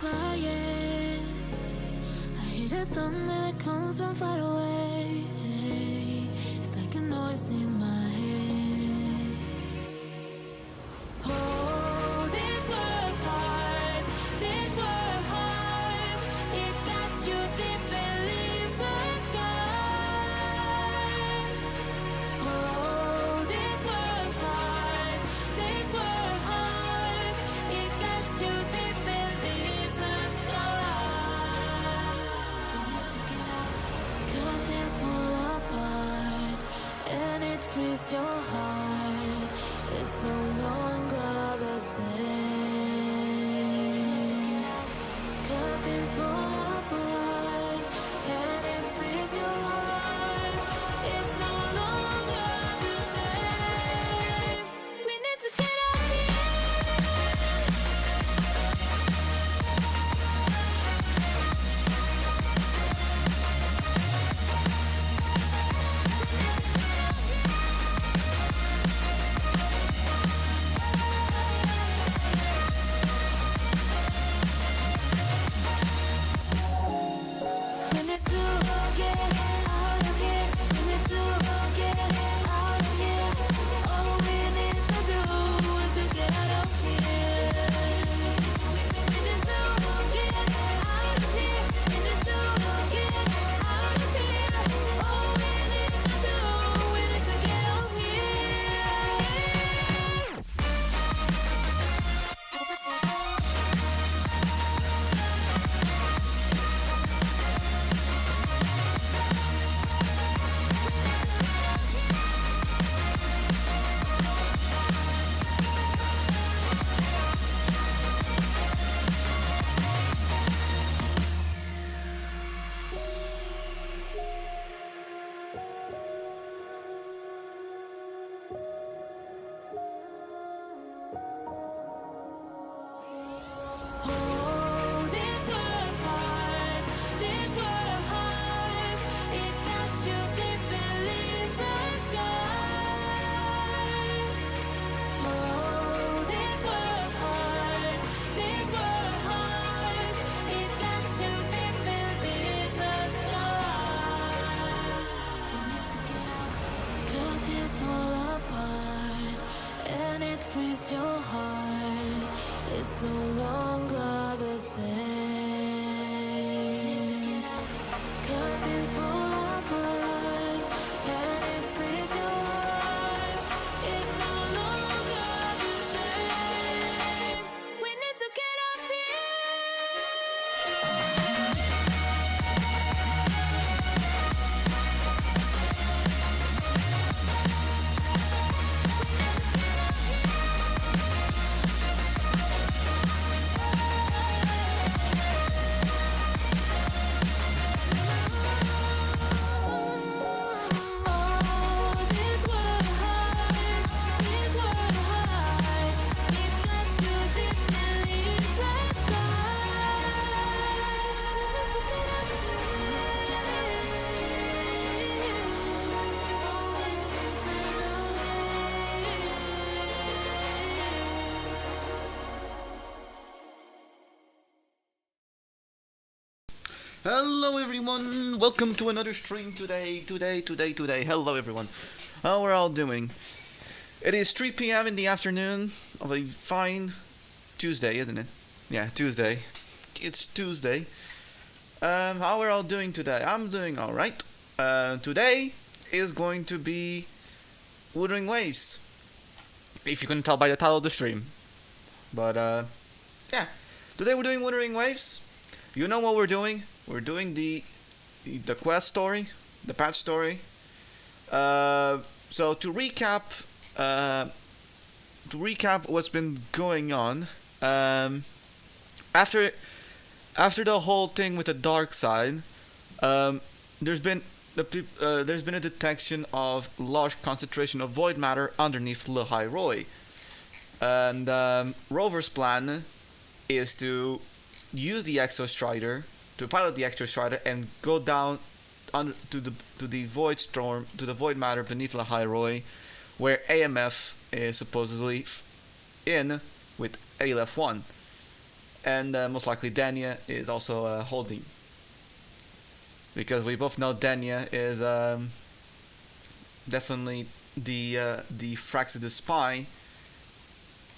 quiet. I hear the thunder that comes from far away. It's like a noise in my head. Oh, this world heart, it gets you deep and leaves the sky. Oh, this world heart, it gets you deep and leaves the sky. Cause things fall apart and it frees your heart. It's no longer the same. Cause things fall apart and it frees your heart. It's no longer the same. We need to get out of here. We need to get out of here. We need to get out of here. All we need to do is to get out of here. We need to get out of here. We need to get out of here. All we need to do, we need to get out of Oh, this world heart, it gets you deep and leaves the sky. Oh, this world heart, it gets you deep and leaves the sky. Cause things fall apart and it frees your heart. It's no longer the same. Cause things fall apart and it frees your heart. It's no longer the same. We need to get out of here. Hello everyone, welcome to another stream today. Hello everyone, how we're all doing? It is 3 p.m. in the afternoon of a fine Tuesday, isn't it? Yeah, Tuesday. It's Tuesday. How we're all doing today? I'm doing alright. Today is going to be Wuthering Waves, if you couldn't tell by the title of the stream. But yeah, today we're doing Wuthering Waves. You know what we're doing? We're doing the quest story, the patch story. So to recap what's been going on, after the whole thing with the dark side, there's been a detection of large concentration of void matter underneath Le High Roy, and Rover's plan is to use the Exostrider to pilot the Exostrider and go down to the void storm, to the void matter beneath La High Roy, where AMF is supposedly in with Aleph 1. and most likely Dania is also holding. Because we both know Dania is definitely the Frax the spy.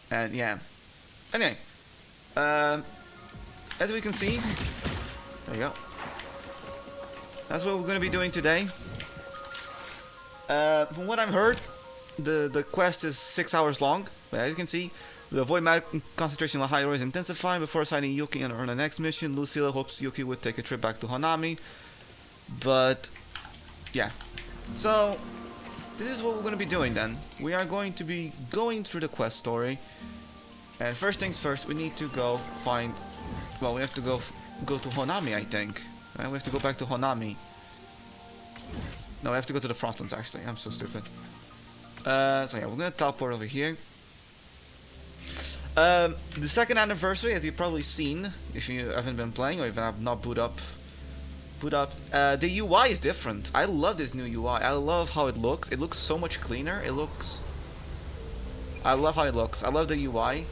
And yeah. Anyway, as we can see, there you go. That's what we're gonna be doing today. From what I've heard, the quest is 6 hours long. But as you can see, the avoid magic concentration on high is intensifying. Before assigning Yuki on the next mission, Lucilla hopes Yuki would take a trip back to Hanami. But yeah, so this is what we're gonna be doing then. We are going to be going through the quest story. And first things first, we need to go find. Well, we have to go to Honami, I think. Right? We have to go back to Honami. No, we have to go to the Frostlands. Actually, I'm so stupid. So yeah, we're gonna teleport over here. The second anniversary, as you've probably seen, if you haven't been playing or if you have not boot up. The UI is different. I love this new UI. I love how it looks. It looks so much cleaner. I love how it looks. I love the UI.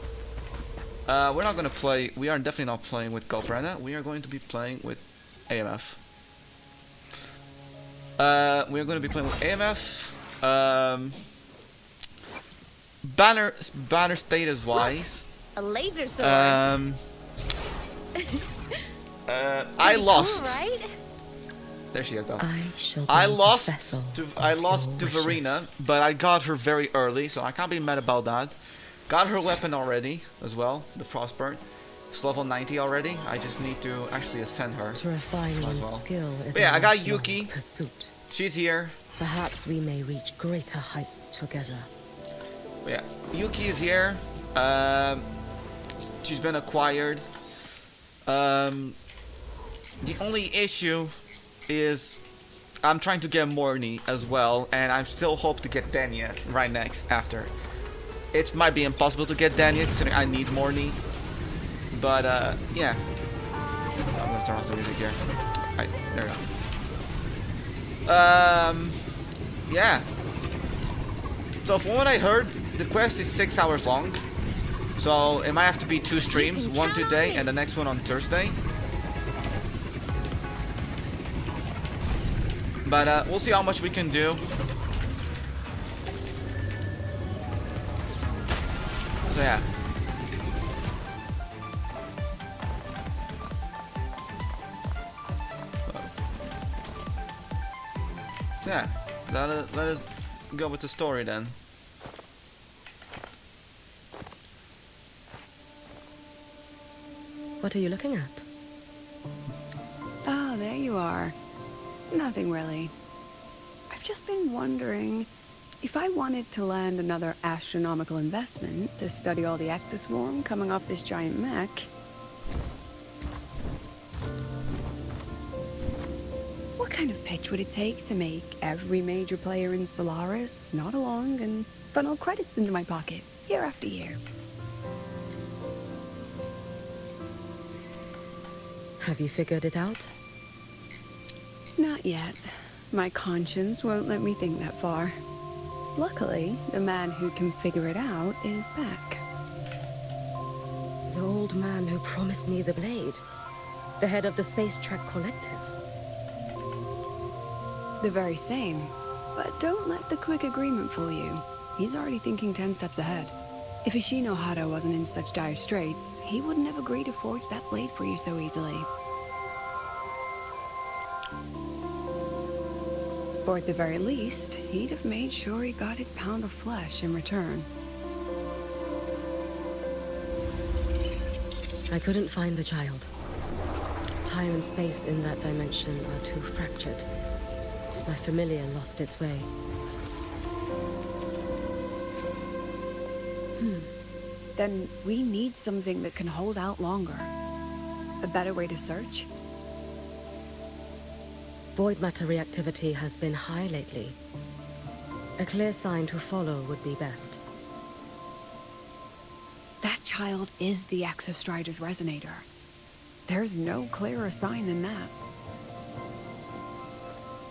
We're not gonna play. We are definitely not playing with Galbrena. We are going to be playing with AMF. We are going to be playing with AMF. Banner status wise. A laser sword. I lost. Cool, right? There she is, though. I lost to Verena, but I got her very early, so I can't be mad about that. Got her weapon already as well, the Frostburn. It's level 90 already. I just need to actually ascend her. To refine one's well. skill is But yeah, I got lifelong Yuki. Pursuit. She's here. Perhaps we may reach greater heights together. But yeah, Yuki is here. She's been acquired. The only issue is I'm trying to get Morny as well, and I still hope to get Dania right next after. It might be impossible to get Dania considering I need Morny. But yeah. I'm gonna turn off the music here. Alright, there we go. Yeah. So from what I heard, the quest is 6 hours long. So it might have to be 2 streams, one today and the next one on Thursday. But we'll see how much we can do. So yeah. Yeah, let us go with the story then. What are you looking at? Oh, there you are. Nothing really. I've just been wondering if I wanted to land another astronomical investment to study all the exoswarm coming off this giant mech. What kind of pitch would it take to make every major player in Solaris nod along and funnel credits into my pocket year after year? Have you figured it out? Not yet. My conscience won't let me think that far. Luckily, the man who can figure it out is back. The old man who promised me the blade. The head of the Space Trek Collective. The very same. But don't let the quick agreement fool you. He's already thinking 10 steps ahead. If Ishino Hado wasn't in such dire straits, he wouldn't have agreed to forge that blade for you so easily. Or at the very least, he'd have made sure he got his pound of flesh in return. I couldn't find the child. Time and space in that dimension are too fractured. My familiar lost its way. Then we need something that can hold out longer. A better way to search? Void matter reactivity has been high lately. A clear sign to follow would be best. That child is the Exostrider's resonator. There's no clearer sign than that.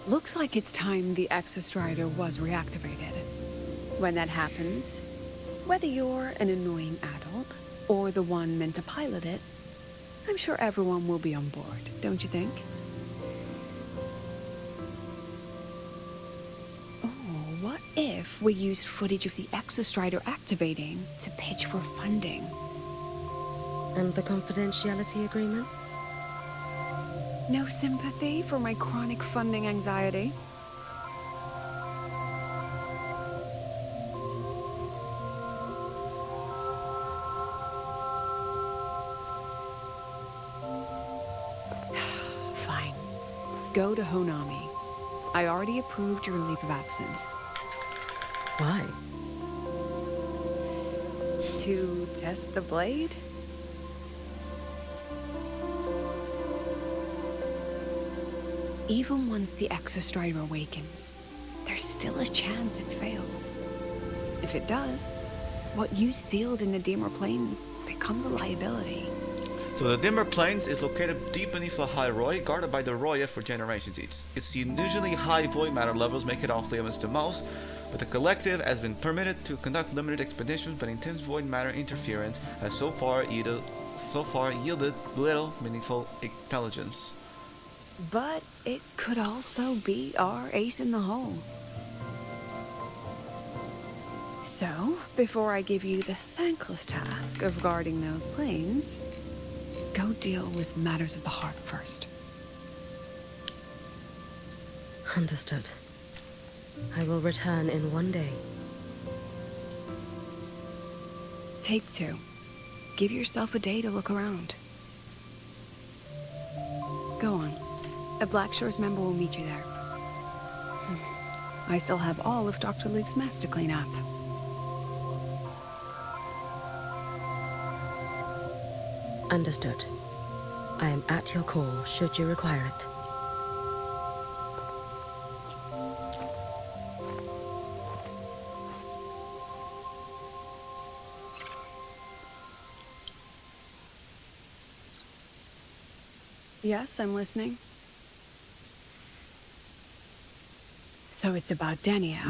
Looks like it's time the Exostrider was reactivated. When that happens, whether you're an annoying adult or the one meant to pilot it, I'm sure everyone will be on board, don't you think? Oh, what if we used footage of the Exostrider activating to pitch for funding? And the confidentiality agreements? No sympathy for my chronic funding anxiety? Fine. Go to Honami. I already approved your leave of absence. Why? To test the blade? Even once the Exostrider awakens, there's still a chance it fails. If it does, what you sealed in the Dimmer Plains becomes a liability. So the Dimmer Plains is located deep beneath the High Roy, guarded by the Roya for generations. Its unusually high void matter levels make it off limits to most, but the collective has been permitted to conduct limited expeditions, but intense void matter interference has so far yielded little meaningful intelligence. But it could also be our ace in the hole. So, before I give you the thankless task of guarding those planes, go deal with matters of the heart first. Understood. I will return in 1 day. Take 2. Give yourself a day to look around. Go on. A Black Shores member will meet you there. I still have all of Dr. Luke's mess to clean up. Understood. I am at your call should you require it. Yes, I'm listening. So it's about Denia.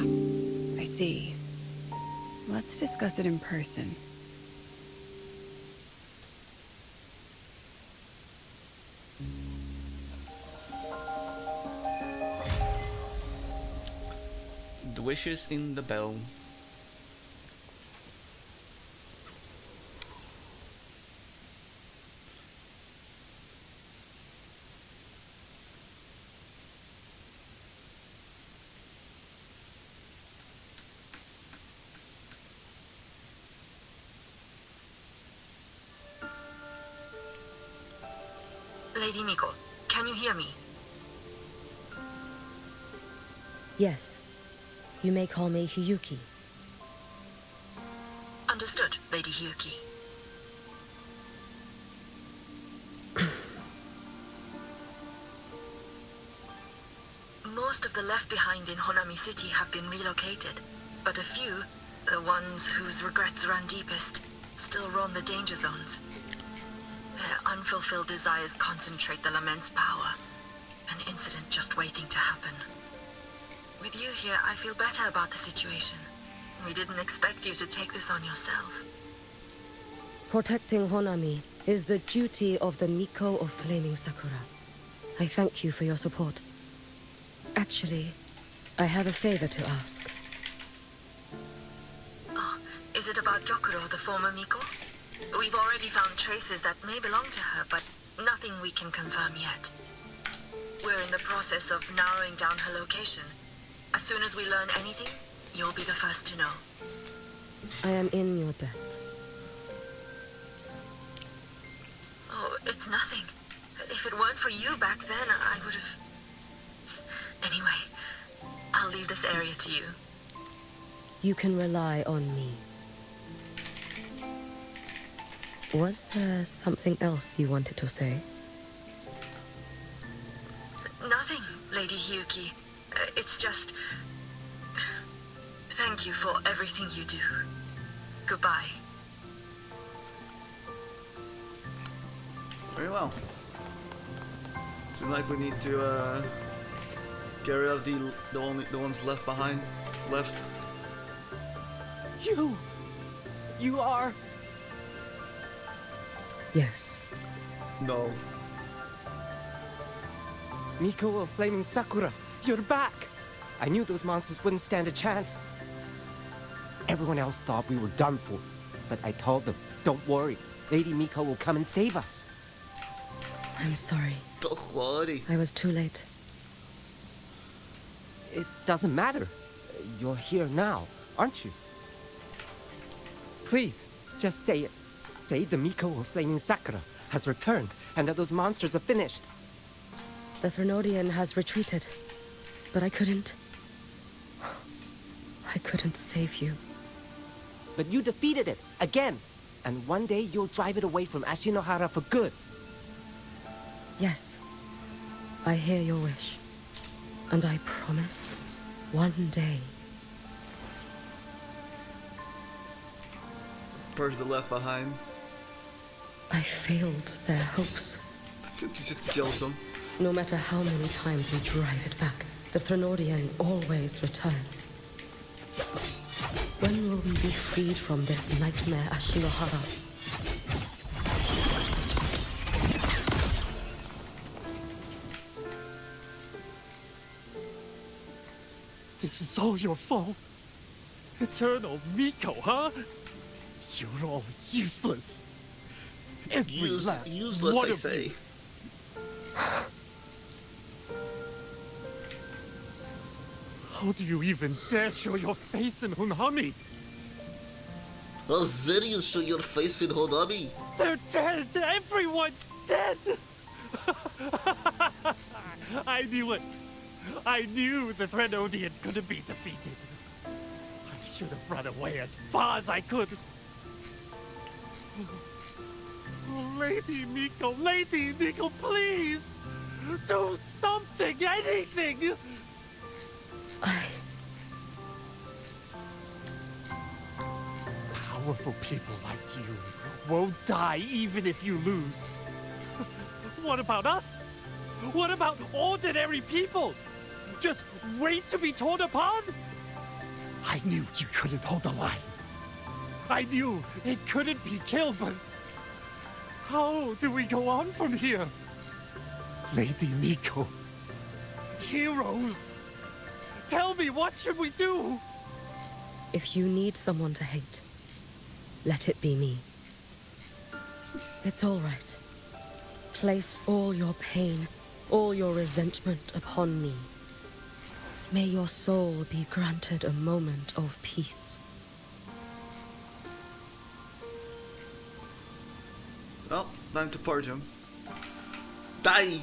I see. Let's discuss it in person. The wishes in the bell. Lady Miko, can you hear me? Yes. You may call me Hiyuki. Understood, Lady Hiyuki. Most of the left behind in Honami City have been relocated, but a few, the ones whose regrets run deepest, still roam the danger zones. Their unfulfilled desires concentrate the lament's power. An incident just waiting to happen. With you here, I feel better about the situation. We didn't expect you to take this on yourself. Protecting Honami is the duty of the Miko of Flaming Sakura. I thank you for your support. Actually, I have a favor to ask. Oh, is it about Gyokuro, the former Miko? We've already found traces that may belong to her, but nothing we can confirm yet. We're in the process of narrowing down her location. As soon as we learn anything, you'll be the first to know. I am in your debt. Oh, it's nothing. If it weren't for you back then, I would have... Anyway, I'll leave this area to you. You can rely on me. Was there something else you wanted to say? Nothing, Lady Hiyuki. It's just... Thank you for everything you do. Goodbye. Very well. Seems like we need to get rid of the ones left behind. You are... Yes. No. Miko of Flaming Sakura, you're back! I knew those monsters wouldn't stand a chance. Everyone else thought we were done for, but I told them, don't worry, Lady Miko will come and save us. I'm sorry. Don't worry. I was too late. It doesn't matter. You're here now, aren't you? Please, just say it. Say the Miko of Flaming Sakura has returned and that those monsters are finished. The Thrunodian has retreated, but I couldn't save you. But you defeated it, again. And one day you'll drive it away from Ashinohara for good. Yes, I hear your wish. And I promise, one day. Person left behind. I failed their hopes. You just killed them. No matter how many times we drive it back, the Thrunodian always returns. When will we be freed from this nightmare, Ashinohara? This is all your fault. Eternal Miko, huh? You're all useless. Every last Useless, one I of say. you. How do you even dare show your face in Hunami? How dare you show your face in Honami? They're dead! Everyone's dead! I knew it. I knew the Thrunodian couldn't be defeated. I should have run away as far as I could. Lady Miko, please! Do something, anything! Powerful people like you won't die even if you lose. What about us? What about ordinary people? Just wait to be torn apart? I knew you couldn't hold the line. I knew it couldn't be killed, but how do we go on from here? Lady Miko, heroes, tell me, what should we do? If you need someone to hate, let it be me. It's all right. Place all your pain, all your resentment upon me. May your soul be granted a moment of peace. Well, time to purge him. Die!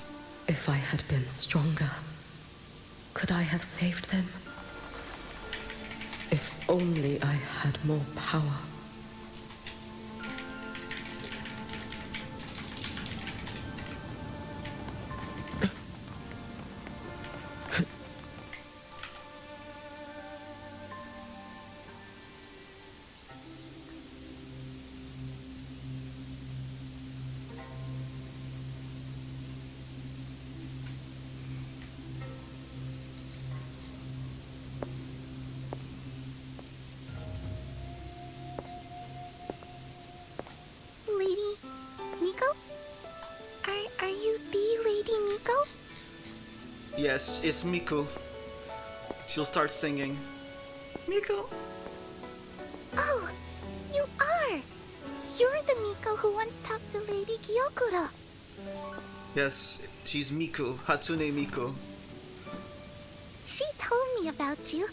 If I had been stronger, could I have saved them? If only I had more power. Lady Miko? Are you the Lady Miko? Yes, it's Miku. She'll start singing. Miku! Oh, you are! You're the Miko who once talked to Lady Gyokura. Yes, she's Miku. Hatsune Miku. She told me about you.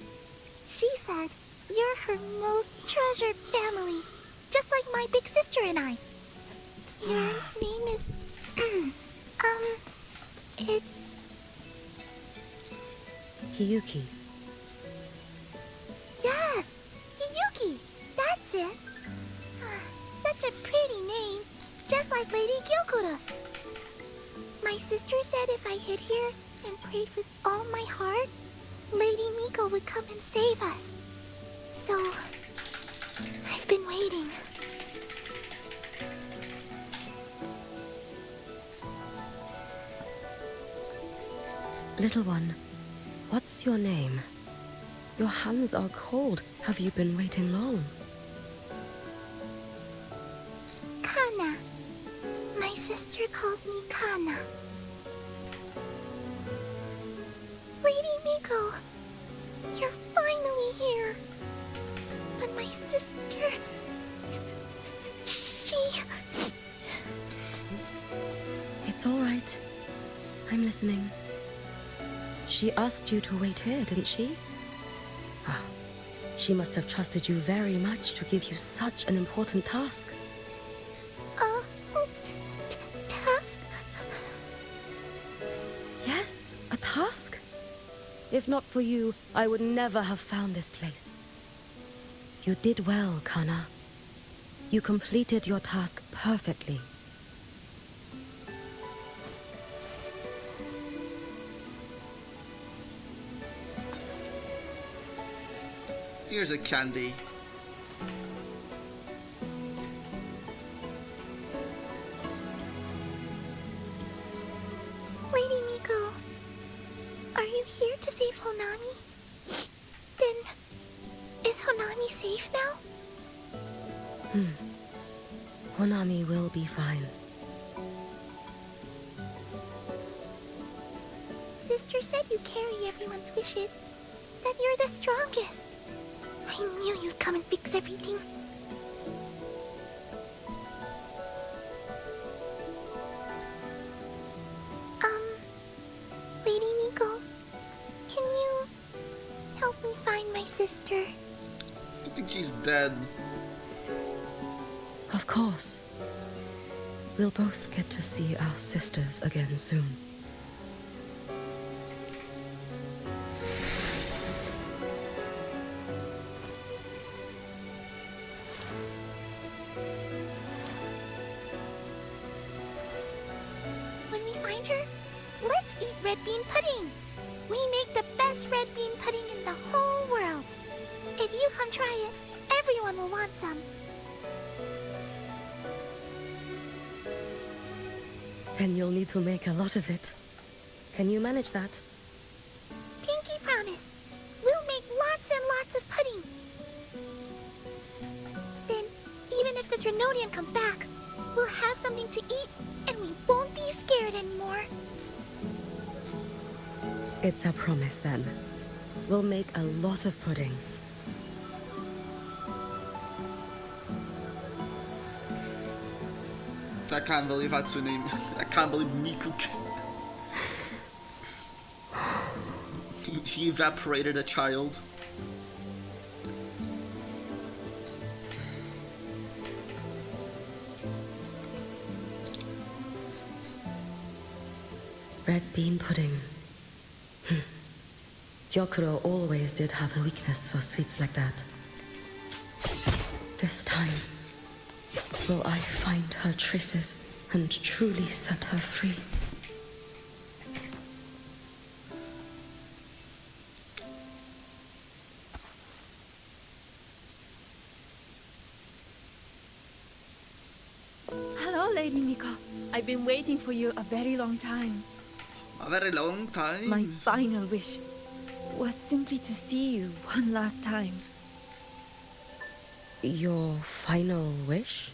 She said you're her most treasured family, just like my big sister and I. Your name is... it's... Hiyuki. Yes! Hiyuki! That's it! Such a pretty name, just like Lady Gyokura's. My sister said if I hid here and prayed with all my heart, Lady Miko would come and save us. So, I've been waiting. Little one, what's your name? Your hands are cold. Have you been waiting long? Kana, my sister calls me Kana. Lady Miko, you're finally here. But my sister... she... It's all right. I'm listening. She asked you to wait here, didn't she? Ah, she must have trusted you very much to give you such an important task. Task? Yes, a task. If not for you, I would never have found this place. You did well, Kana. You completed your task perfectly. Here's a candy. Lady Miko, are you here to save Honami? Then, is Honami safe now? Honami will be fine. Sister said you carry everyone's wishes. That you're the strongest. I knew you'd come and fix everything. Lady Miko, can you help me find my sister? I think she's dead. Of course. We'll both get to see our sisters again soon. When we find her, let's eat red bean pudding. We make the best red bean pudding in the whole world. If you come try it, everyone will want some. Then you'll need to make a lot of it. Can you manage that? Pinky promise. We'll make lots and lots of pudding. Then, even if the Drenodian comes back, we'll have something to eat and we won't be scared anymore. It's a promise then. We'll make a lot of pudding. I can't believe Hatsune. I can't believe Miku. She evaporated a child. Red bean pudding. Gyokuro always did have a weakness for sweets like that. This time, will I find her traces and truly set her free? Hello, Lady Miko. I've been waiting for you a very long time. A very long time. My final wish was simply to see you one last time. Your final wish?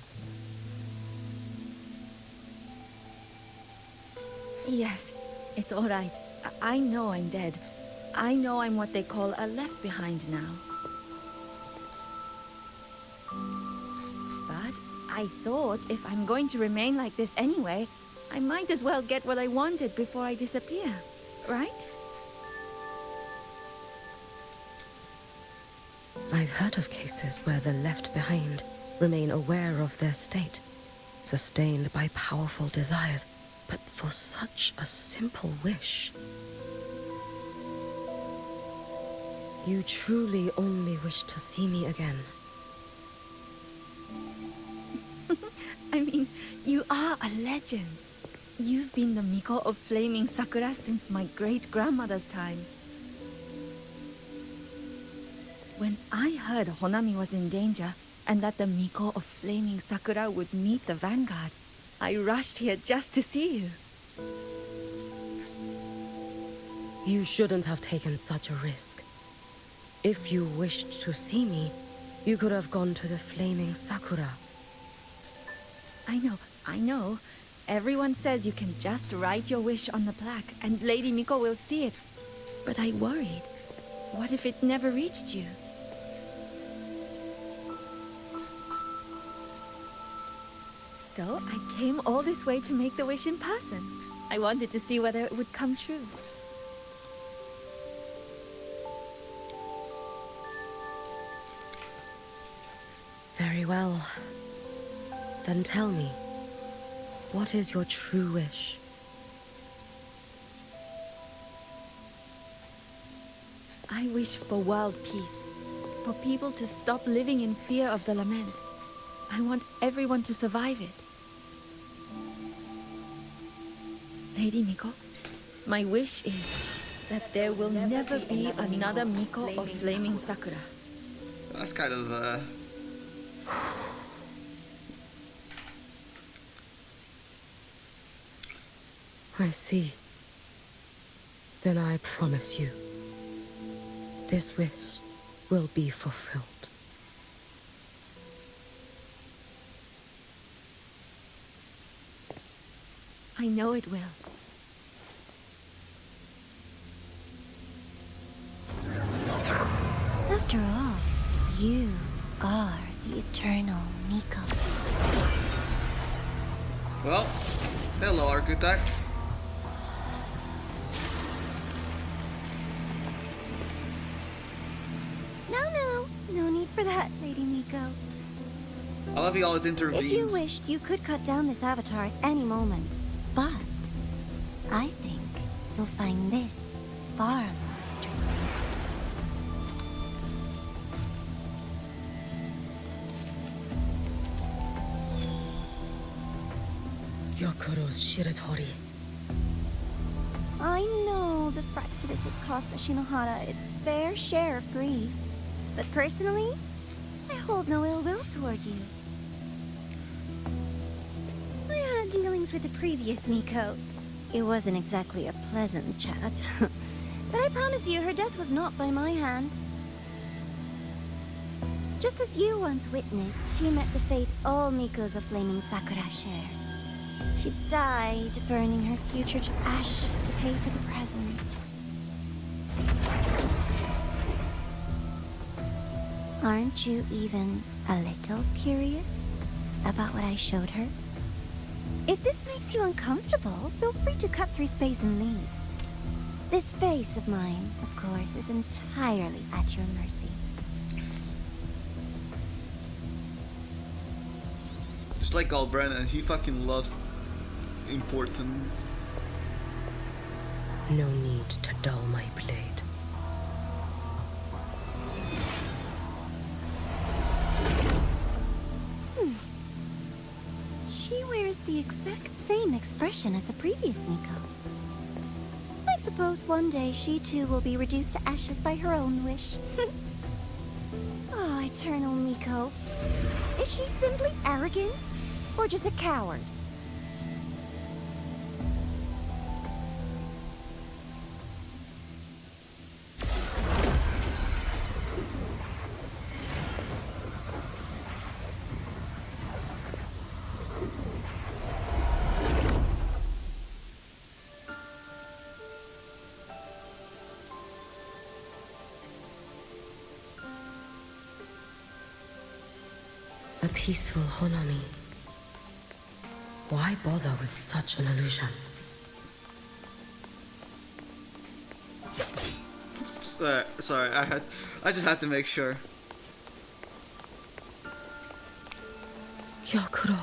Yes, it's all right. I know I'm dead. I know I'm what they call a left behind now. But I thought if I'm going to remain like this anyway, I might as well get what I wanted before I disappear, right? I've heard of cases where the left behind remain aware of their state, sustained by powerful desires, but for such a simple wish. You truly only wish to see me again. I mean, you are a legend. You've been the Miko of Flaming Sakura since my great-grandmother's time. When I heard Honami was in danger, and that the Miko of Flaming Sakura would meet the Vanguard, I rushed here just to see you. You shouldn't have taken such a risk. If you wished to see me, you could have gone to the Flaming Sakura. I know. Everyone says you can just write your wish on the plaque and Lady Miko will see it. But I worried. What if it never reached you? So I came all this way to make the wish in person. I wanted to see whether it would come true. Very well. Then tell me, what is your true wish? I wish for world peace, for people to stop living in fear of the lament. I want everyone to survive it. Lady Miko, my wish is that there will never be another Miko of Flaming Sakura. That's kind of I see. Then I promise you, this wish will be fulfilled. I know it will. After all, you are the eternal Miko. well. Hello, architect. No need for that, Lady Miko. I love he always intervenes. If you wished, you could cut down this avatar at any moment. But I think you'll find this far more interesting. Gyokuro's Shiratori. I know the Fractidus has cost Ashinohara its fair share of grief. But personally, I hold no ill will toward you. I had dealings with the previous Miko. It wasn't exactly a pleasant chat. But I promise you, her death was not by my hand. Just as you once witnessed, she met the fate all Mikos of Flaming Sakura share. She died, burning her future to ash to pay for the present. Aren't you even a little curious about what I showed her? If this makes you uncomfortable, feel free to cut through space and leave. This face of mine, of course, is entirely at your mercy. Just like Galbrenna, he fucking loves important. No need to dull my blade. She wears the exact same expression as the previous Miko. I suppose one day she too will be reduced to ashes by her own wish. Oh, eternal Miko. Is she simply arrogant? Or just a coward? A peaceful Honami. Why bother with such an illusion? Sorry, I just had to make sure. Gyokuro.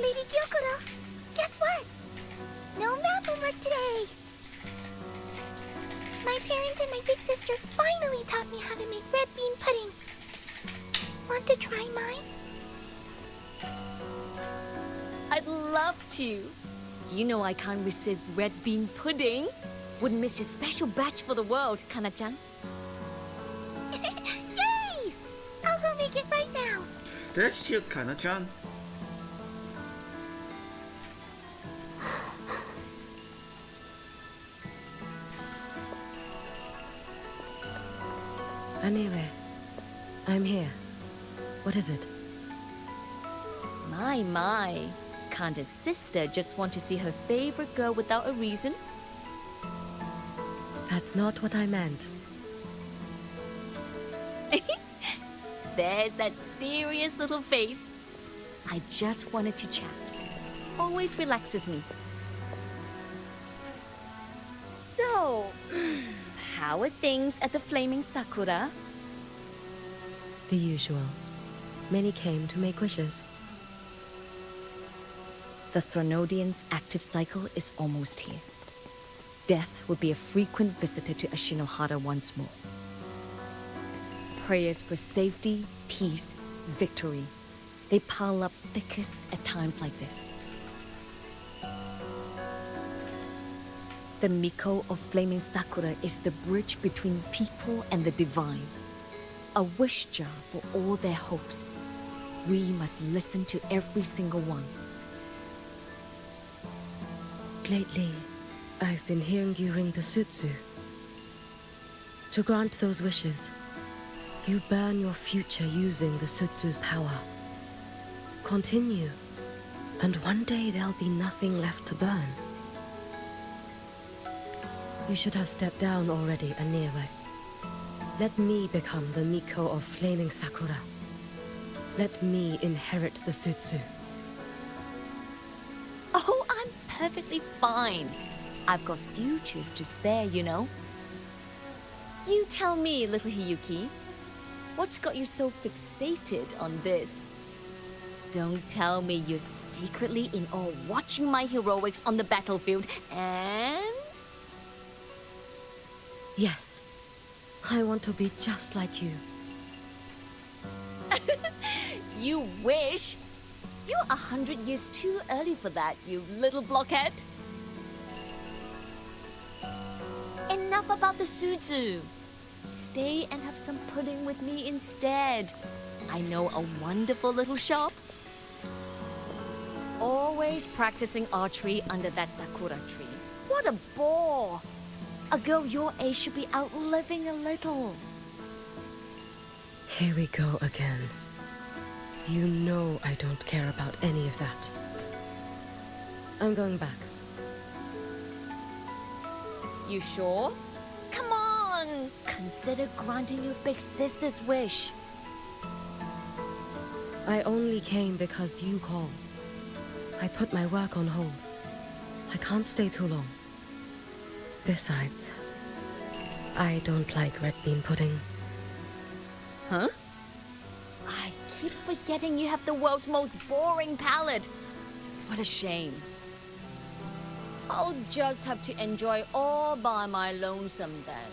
Lady Gyokuro, guess what? No map homework today. My parents and my big sister finally taught me how to make red bean pudding. Want to try mine? I'd love to. You know I can't resist red bean pudding. Wouldn't miss your special batch for the world, Kana-chan. Yay! I'll go make it right now. Did I just hear Kana-chan? Anyway, I'm here. What is it? My. Can't a sister just want to see her favorite girl without a reason? That's not what I meant. There's that serious little face. I just wanted to chat. Always relaxes me. So, how are things at the Flaming Sakura? The usual. Many came to make wishes. The Thronodian's active cycle is almost here. Death will be a frequent visitor to Ashinohara once more. Prayers for safety, peace, victory. They pile up thickest at times like this. The Miko of Flaming Sakura is the bridge between people and the divine. A wish jar for all their hopes. We must listen to every single one. Lately, I've been hearing you ring the sutsu. To grant those wishes, you burn your future using the sutsu's power. Continue, and one day there'll be nothing left to burn. You should have stepped down already, Aniwe. Let me become the Miko of Flaming Sakura. Let me inherit the sutsu. Oh, I'm perfectly fine. I've got futures to spare, you know. You tell me, little Hiyuki, what's got you so fixated on this? Don't tell me you're secretly in awe watching my heroics on the battlefield and... Yes, I want to be just like you. You wish? You're 100 years too early for that, you little blockhead. Enough about the sutsu. Stay and have some pudding with me instead. I know a wonderful little shop. Always practicing archery under that sakura tree. What a bore! A girl your age should be out living a little. Here we go again. You know I don't care about any of that. I'm going back. You sure? Come on! Consider granting your big sister's wish. I only came because you called. I put my work on hold. I can't stay too long. Besides, I don't like red bean pudding. Huh? I keep forgetting you have the world's most boring palate. What a shame. I'll just have to enjoy all by my lonesome then.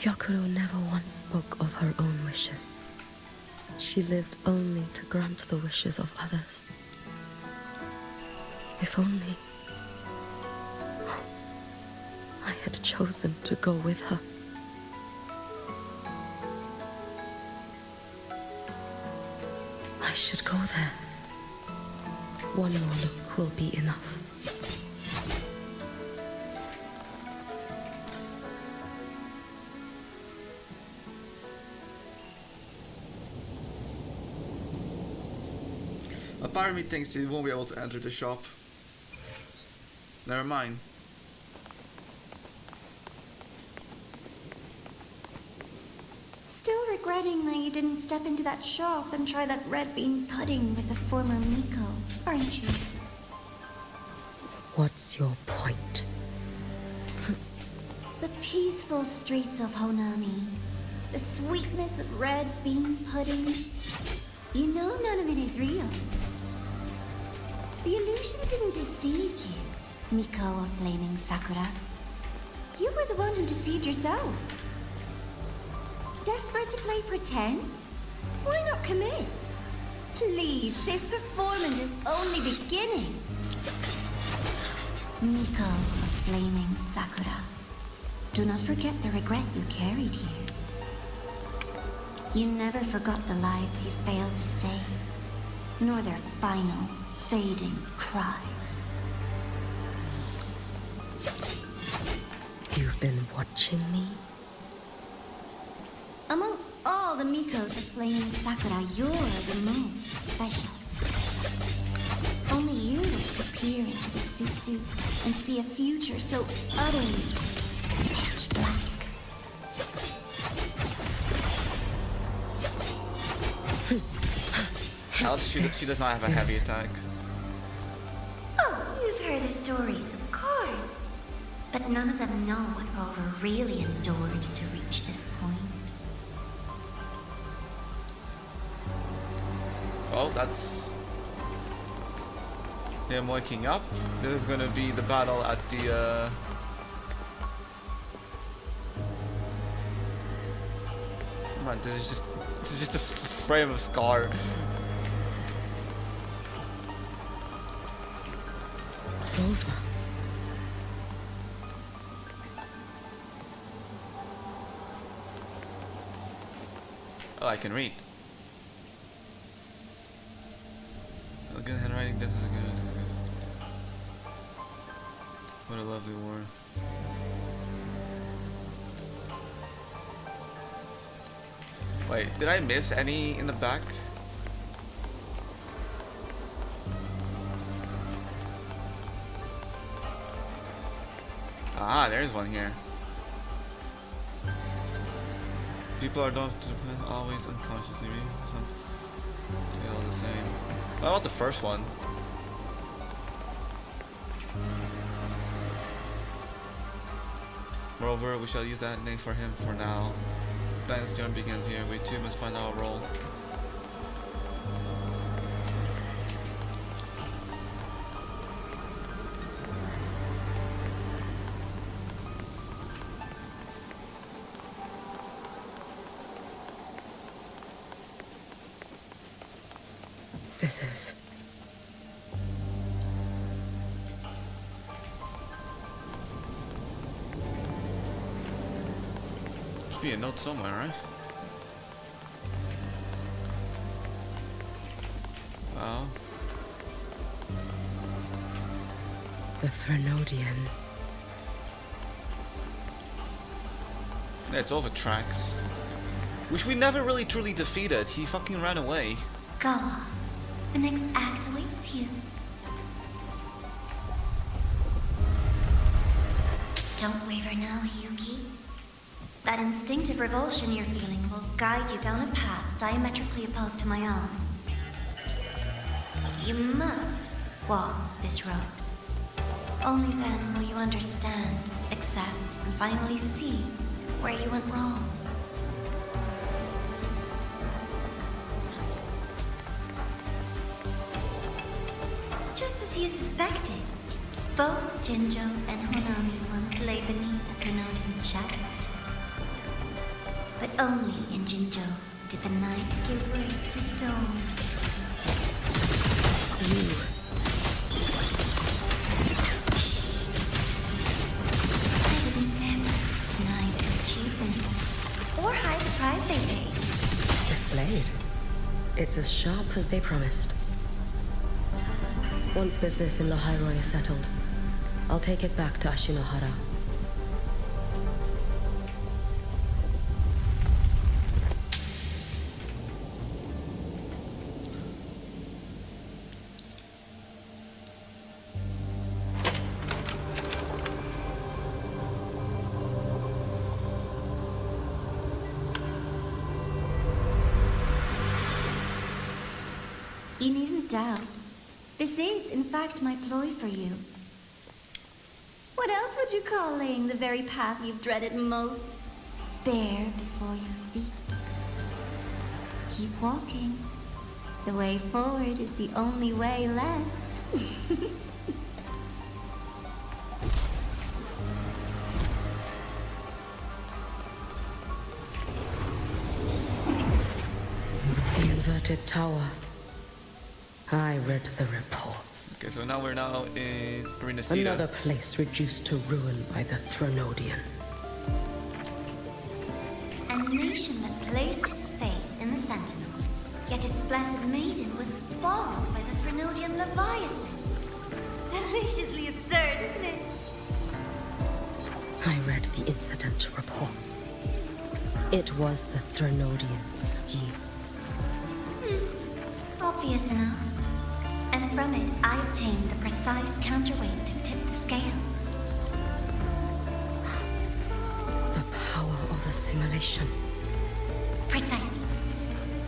Gyokuro never once spoke of her own wishes. She lived only to grant the wishes of others. If only I had chosen to go with her. I should go there. One more look will be enough. A part of me thinks he won't be able to enter the shop. Never mind. Still regretting that you didn't step into that shop and try that red bean pudding with the former Miko, aren't you? What's your point? The peaceful streets of Honami. The sweetness of red bean pudding. You know none of it is real. The illusion didn't deceive you, Miko of Flaming Sakura. You were the one who deceived yourself. Desperate to play pretend? Why not commit? Please, this performance is only beginning. Miko of Flaming Sakura, do not forget the regret you carried here. You never forgot the lives you failed to save, nor their final, fading cries. You've been watching me? Among all the Mikos of Flaming Sakura, you're the most special. Only you could peer into the Sutsu and see a future so utterly pitch black. She does not have a heavy attack. Oh, you've heard the stories, of course. But none of them know what Rover really endured to reach this point. Well, that's him waking up. This is gonna be the battle at the Man, this is just a frame of Scar. Rover. Oh, I can read. Good handwriting, this is good. What a lovely word. Wait, did I miss any in the back? Ah, there's one here. People are not always unconsciously reading. They all the same. What about the first one? Moreover, we shall use that name for him for now. Dance journey begins here. We too must find our role. This is... Should be a note somewhere, right? Well, the Threnodian. yeah, it's over tracks. Which we never really truly defeated. He fucking ran away. Go on. The next act awaits you. Don't waver now, Yuki. That instinctive revulsion you're feeling will guide you down a path diametrically opposed to my own. You must walk this road. Only then will you understand, accept, and finally see where you went wrong. Just as you suspected, both Jinjo and Honami once lay beneath the Threnodian's shadow. But only in Jinjo did the night give way to dawn. I would never deny their achievements, or hide the price they paid. This blade. It's as sharp as they promised. Once business in Lahairoi is settled, I'll take it back to Ashinohara. You needn't doubt. This is, in fact, my ploy for you. What else would you call laying the very path you've dreaded most bare before your feet? Keep walking. The way forward is the only way left. deserted tower. I read the reports. Okay, so now we're in Renacida. Another place reduced to ruin by the Threnodian. A nation that placed its faith in the Sentinel, yet its blessed maiden was spawned by the Threnodian Leviathan. Deliciously absurd, isn't it? I read the incident reports. It was the Threnodian scheme. Obvious enough. And from it, I obtained the precise counterweight to tip the scales. The power of assimilation. Precisely.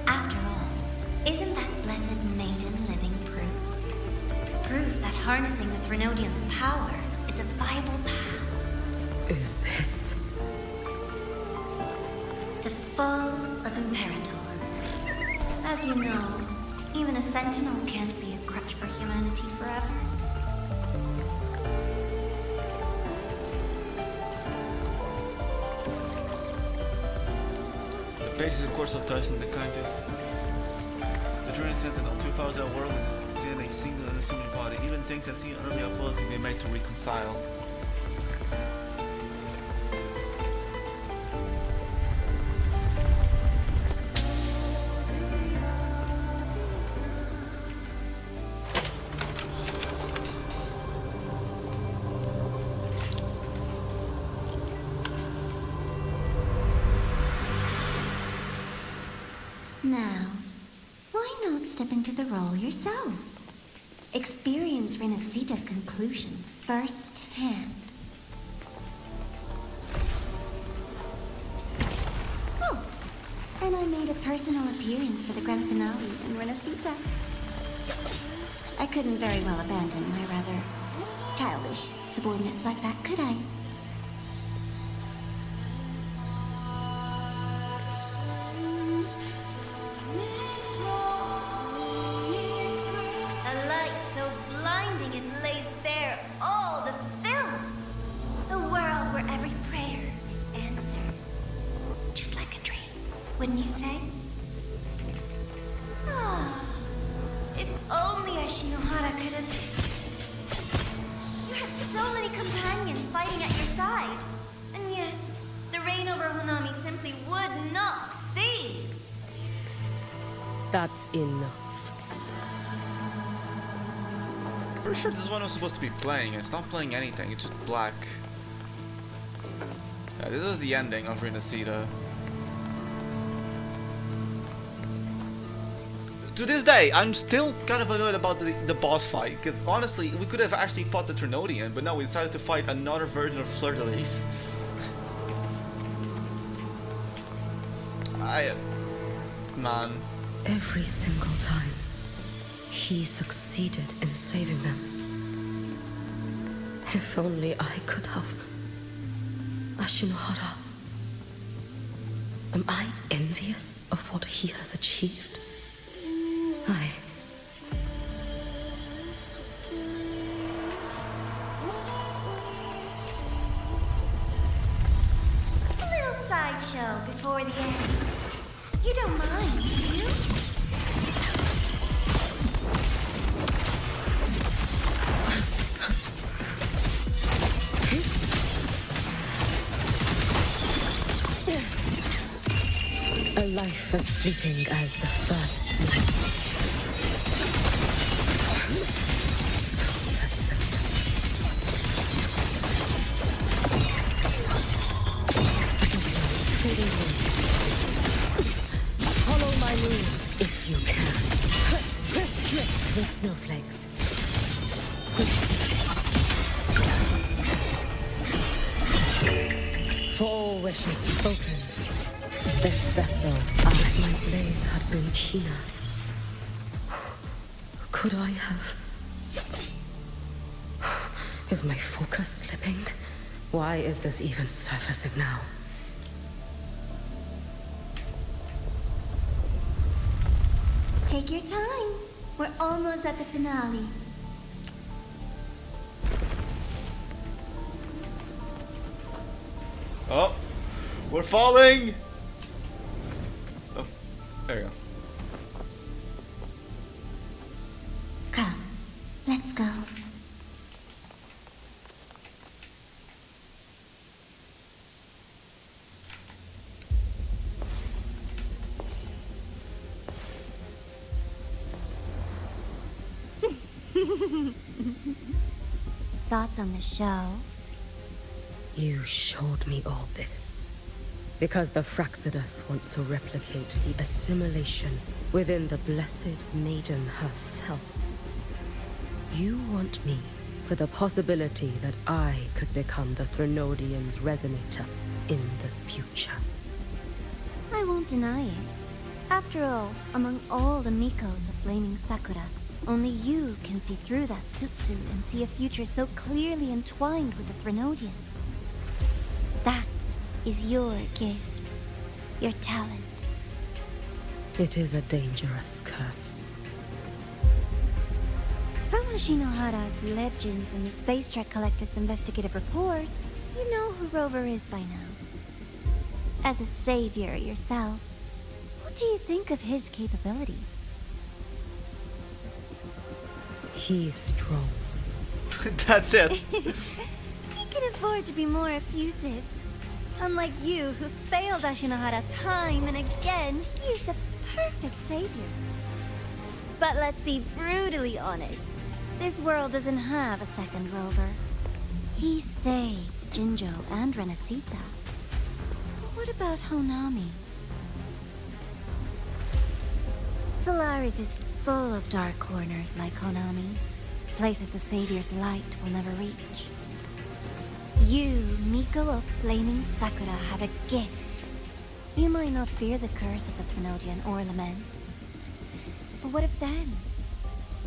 After all, isn't that blessed maiden living proof? Proof that harnessing the Threnodian's power is a viable path. Is this The fall of Imperator. As you know, even a Sentinel can't be a crutch for humanity forever. The basis and course of touching the kindest. The Trinity Sentinel, 2,000 world within a single unassuming body. Even things that seem utterly opposed can be made to reconcile. Now, why not step into the role yourself? Experience Renacida's conclusion firsthand. Oh, and I made a personal appearance for the grand finale in Renacida. I couldn't very well abandon my rather childish subordinates like that, could I? A light so blinding it lays bare all the film. A world where every prayer is answered. Just like a dream, wouldn't you say? Ah, if only Ashinohara could have... You had so many companions fighting at your side. And yet, the reign over Honami simply would not cease. That's enough. Pretty sure this one was supposed to be playing. It's not playing anything, it's just black. Yeah, this is the ending of Renacida. To this day, I'm still kind of annoyed about the boss fight, because honestly, we could have actually fought the Trinodian, but no, we decided to fight another version of Fleur de Lis. Man. Every single time, he succeeded in saving them. If only I could have. Ashinohara. Am I envious of what he has achieved? A little sideshow before the end. You don't mind, do you? A life as fleeting as the first night. So persistent. Fading away. Follow my moves if you can. Drift with snowflakes. For all wishes spoken. This vessel, if my blade had been keener, could I have... Is my focus slipping? Why is this even surfacing now? Take your time. We're almost at the finale. Oh, we're falling! Oh, there you go. Thoughts on the show? You showed me all this because the Fraxidus wants to replicate the assimilation within the Blessed Maiden herself. You want me for the possibility that I could become the Threnodian's resonator in the future. I won't deny it. After all, among all the Mikos of Flaming Sakura, only you can see through that Sutsu and see a future so clearly entwined with the Threnodians. That is your gift, your talent. It is a dangerous curse. From Ashinohara's legends and the Space Trek Collective's investigative reports, you know who Rover is by now. As a savior yourself, what do you think of his capabilities? He's strong. That's it. He can afford to be more effusive. Unlike you, who failed Ashinohara time and again, he is the perfect savior. But let's be brutally honest. This world doesn't have a second Rover. He saved Jinjo and Renacita. But what about Honami? Solaris is full of dark corners like Honami. Places the Savior's light will never reach. You, Miko of Flaming Sakura, have a gift. You might not fear the curse of the Threnodian or lament. But what if then?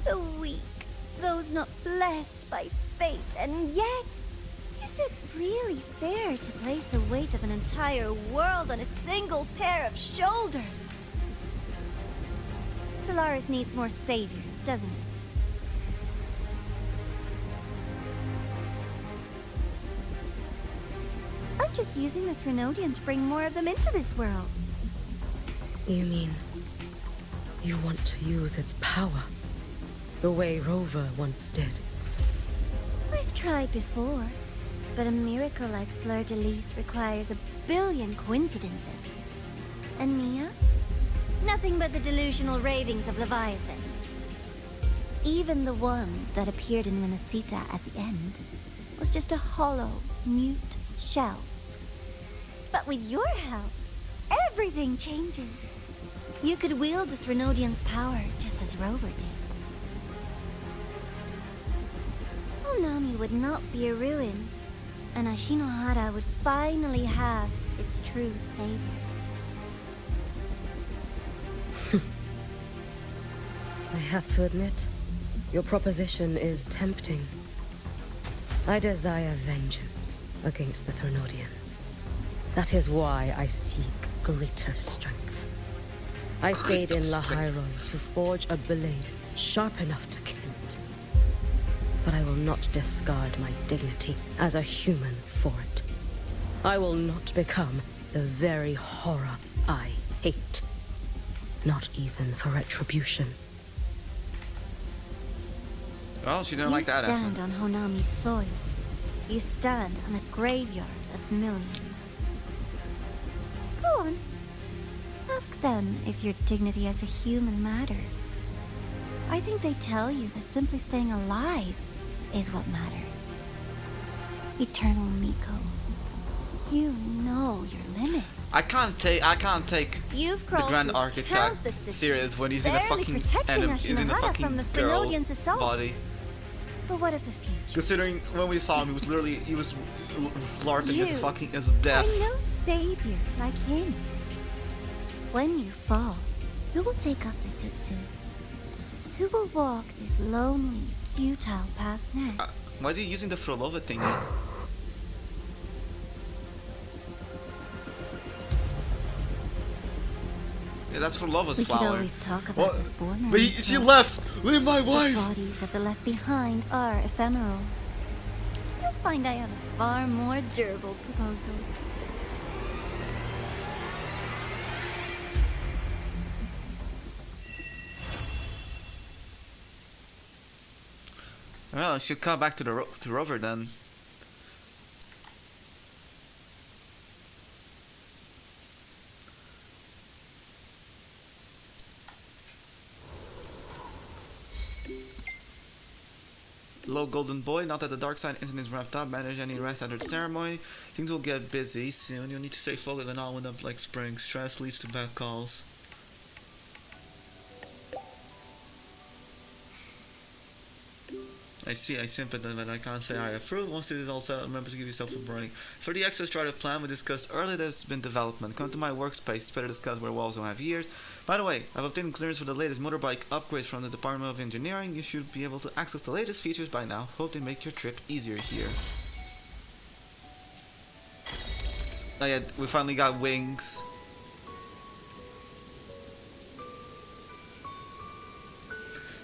The weak, those not blessed by fate, and yet, is it really fair to place the weight of an entire world on a single pair of shoulders? Solaris needs more saviors, doesn't it? I'm just using the Threnodian to bring more of them into this world. You mean you want to use its power the way Rover once did? I've tried before, but a miracle like Fleur-de-Lis requires a billion coincidences. And Mia? Nothing but the delusional ravings of Leviathan. Even the one that appeared in Renacita at the end was just a hollow, mute shell. But with your help, everything changes. You could wield the Threnodian's power just as Rover did. Onami would not be a ruin, and Ashinohara would finally have its true savior. I have to admit, your proposition is tempting. I desire vengeance against the Threnodian. That is why I seek greater strength. I stayed in Lahiron to forge a blade sharp enough to kill it. But I will not discard my dignity as a human for it. I will not become the very horror I hate. Not even for retribution. Well, she didn't like that You answer. stand on Honami's soil. You stand on a graveyard of millions. Go on. Ask them if your dignity as a human matters. I think they tell you that simply staying alive is what matters. Eternal Miko, you know your limits. I can't take You've the crawled Grand through Architect countless systems, serious when he's in a barely fucking protecting enemy, he's in a Ashinohara fucking from the girl Threnodian's assault. body. But what of the future? Considering when we saw him, he was flirting You with fucking his death. are no savior like him. When you fall, who will take up the Sutsu? Who will walk this lonely, futile path next? Why is he using the Frolova thing? Yeah, that's Frolova's We could flower. always talk about What? the former. But she Miko. left! Leave my The wife! bodies of the left behind are ephemeral. You'll find I have a far more durable proposal. Well, I should come back to to Rover then. Low Golden Boy, not that the dark side incident is wrapped up, manage any rest after the ceremony. Things will get busy soon. You'll need to stay focused and all wind up like spring. Stress leads to bad calls. I see, I sympathize, but I can't say I approve. Once it is all set, remember to give yourself a break. For the extra starter plan we discussed earlier, there's been development. Come to my workspace, it's better discussed where we also have years. By the way, I've obtained clearance for the latest motorbike upgrades from the Department of Engineering. You should be able to access the latest features by now. Hope they make your trip easier here. Oh yeah, we finally got wings.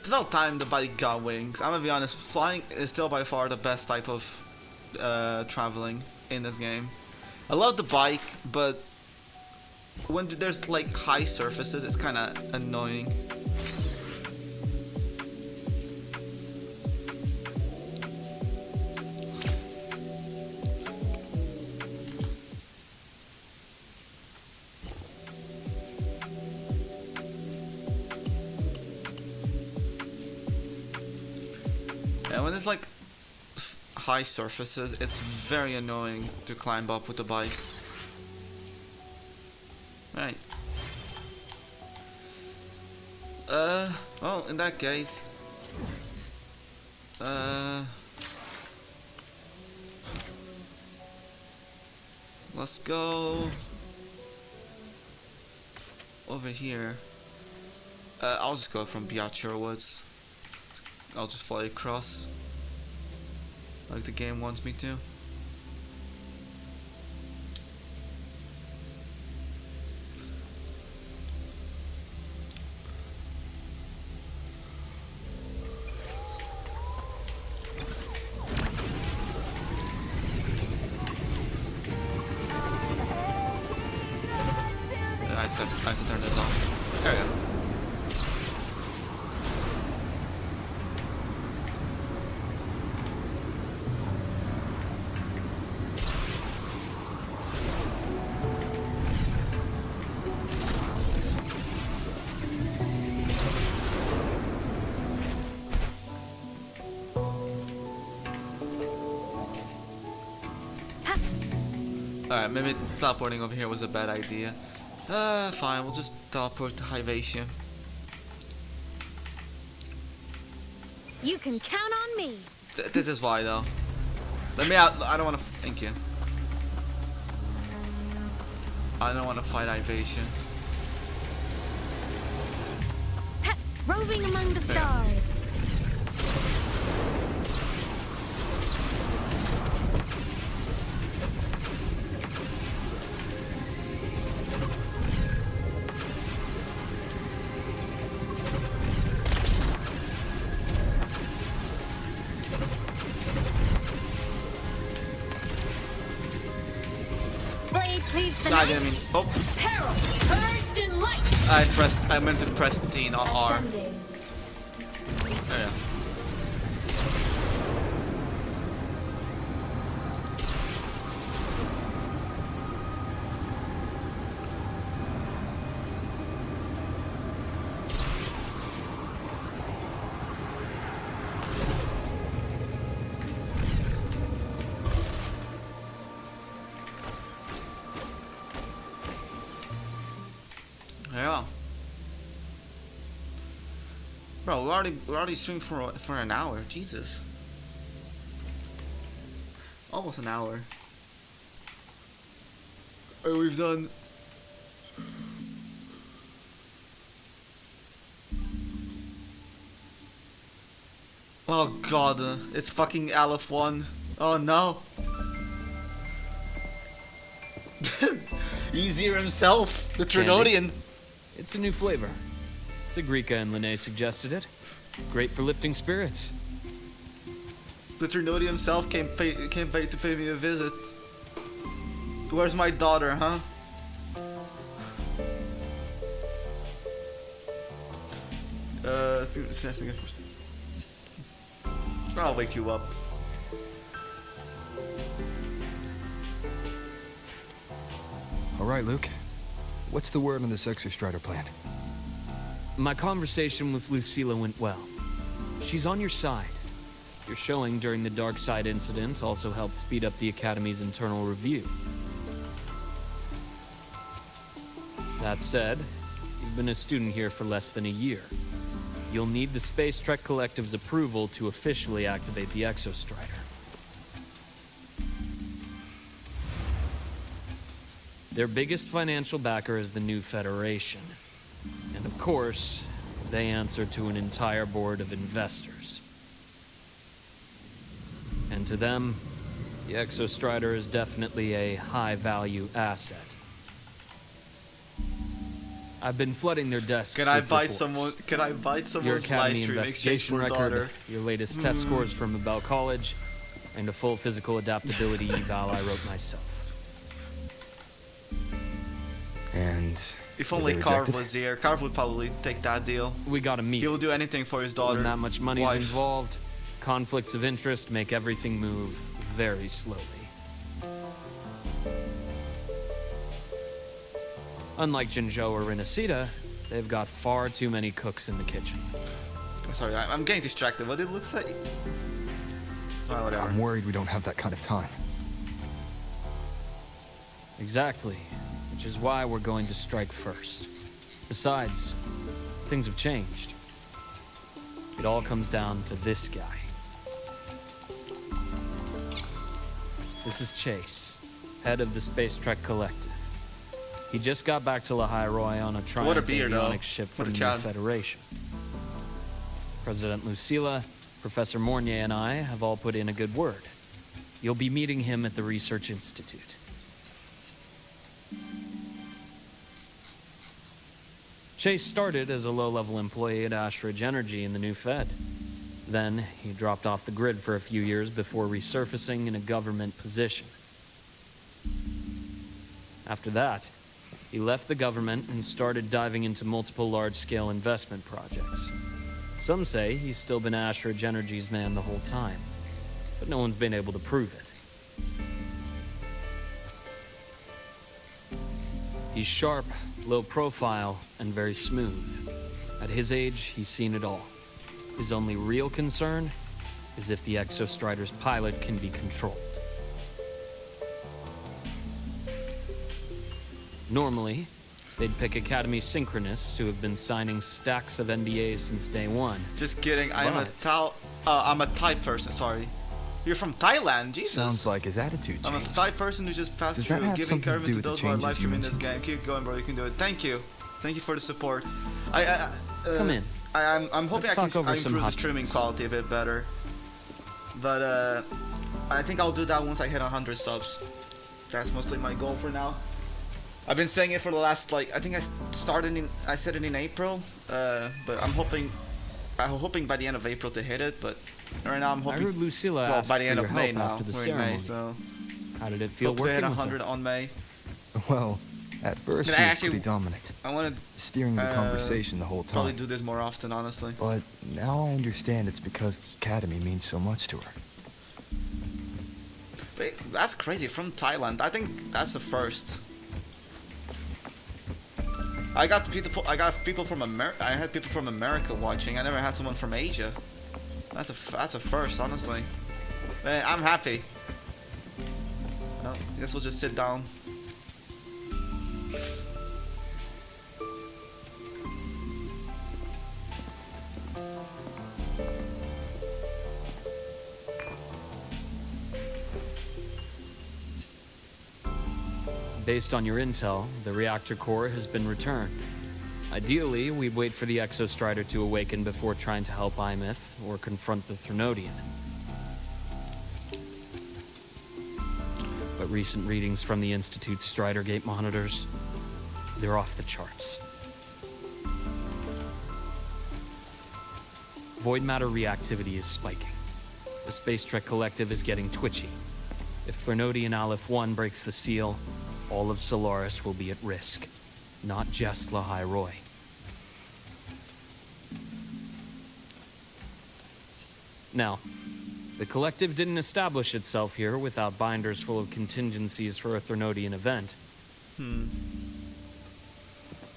It's about time the bike got wings. I'm gonna be honest, flying is still by far the best type of traveling in this game. I love the bike, but when there's like high surfaces, it's kind of annoying. Yeah, when it's like high surfaces, it's very annoying to climb up with the bike. Right. Well, in that case, let's go over here. I'll just go from Biachur Woods. I'll just fly across, like the game wants me to. I have to turn this off. There we go. Alright, maybe teleporting over here was a bad idea. Fine, we'll just teleport to Hyvatia. You can count on me. This is why, though. Let me out. I don't want to. Thank you. I don't want to fight Hyvatia. Roving among the stars. I didn't mean. Oh. I meant to press D, not R. There you go. Yeah. Bro, we're already streaming for an hour. Jesus. Almost an hour. And we've done oh god, it's fucking Aleph 1. Oh no. Easier himself, the Trinodian. It's a new flavor. Sigrika and Linnae suggested it. Great for lifting spirits. The Trinodian himself came to pay me a visit. Where's my daughter, huh? I'll wake you up. All right, Luke. What's the word on this Exostrider plan? My conversation with Lucilla went well. She's on your side. Your showing during the Dark Side incident also helped speed up the Academy's internal review. That said, you've been a student here for less than a year. You'll need the Space Trek Collective's approval to officially activate the Exostrider. Their biggest financial backer is the New Federation. And of course, they answer to an entire board of investors. And to them, the Exostrider is definitely a high-value asset. I've been flooding their desks Can I with buy reports. someone? Can I buy Your someone's live Academy stream exchange investigation for record, daughter? your latest test scores from Abel College, and a full physical adaptability eval I wrote myself. And If were only they Carv rejected? was here, Carv would probably take that deal. We gotta meet. He will do anything for his daughter. When that much money's wife. involved, conflicts of interest make everything move very slowly. Unlike Jinzhou or Rinasida, they've got far too many cooks in the kitchen. Sorry, I'm getting distracted. What it looks like? Oh, whatever. I'm worried we don't have that kind of time. Exactly, which is why we're going to strike first. Besides, things have changed. It all comes down to this guy. This is Chase, head of the Space Trek Collective. He just got back to Lahai Roi on a What a Triumph beard, though. avionics ship What from a the Chad. New Federation. President Lucilla, Professor Mornier, and I have all put in a good word. You'll be meeting him at the Research Institute. Chase started as a low-level employee at Ashridge Energy in the New Fed. Then, he dropped off the grid for a few years before resurfacing in a government position. After that, he left the government and started diving into multiple large-scale investment projects. Some say he's still been Ashridge Energy's man the whole time, but no one's been able to prove it. He's sharp, low profile, and very smooth. At his age, he's seen it all. His only real concern is if the Exostrider's pilot can be controlled. Normally, they'd pick Academy Synchronists who have been signing stacks of NDAs since day one. Just kidding. I'm But- a Thai person. Sorry. You're from Thailand, Jesus. Sounds like his attitude I'm a changed. Thai person who just passed Does that through have giving something to encouragement do to with the those who are changes live streaming you this game. Keep going, bro. You can do it. Thank you. Thank you for the support. Come in. I'm hoping Let's I can talk over some improve the hot streaming takes. quality a bit better. But I think I'll do that once I hit 100 subs. That's mostly my goal for now. I've been saying it for the last, I think I said it in April, but I'm hoping by the end of April to hit it, but right now I'm I hoping, heard Lucilla well, asked by the for end your of May help now. after the We're in ceremony. May, so How did it feel hope to hit working with 100 her? on May. Well, at first Can he I was actually- pretty dominant, I want steering the to conversation the whole probably time. do this more often, honestly. But now I understand it's because this academy means so much to her. Wait, that's crazy, from Thailand. I think that's the first. I got people from America. I had people from America watching. I never had someone from Asia. That's a first, honestly. Man, I'm happy. Well, I guess we'll just sit down. Based on your intel, the reactor core has been returned. Ideally, we'd wait for the Exostrider to awaken before trying to help Imith or confront the Threnodian. But recent readings from the Institute's Strider Gate monitors, they're off the charts. Void matter reactivity is spiking. The Space Trek Collective is getting twitchy. If Threnodian Aleph 1 breaks the seal, all of Solaris will be at risk, not just Lahai Roi. Now, the Collective didn't establish itself here without binders full of contingencies for a Threnodian event.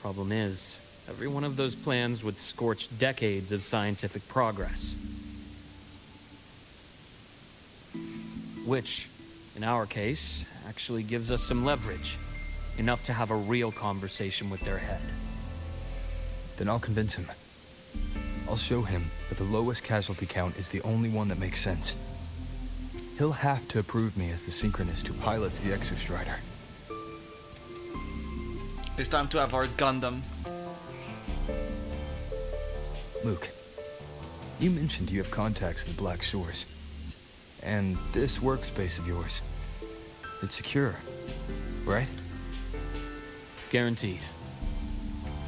Problem is, every one of those plans would scorch decades of scientific progress. Which, in our case, actually gives us some leverage. Enough to have a real conversation with their head. Then I'll convince him. I'll show him that the lowest casualty count is the only one that makes sense. He'll have to approve me as the synchronist who pilots the Exostrider. It's time to have our Gundam. Luke, you mentioned you have contacts in the Black Shores. And this workspace of yours, it's secure, right? Guaranteed.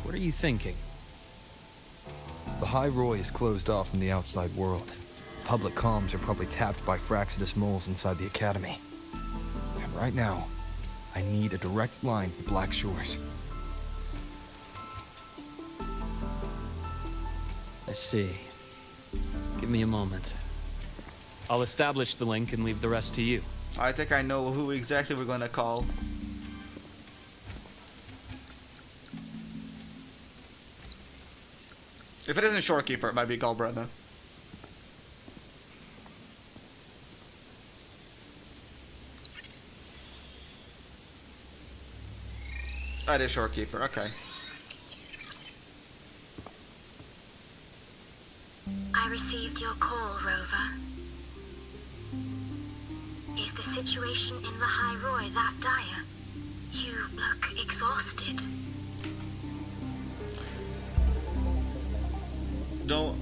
What are you thinking? The High Roy is closed off from the outside world. Public comms are probably tapped by Fraxidus moles inside the Academy. And right now, I need a direct line to the Black Shores. I see. Give me a moment. I'll establish the link and leave the rest to you. I think I know who exactly we're gonna call. If it isn't Shorekeeper, it might be Galbretta. That is Shorekeeper, okay. I received your call, Rover. Is the situation in the High Roy that dire? You look exhausted.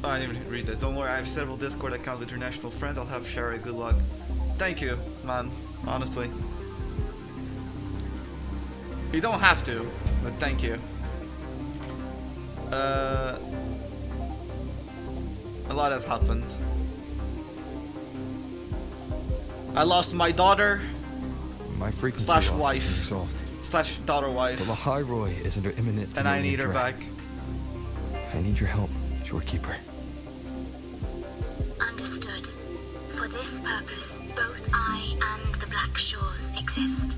I didn't even read that. Don't worry, I have several Discord accounts with international friends. I'll have Sherry. Good luck. Thank you, man. Honestly. You don't have to, but thank you. A lot has happened. I lost my daughter My frequency slash loss has been wife resolved. slash daughter wife, The High Roy is under imminent and I need her threat. back. I need your help, Shorekeeper. Understood. For this purpose, both I and the Black Shores exist.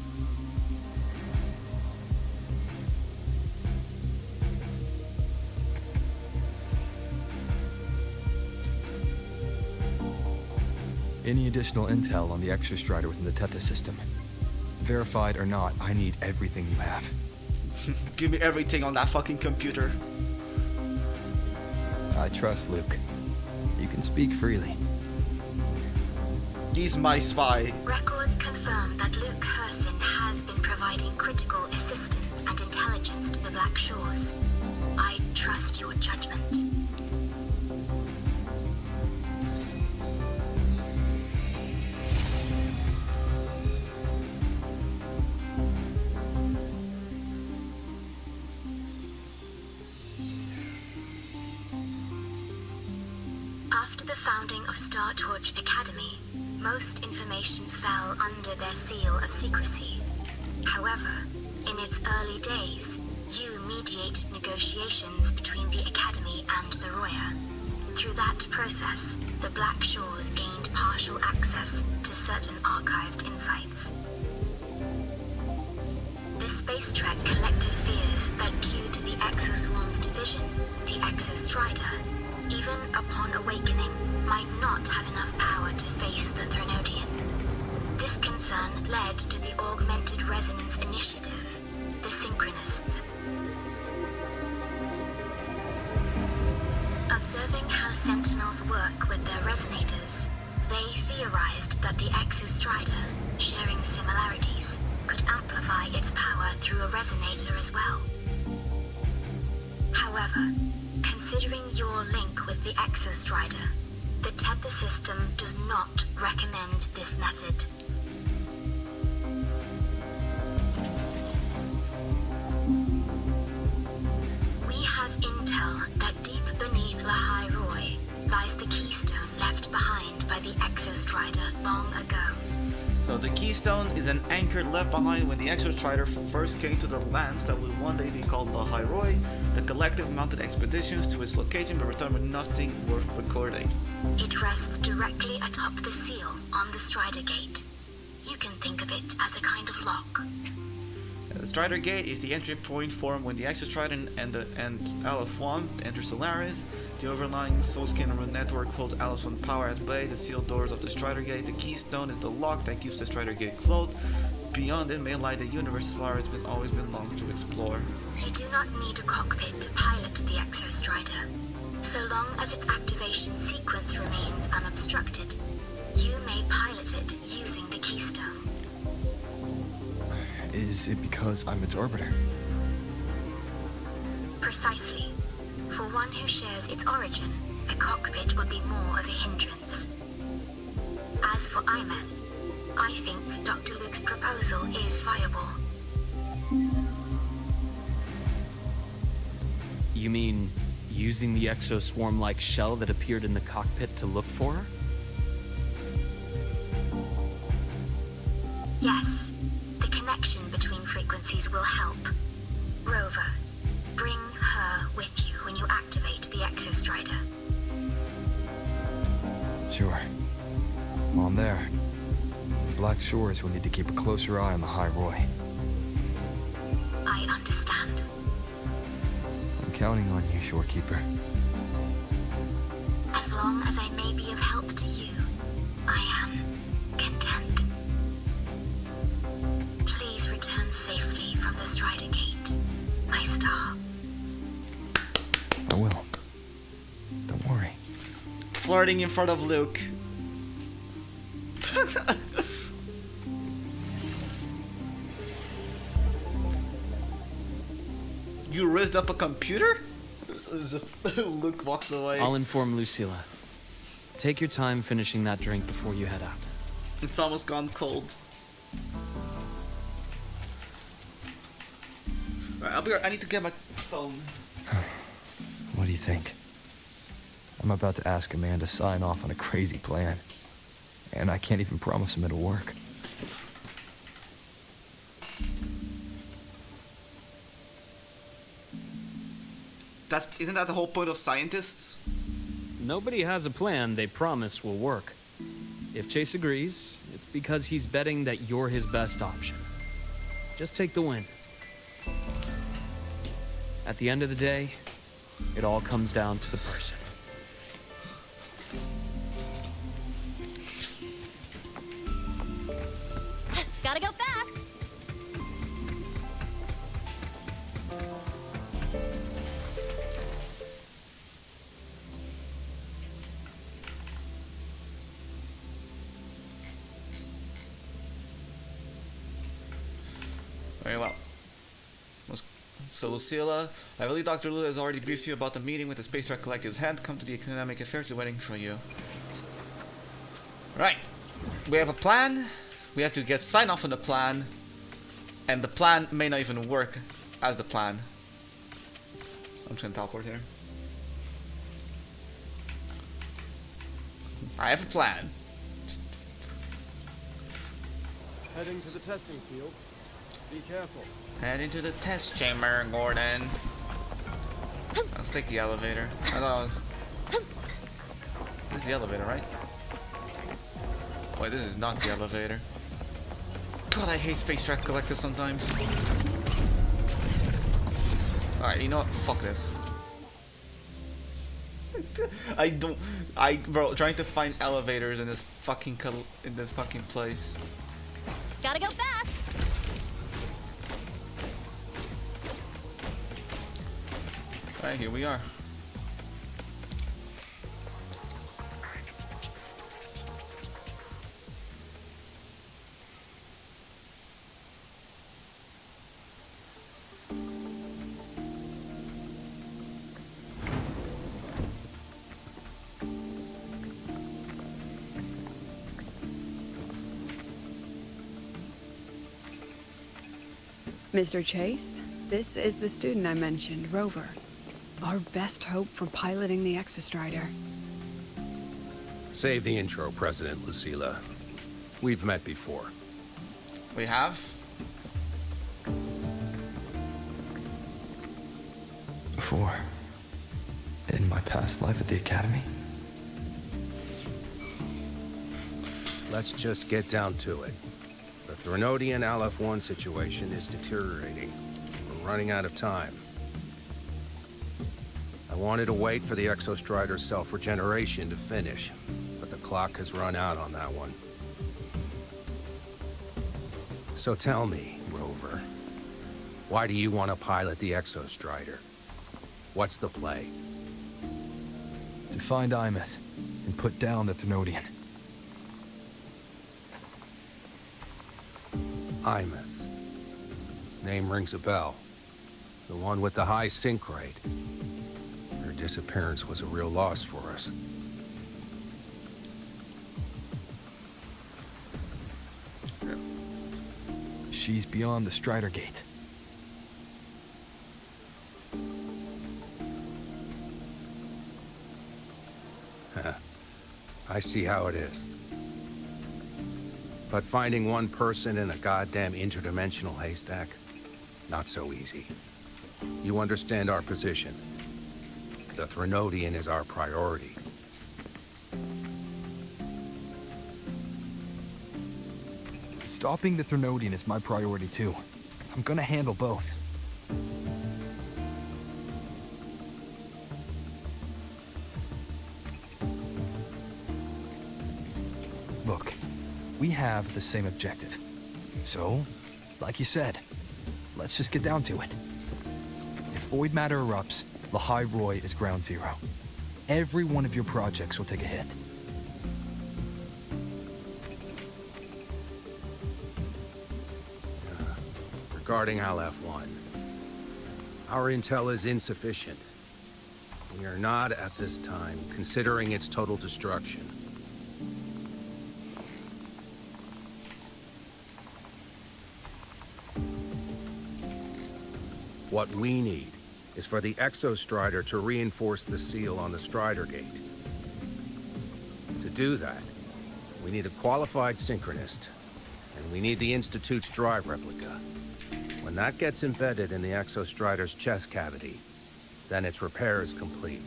Any additional intel on the Exostrider within the Tethys system? Verified or not, I need everything you have. Give me everything on that fucking computer. I trust Luke. You can speak freely. He's my spy. Records confirm that Luke Herson has been providing critical assistance and intelligence to the Black Shores. I trust your judgment. After the founding of Star Torch Academy, most information fell under their seal of secrecy. However, in its early days, you mediated negotiations between the Academy and the Roya. Through that process, the Black Shores gained partial access to certain archived insights. The Space Trek collective fears that due to the Exoswarm's division, the Exostrider, even upon awakening, might not have enough power to face the Threnodian. This concern led to the Augmented Resonance Initiative, the Synchronists. Observing how Sentinels work with their resonators, they theorized that the Exostrider, sharing similarities, could amplify its power through a resonator as well. However, considering your link with the Exostrider, the Tether system does not recommend this method. We have intel that deep beneath La High Roy lies the keystone left behind by the Exostrider long ago. So the keystone is an anchor left behind when the Exostrider first came to the lands that would one day be called the High Roy. The collective mounted expeditions to its location but returned with nothing worth recording. It rests directly atop the seal on the Strider Gate. You can think of it as a kind of lock. The Strider Gate is the entry point formed when the Exostrider and Aleph 1 enter Solaris. The overlying soul-skin network holds Aleph 1 power at bay. The sealed doors of the Strider Gate. The keystone is the lock that keeps the Strider Gate closed. Beyond it may lie the universe Solaris will always belong to explore. You do not need a cockpit to pilot the Exostrider. So long as its activation sequence remains unobstructed, you may pilot it using the keystone. Is it because I'm its orbiter? Precisely. For one who shares its origin, a cockpit would be more of a hindrance. As for Imeth, I think Dr. Luke's proposal is viable. You mean using the exoswarm-like shell that appeared in the cockpit to look for her? Yes, the connection between frequencies will help. Rover, bring her with you when you activate the Exostrider. Sure. While I'm there, the Black Shores will need to keep a closer eye on the High Roy. I understand. I'm counting on you, Shorekeeper. As long as I may be of help to you, I am content. Please return safely from the Strider Gate, my star. I will. Don't worry. Flirting in front of Luke. You rizzed up a computer? It's just Luke walks away. I'll inform Lucilla. Take your time finishing that drink before you head out. It's almost gone cold. Alright, I'll be right. I need to get my phone. What do you think? I'm about to ask a man to sign off on a crazy plan. And I can't even promise him it'll work. Isn't that the whole point of scientists? Nobody has a plan they promise will work. If Chase agrees, it's because he's betting that you're his best option. Just take the win. At the end of the day, it all comes down to the person. Gotta go fast! Very well. So Lucilla, I believe Dr. Lula has already briefed you about the meeting with the Space Track Collective's head. Come to the Economic Affairs, waiting for you. Right. We have a plan. We have to get sign off on the plan. And the plan may not even work as the plan. I'm just gonna teleport here. I have a plan. Heading to the testing field. Be careful. Head into the test chamber, Gordon. Let's take the elevator. This is the elevator, right? Wait, this is not the elevator. God, I hate Space Track Collective sometimes. Alright, you know what? Fuck this. Bro, trying to find elevators in this fucking place. Gotta go fast! Alright, here we are. Mr. Chase, this is the student I mentioned, Rover. Our best hope for piloting the Exostrider. Save the intro, President Lucilla. We've met before. We have? Before. In my past life at the Academy? Let's just get down to it. The The Threnodian LF1 situation is deteriorating. We're running out of time. I wanted to wait for the Exostrider's self-regeneration to finish, but the clock has run out on that one. So tell me, Rover, why do you want to pilot the Exostrider? What's the play? To find Imeth and put down the Threnodian. Imeth. Name rings a bell. The one with the high sync rate. Her disappearance was a real loss for us. She's beyond the Strider Gate. I see how it is. But finding one person in a goddamn interdimensional haystack, not so easy. You understand our position. The Threnodian is our priority. Stopping the Threnodian is my priority too. I'm gonna handle both. Look, we have the same objective. So, like you said, let's just get down to it. If void matter erupts, Lahai Roy is ground zero. Every one of your projects will take a hit. Regarding LF1, our intel is insufficient. We are not, at this time, considering its total destruction. What we need is for the Exostrider to reinforce the seal on the Strider Gate. To do that, we need a qualified synchronist, and we need the Institute's drive replica. When that gets embedded in the Exostrider's chest cavity, then its repair is complete.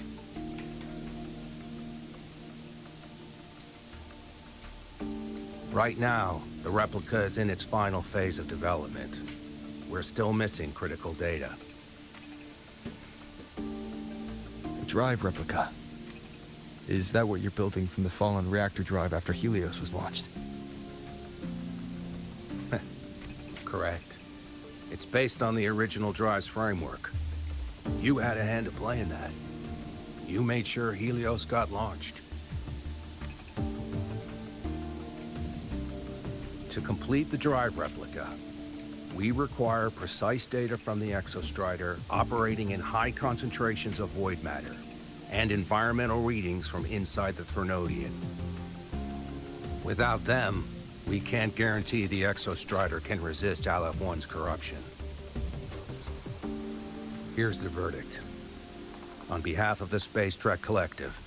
Right now, the replica is in its final phase of development. We're still missing critical data. The drive replica. Is that what you're building from the fallen reactor drive after Helios was launched? Correct. It's based on the original drive's framework. You had a hand to play in that. You made sure Helios got launched. To complete the drive replica, we require precise data from the Exostrider operating in high concentrations of void matter, and environmental readings from inside the Threnodian. Without them, we can't guarantee the Exostrider can resist LF1's corruption. Here's the verdict. On behalf of the Space Trek Collective,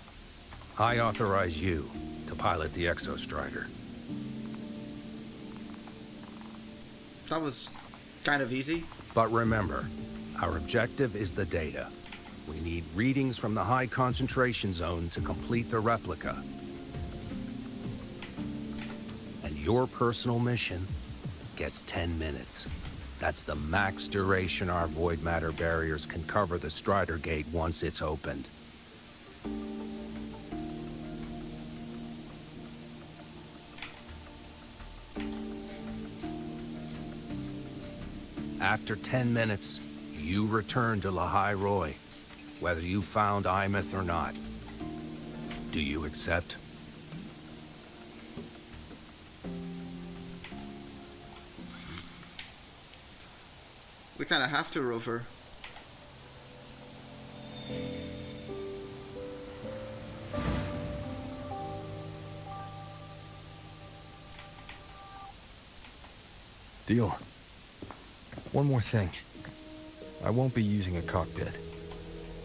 I authorize you to pilot the Exostrider. That was kind of easy. But remember, our objective is the data. We need readings from the high concentration zone to complete the replica. And your personal mission gets 10 minutes. That's the max duration our void matter barriers can cover the Strider Gate once it's opened. After 10 minutes, you return to Lahai Roy, whether you found Imeth or not. Do you accept? We kind of have to, Rover. Deal. One more thing. I won't be using a cockpit.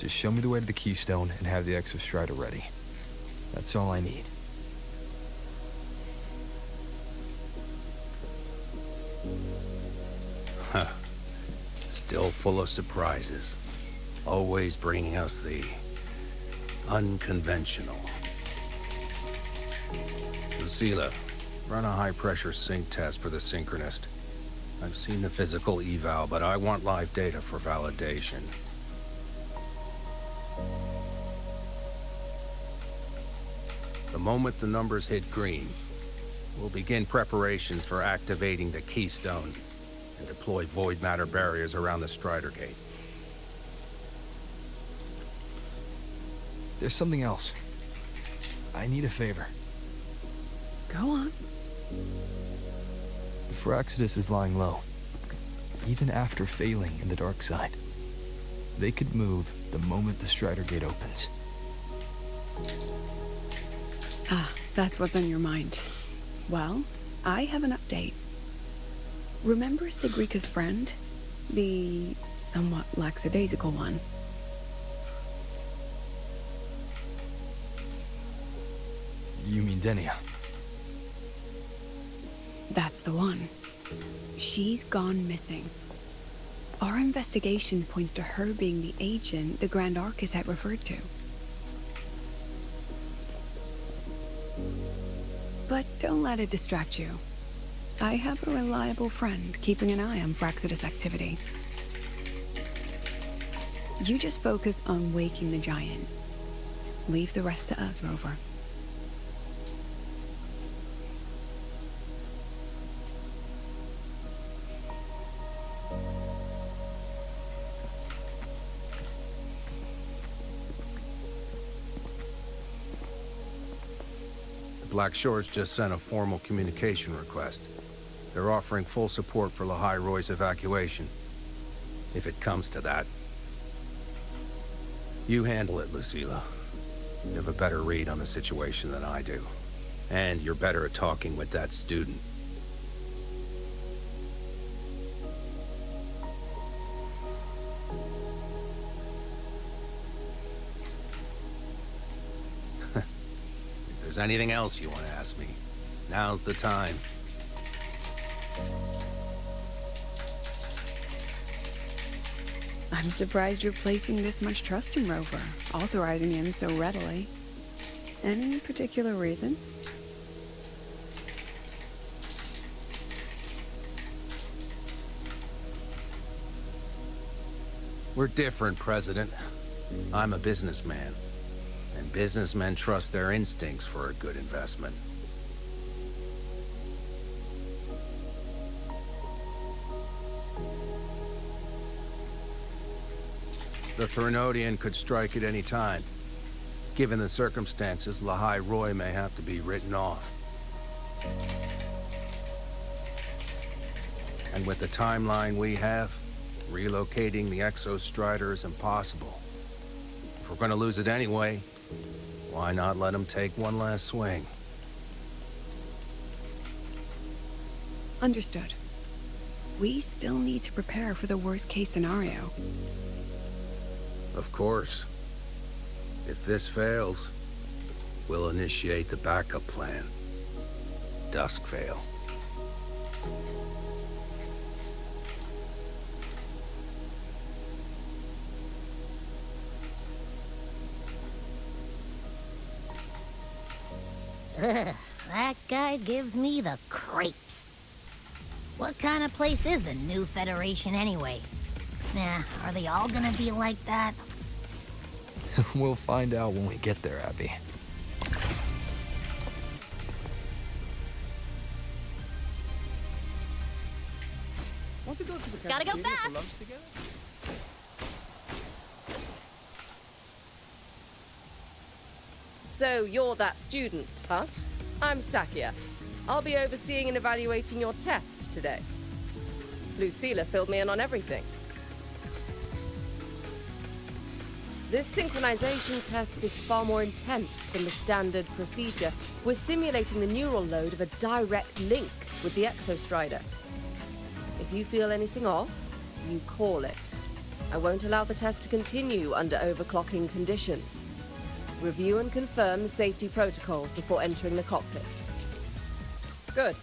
Just show me the way to the Keystone and have the Exostrider ready. That's all I need. Huh. Still full of surprises. Always bringing us the unconventional. Lucila, Run a high-pressure sync test for the synchronist. I've seen the physical eval, but I want live data for validation. The moment the numbers hit green, we'll begin preparations for activating the keystone and deploy void matter barriers around the Strider Gate. There's something else. I need a favor. Go on. Fraxidus is lying low, even after failing in the dark side. They could move the moment the Strider Gate opens. Ah, that's what's on your mind. Well, I have an update. Remember Sigrika's friend? The somewhat lackadaisical one? You mean Denia? That's the one. She's gone missing. Our investigation points to her being the agent the Grand Archus had referred to. But don't let it distract you. I have a reliable friend keeping an eye on Fraxidus activity. You just focus on waking the giant. Leave the rest to us, Rover. Black Shores just sent a formal communication request. They're offering full support for Lahai Roy's evacuation, if it comes to that. You handle it, Lucilla. You have a better read on the situation than I do. And you're better at talking with that student. If there's anything else you want to ask me, now's the time. I'm surprised you're placing this much trust in Rover, authorizing him so readily. Any particular reason? We're different, President. I'm a businessman, and businessmen trust their instincts for a good investment. The Threnodian could strike at any time. Given the circumstances, Lahai Roy may have to be written off. And with the timeline we have, relocating the Exostrider is impossible. If we're gonna lose it anyway, why not let him take one last swing? Understood. We still need to prepare for the worst-case scenario. Of course. If this fails, we'll initiate the backup plan. Duskvale. Ugh, that guy gives me the creeps. What kind of place is the new Federation anyway? Nah, are they all gonna be like that? We'll find out when we get there, Abby. Want to go to the Gotta go cafeteria for fast. lunch together? So you're that student, huh? I'm Sakia. I'll be overseeing and evaluating your test today. Lucilla filled me in on everything. This synchronization test is far more intense than the standard procedure. We're simulating the neural load of a direct link with the Exostrider. If you feel anything off, you call it. I won't allow the test to continue under overclocking conditions. Review and confirm the safety protocols before entering the cockpit. Good.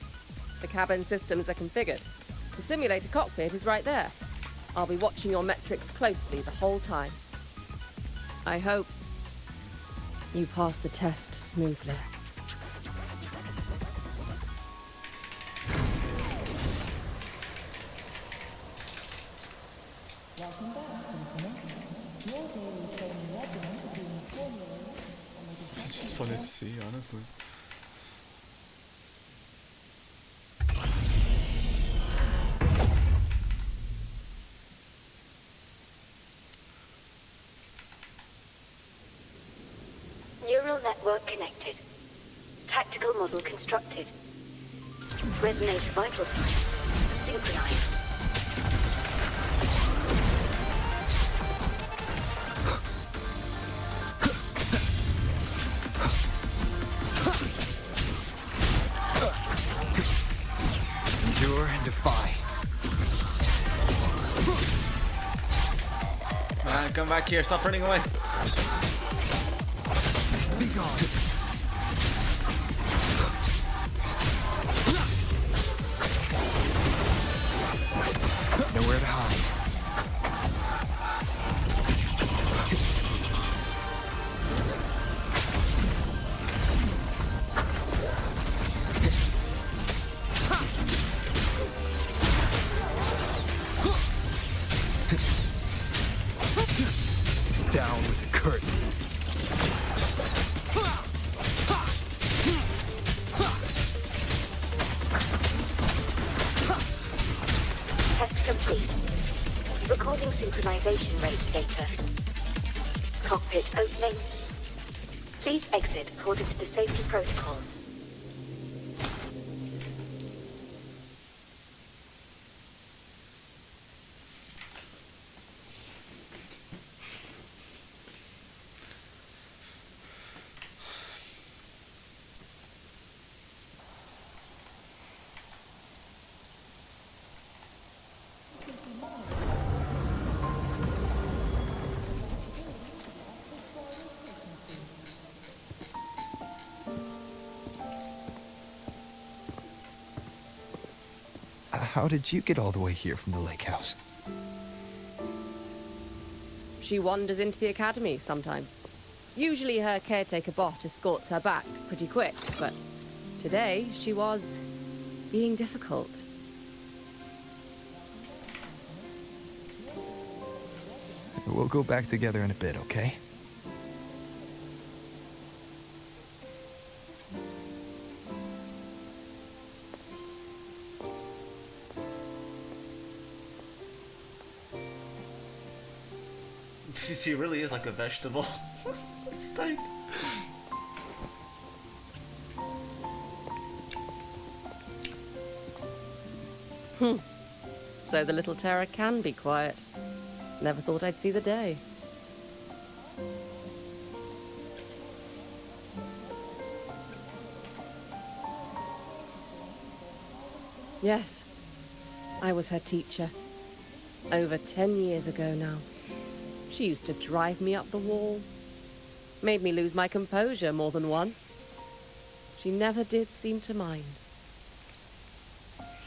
The cabin systems are configured. The simulator cockpit is right there. I'll be watching your metrics closely the whole time. I hope you pass the test smoothly. funny to see, honestly. Neural network connected. Tactical model constructed. Resonator vital signs synchronized. Endure and defy. Come back here, stop running away. Be gone. Nowhere to hide. Down with the curtain. Test complete. Recording synchronization rates data. Cockpit opening. Please exit according to the safety protocols. How did you get all the way here from the lake house? She wanders into the academy sometimes. Usually her caretaker bot escorts her back pretty quick, but today she was being difficult. We'll go back together in a bit, okay? She really is like a vegetable. It's like... So the little Terra can be quiet. Never thought I'd see the day. Yes, I was her teacher. Over 10 years ago now. She used to drive me up the wall. Made me lose my composure more than once. She never did seem to mind.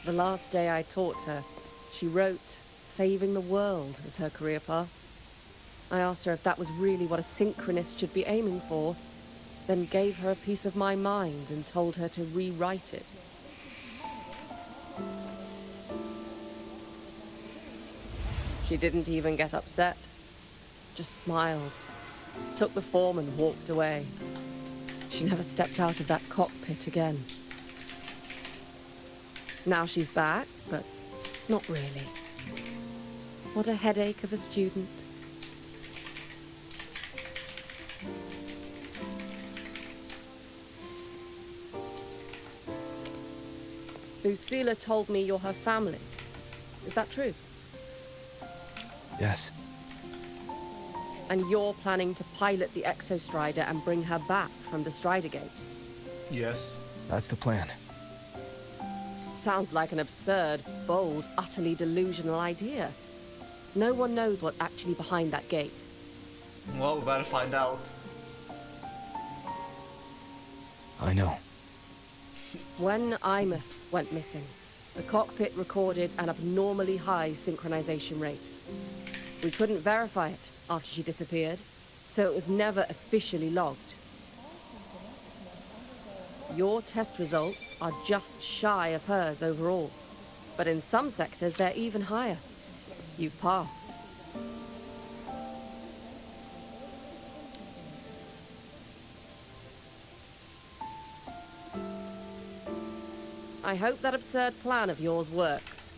The last day I taught her, she wrote saving the world as her career path. I asked her if that was really what a synchronist should be aiming for, then gave her a piece of my mind and told her to rewrite it. She didn't even get upset. Just smiled, took the form and walked away. She never stepped out of that cockpit again. Now she's back, but not really. What a headache of a student. Lucilla told me you're her family. Is that true? Yes. And you're planning to pilot the Exostrider and bring her back from the Strider Gate? Yes. That's the plan. Sounds like an absurd, bold, utterly delusional idea. No one knows what's actually behind that gate. Well, we better find out. I know. When Imeth went missing, the cockpit recorded an abnormally high synchronization rate. We couldn't verify it after she disappeared, so it was never officially logged. Your test results are just shy of hers overall, but in some sectors they're even higher. You've passed. I hope that absurd plan of yours works,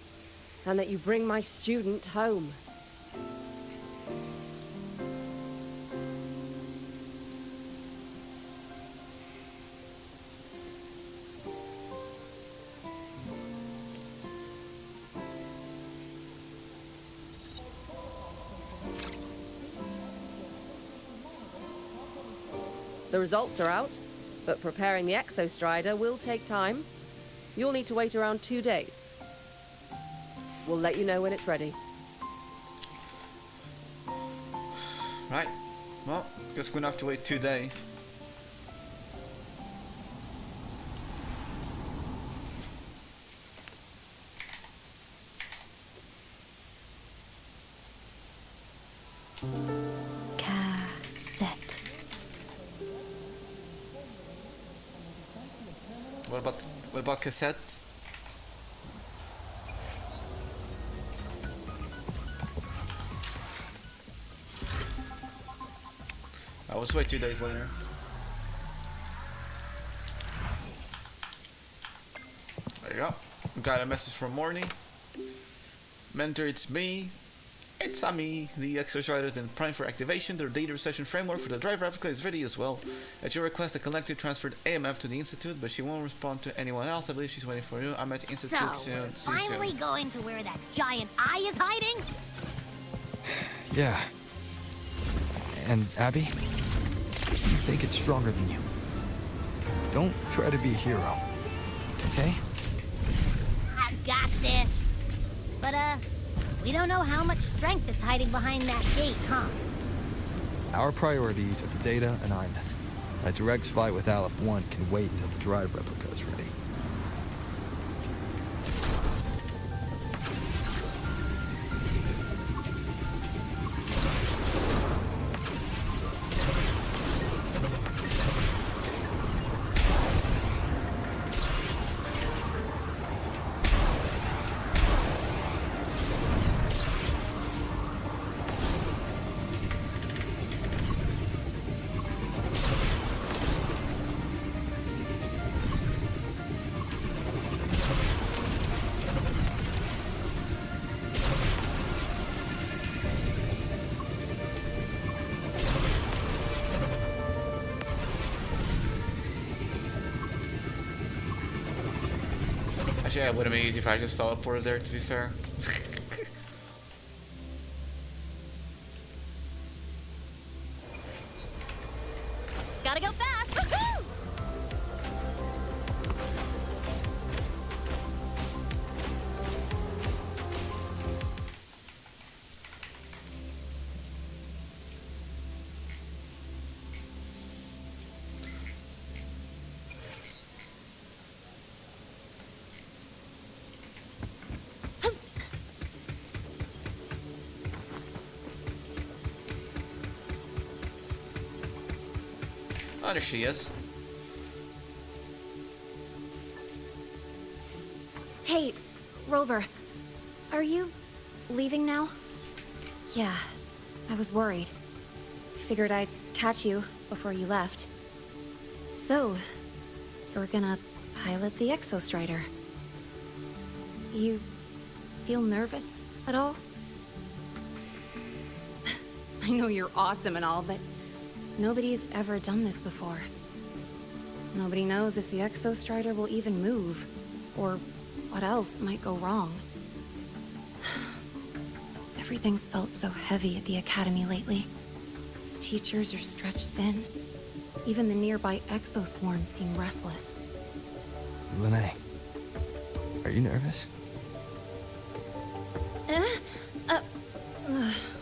and that you bring my student home. The results are out, but preparing the Exostrider will take time. You'll need to wait around 2 days. We'll let you know when it's ready. Right. Well, guess we're gonna have to wait 2 days. Cassette. What about cassette? I will wait 2 days later. There you go. We got a message from Morny. Mentor, it's me. It's Ami. The Exostrider has been primed for activation. The data reception framework for the drive replica is ready as well. At your request, the collective transferred AMF to the Institute, but she won't respond to anyone else. I believe she's waiting for you. I'm at the Institute So, soon. we're See you soon. finally going to where that giant eye is hiding? Yeah. And Abby, you think it's stronger than you. Don't try to be a hero, okay? I've got this. But, we don't know how much strength is hiding behind that gate, huh? Our priorities are the data and IMETH. A direct fight with Aleph 1 can wait until the drive replica is ready. Actually, it would have been easy if I just teleported there, to be fair. Gotta go fast! Woohoo! Oh, there she is. Hey, Rover. Are you leaving now? Yeah, I was worried. Figured I'd catch you before you left. So, you're gonna pilot the Exostrider. You feel nervous at all? I know you're awesome and all, but nobody's ever done this before. Nobody knows if the Exostrider will even move, or what else might go wrong. Everything's felt so heavy at the Academy lately. Teachers are stretched thin. Even the nearby exoswarms seem restless. Lene, are you nervous?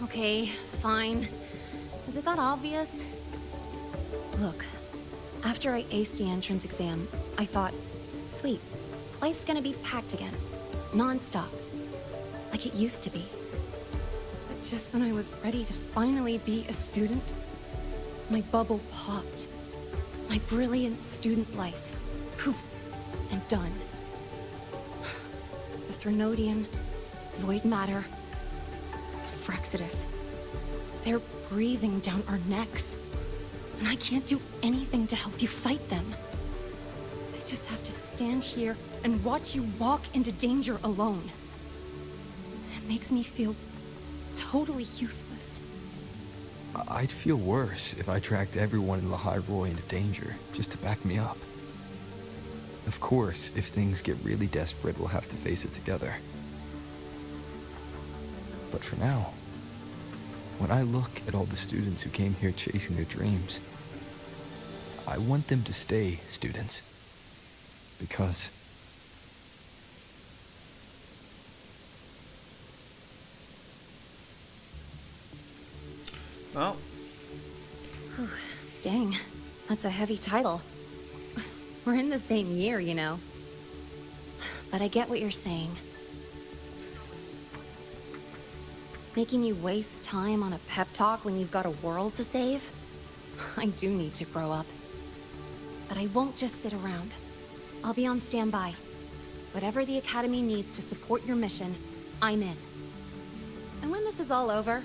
Okay, fine. Is it that obvious? Look, after I aced the entrance exam, I thought, sweet, life's gonna be packed again. Non-stop. Like it used to be. But just when I was ready to finally be a student, my bubble popped. My brilliant student life. Poof. And done. The Threnodian, void matter, Frexidus. They're breathing down our necks. And I can't do anything to help you fight them. I just have to stand here and watch you walk into danger alone. It makes me feel totally useless. I'd feel worse if I tracked everyone in Lahai Roy into danger, just to back me up. Of course, if things get really desperate, we'll have to face it together. But for now, when I look at all the students who came here chasing their dreams, I want them to stay students. Because... Well. Whew, dang, that's a heavy title. We're in the same year, you know. But I get what you're saying. Making you waste time on a pep talk when you've got a world to save? I do need to grow up. But I won't just sit around. I'll be on standby. Whatever the Academy needs to support your mission, I'm in. And when this is all over,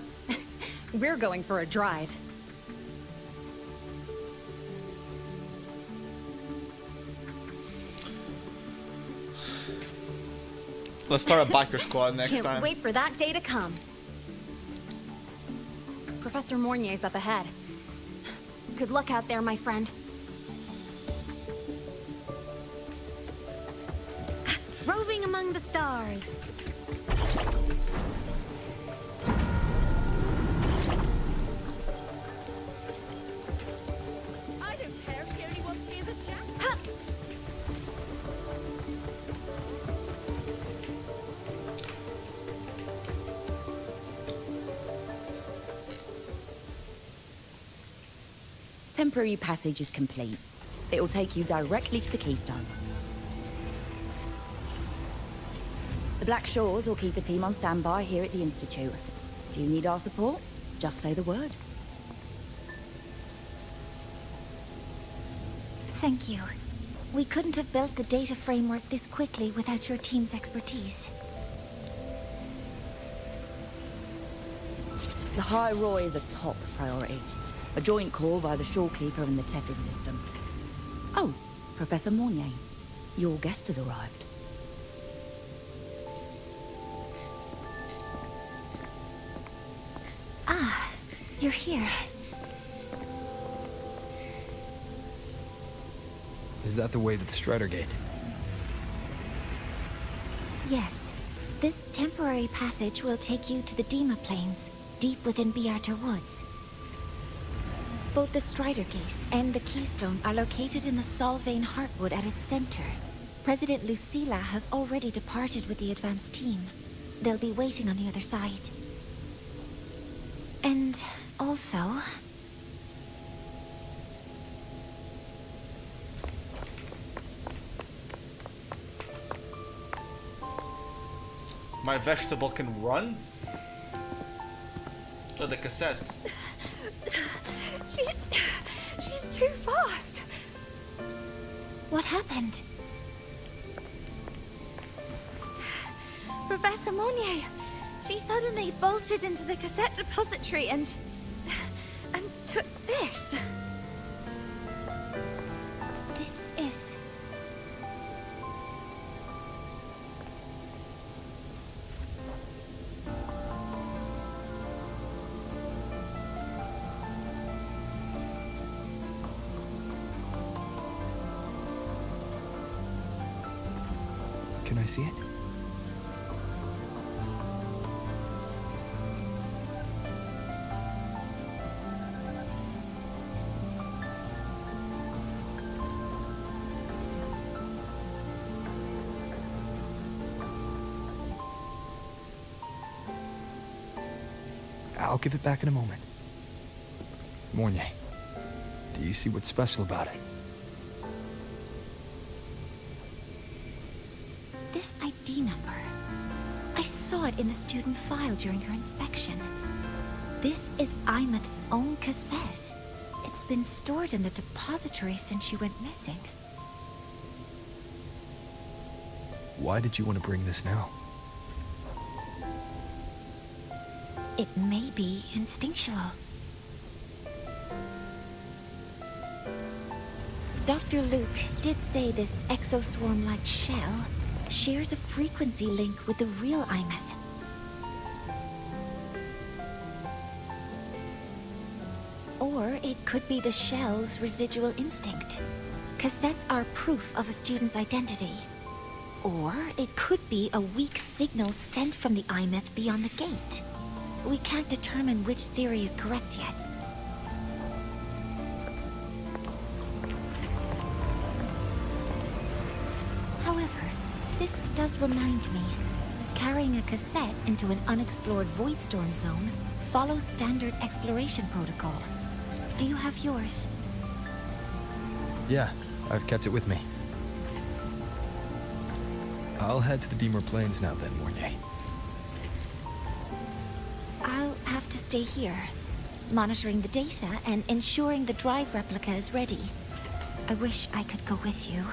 we're going for a drive. Let's start a biker squad next Can't time. wait for that day to come. Professor Mornier's up ahead. Good luck out there, my friend. Roving among the stars. I don't care if she only wants me as a jack. Temporary passage is complete. It will take you directly to the Keystone. The Black Shores will keep a team on standby here at the Institute. If you need our support, just say the word. Thank you. We couldn't have built the data framework this quickly without your team's expertise. The High Roy is a top priority. A joint call by the Shorekeeper and the Tethys system. Oh, Professor Mornier, your guest has arrived. Ah, you're here. Is that the way to the Strider Gate? Yes. This temporary passage will take you to the Dima Plains, deep within Biarta Woods. Both the Strider Gate and the Keystone are located in the Solvane Heartwood at its center. President Lucilla has already departed with the advance team. They'll be waiting on the other side. And also... My vegetable can run? Oh, the cassette. She's too fast. What happened? Professor Monnier, she suddenly bolted into the cassette depository and took this. This is... Can I see it? I'll give it back in a moment. Mornier, do you see what's special about it? This ID number. I saw it in the student file during her inspection. This is Imeth's own cassette. It's been stored in the depository since she went missing. Why did you want to bring this now? It may be instinctual. Dr. Luke did say this exoswarm-like shell shares a frequency link with the real Imeth. Or it could be the shell's residual instinct. Cassettes are proof of a student's identity. Or it could be a weak signal sent from the Imeth beyond the gate. We can't determine which theory is correct yet. However, this does remind me, carrying a cassette into an unexplored Voidstorm zone follows standard exploration protocol. Do you have yours? Yeah, I've kept it with me. I'll head to the Deemer Plains now then, Mornier. I'll have to stay here, monitoring the data and ensuring the drive replica is ready. I wish I could go with you.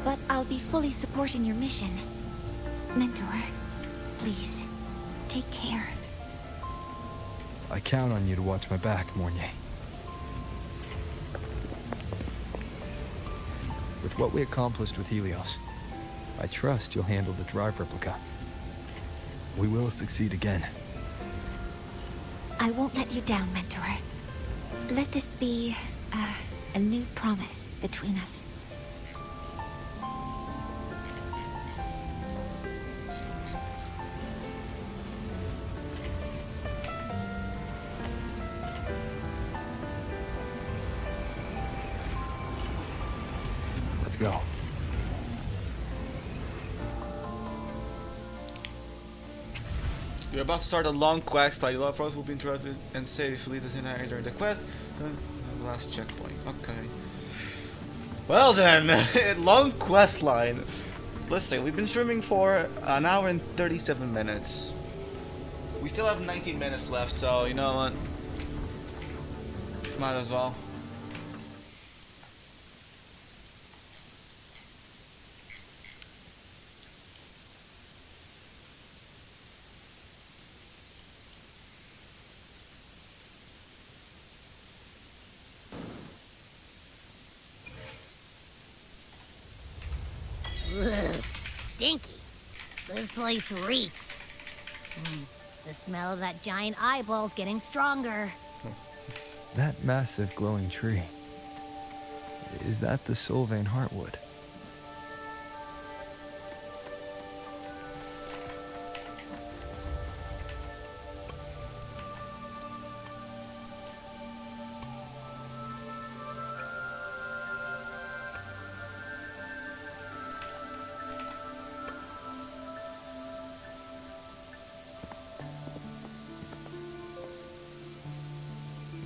But I'll be fully supporting your mission. Mentor, please, take care. I count on you to watch my back, Mornier. With what we accomplished with Helios, I trust you'll handle the drive replica. We will succeed again. I won't let you down, Mentor. Let this be a new promise between us. Let's go. You're about to start a long quest. Like, love will be interrupted and safely disengage during the quest. Then the last checkpoint. Okay. Well then, long quest line. Let's see. We've been streaming for an hour and 37 minutes. We still have 19 minutes left, so you know what? Might as well. Ugh, stinky. This place reeks. The smell of that giant eyeball's getting stronger. That massive glowing tree. Is that the Solvane Heartwood?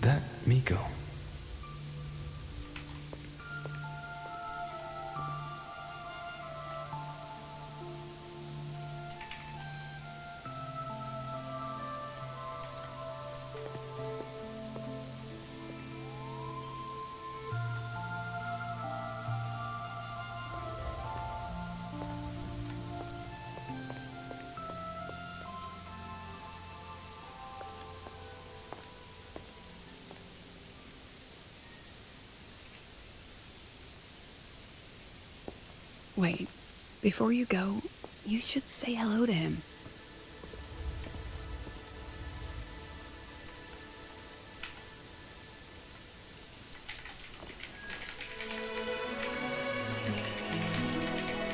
That Miko. Wait, before you go, you should say hello to him.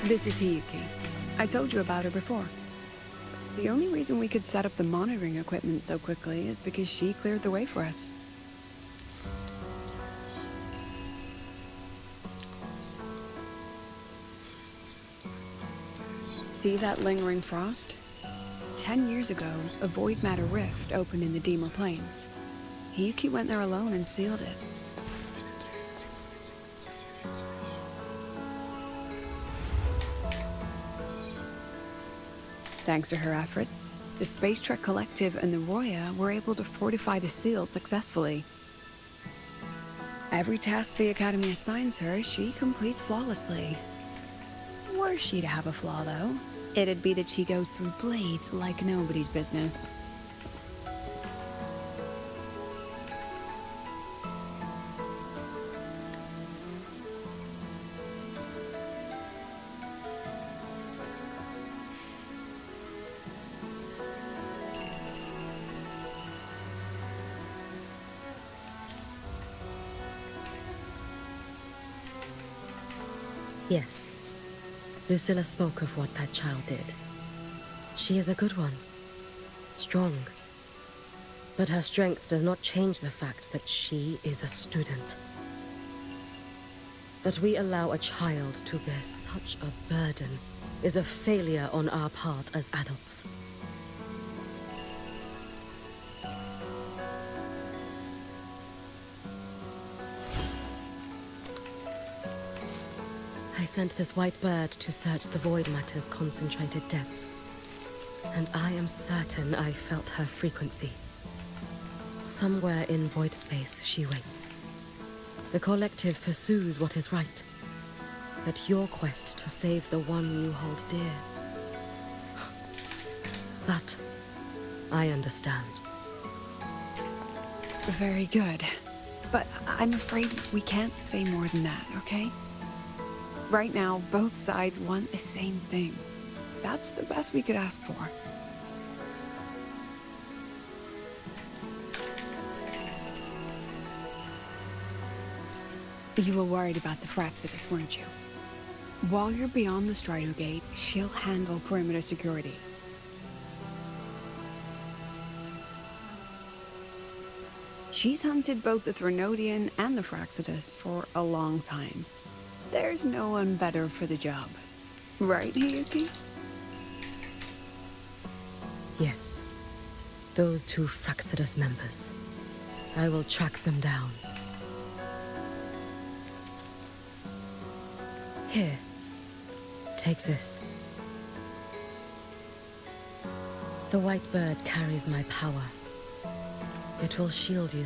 This is Hiyuki. I told you about her before. The only reason we could set up the monitoring equipment so quickly is because she cleared the way for us. See that lingering frost? 10 years ago, a void matter rift opened in the Deemer Plains. Hiyuki went there alone and sealed it. Thanks to her efforts, the Space Trek Collective and the Roya were able to fortify the seal successfully. Every task the Academy assigns her, she completes flawlessly. Were she to have a flaw, though, it'd be that she goes through blades like nobody's business. Yes. Lucilla spoke of what that child did. She is a good one. Strong. But her strength does not change the fact that she is a student. That we allow a child to bear such a burden is a failure on our part as adults. I sent this white bird to search the void matter's concentrated depths, and I am certain I felt her frequency. Somewhere in void space she waits. The collective pursues what is right, but your quest to save the one you hold dear, that I understand. Very good. But I'm afraid we can't say more than that, okay? Right now, both sides want the same thing. That's the best we could ask for. You were worried about the Fraxidus, weren't you? While you're beyond the Strider Gate, she'll handle perimeter security. She's hunted both the Threnodian and the Fraxidus for a long time. There's no one better for the job. Right, Hiyuki? Yes. Those two Fraxidus members. I will track them down. Here. Take this. The white bird carries my power. It will shield you.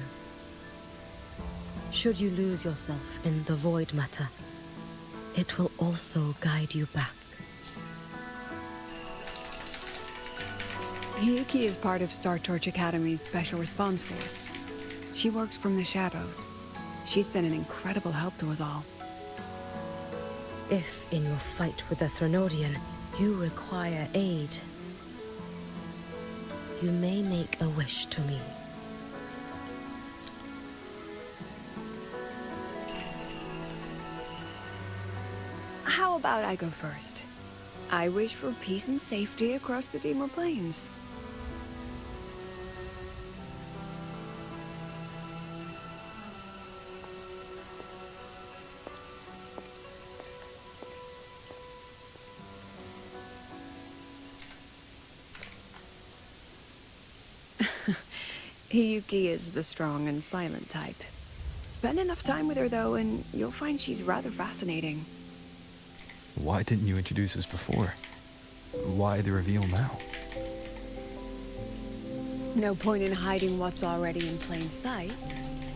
Should you lose yourself in the void matter, it will also guide you back. Hiyuki is part of Star Torch Academy's Special Response Force. She works from the shadows. She's been an incredible help to us all. If, in your fight with the Threnodian, you require aid, you may make a wish to me. How about I go first? I wish for peace and safety across the Dema Plains. Hiyuki is the strong and silent type. Spend enough time with her, though, and you'll find she's rather fascinating. Why didn't you introduce us before? Why the reveal now? No point in hiding what's already in plain sight.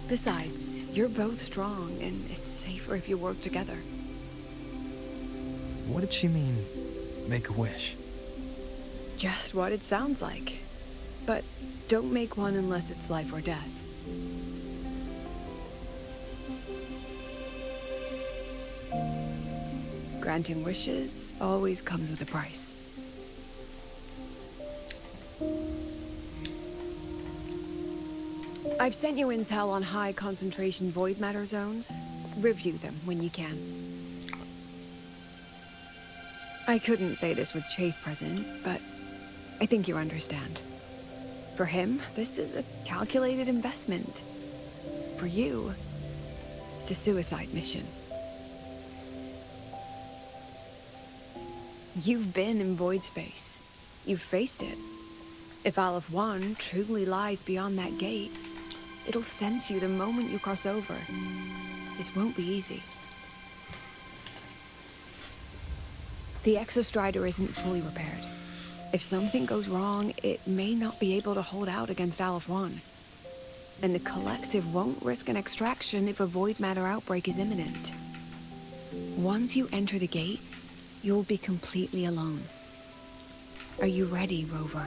Besides, you're both strong, and it's safer if you work together. What did she mean, make a wish? Just what it sounds like. But don't make one unless it's life or death. Granting wishes always comes with a price. I've sent you intel on high concentration void matter zones. Review them when you can. I couldn't say this with Chase present, but I think you understand. For him, this is a calculated investment. For you, it's a suicide mission. You've been in void space. You've faced it. If Aleph 1 truly lies beyond that gate, it'll sense you the moment you cross over. This won't be easy. The Exostrider isn't fully repaired. If something goes wrong, it may not be able to hold out against Aleph 1. And the Collective won't risk an extraction if a void matter outbreak is imminent. Once you enter the gate, you'll be completely alone. Are you ready, Rover?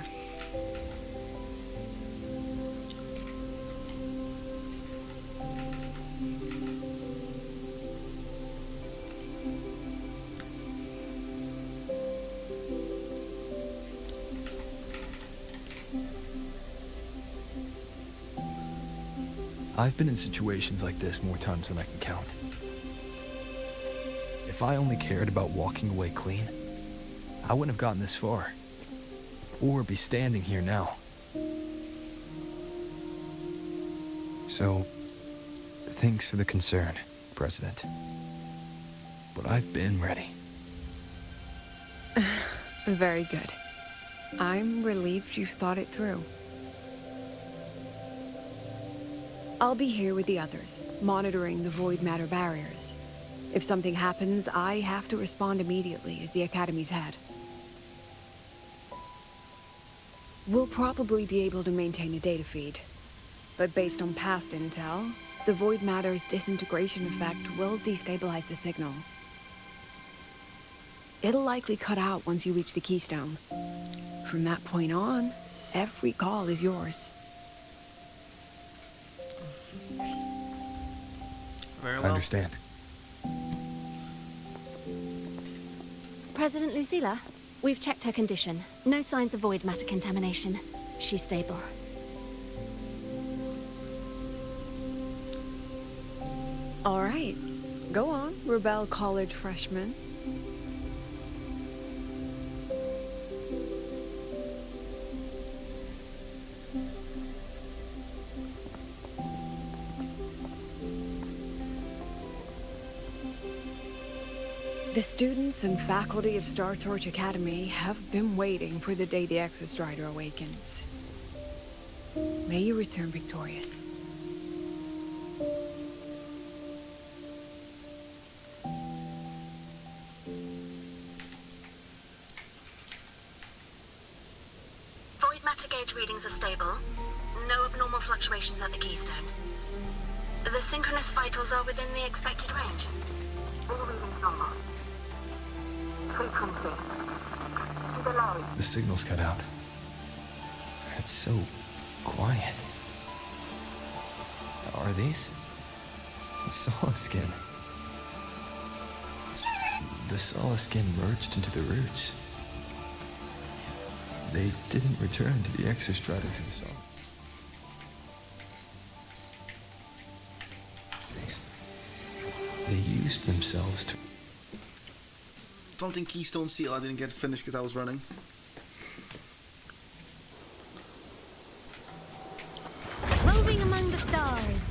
I've been in situations like this more times than I can count. If I only cared about walking away clean, I wouldn't have gotten this far. Or be standing here now. So, thanks for the concern, President. But I've been ready. Very good. I'm relieved you've thought it through. I'll be here with the others, monitoring the void matter barriers. If something happens, I have to respond immediately as the Academy's head. We'll probably be able to maintain a data feed. But based on past intel, the void matter's disintegration effect will destabilize the signal. It'll likely cut out once you reach the keystone. From that point on, every call is yours. Very well. I understand. President Lucilla, we've checked her condition. No signs of void matter contamination. She's stable. All right. Go on, Rebel College freshman. The students and faculty of Star Torch Academy have been waiting for the day the Exostrider awakens. May you return victorious. Void matter gauge readings are stable. No abnormal fluctuations at the keystone. The synchronous vitals are within the expected range. All readings normal. Frequency. Delay. The signal's cut out. It's so quiet. Are these? Solid skin. The solid skin merged into the roots. They didn't return to the Exostrider to the solid. They used themselves to... Something Keystone Seal, I didn't get it finished because I was running. Roving among the stars.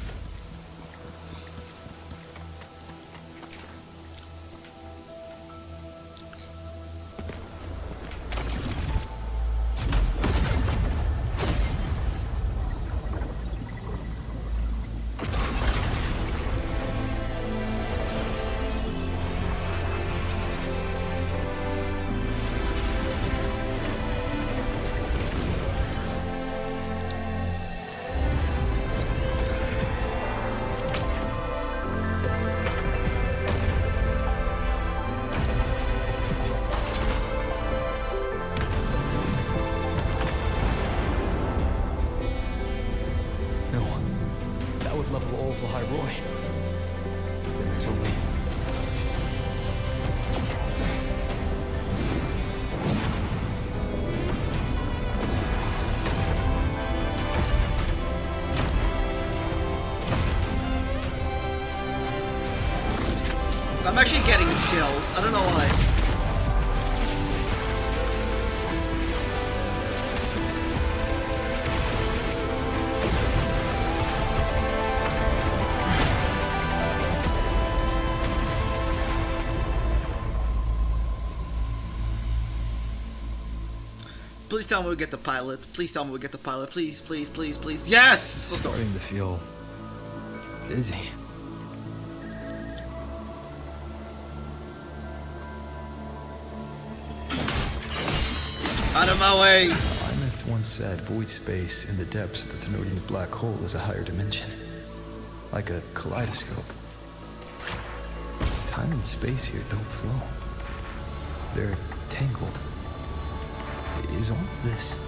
I'm actually getting chills. I don't know why. Please tell me we get the pilot. Please tell me we get the pilot. Please, please, please, please. Yes! Let's go. Starting to feel dizzy. Out of my way! Imeth once said void space in the depths of the Thenodian's black hole is a higher dimension. Like a kaleidoscope. Time and space here don't flow. They're tangled. Is all of this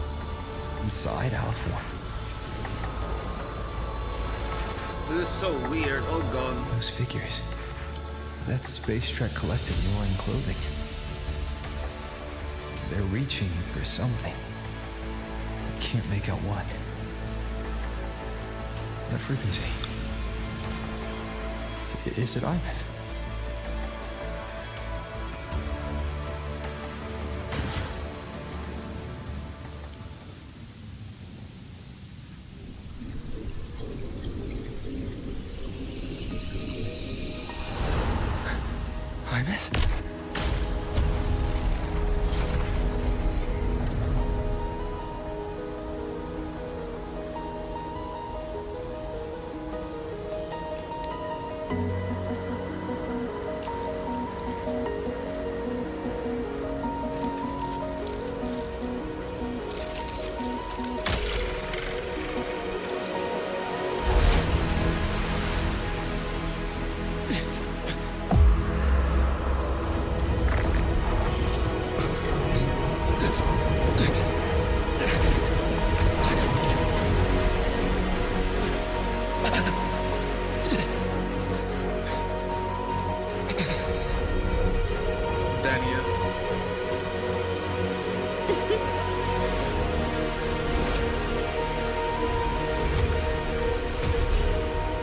inside our form? This is so weird. Oh god. Those figures. That Space Trek collective wearing clothing. They're reaching for something. I can't make out what. That frequency. Is it Imeth? time is?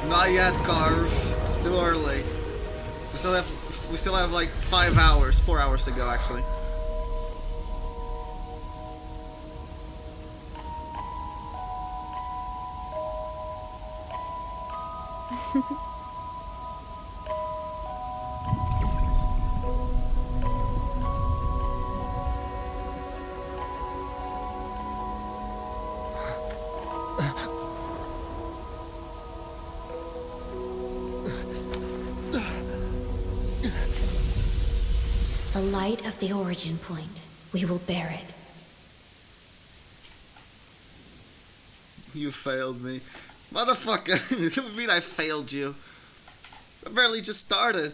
Not yet, Carve. It's too early. We still have like 5 hours, 4 hours to go actually. The light of the origin point. We will bear it. You failed me. Motherfucker! It would mean I failed you. I barely just started.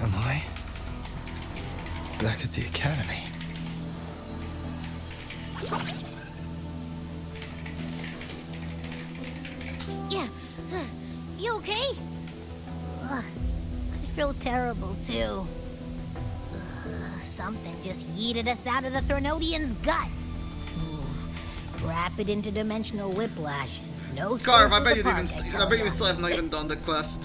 Am I back at the academy? Yeah. You okay? I feel terrible too. Something just yeeted us out of the Thronodian's gut. Rapid interdimensional whiplashes. No Carve, scope I bet for the you park, didn't. I tell bet ya. you still have not even done the quest.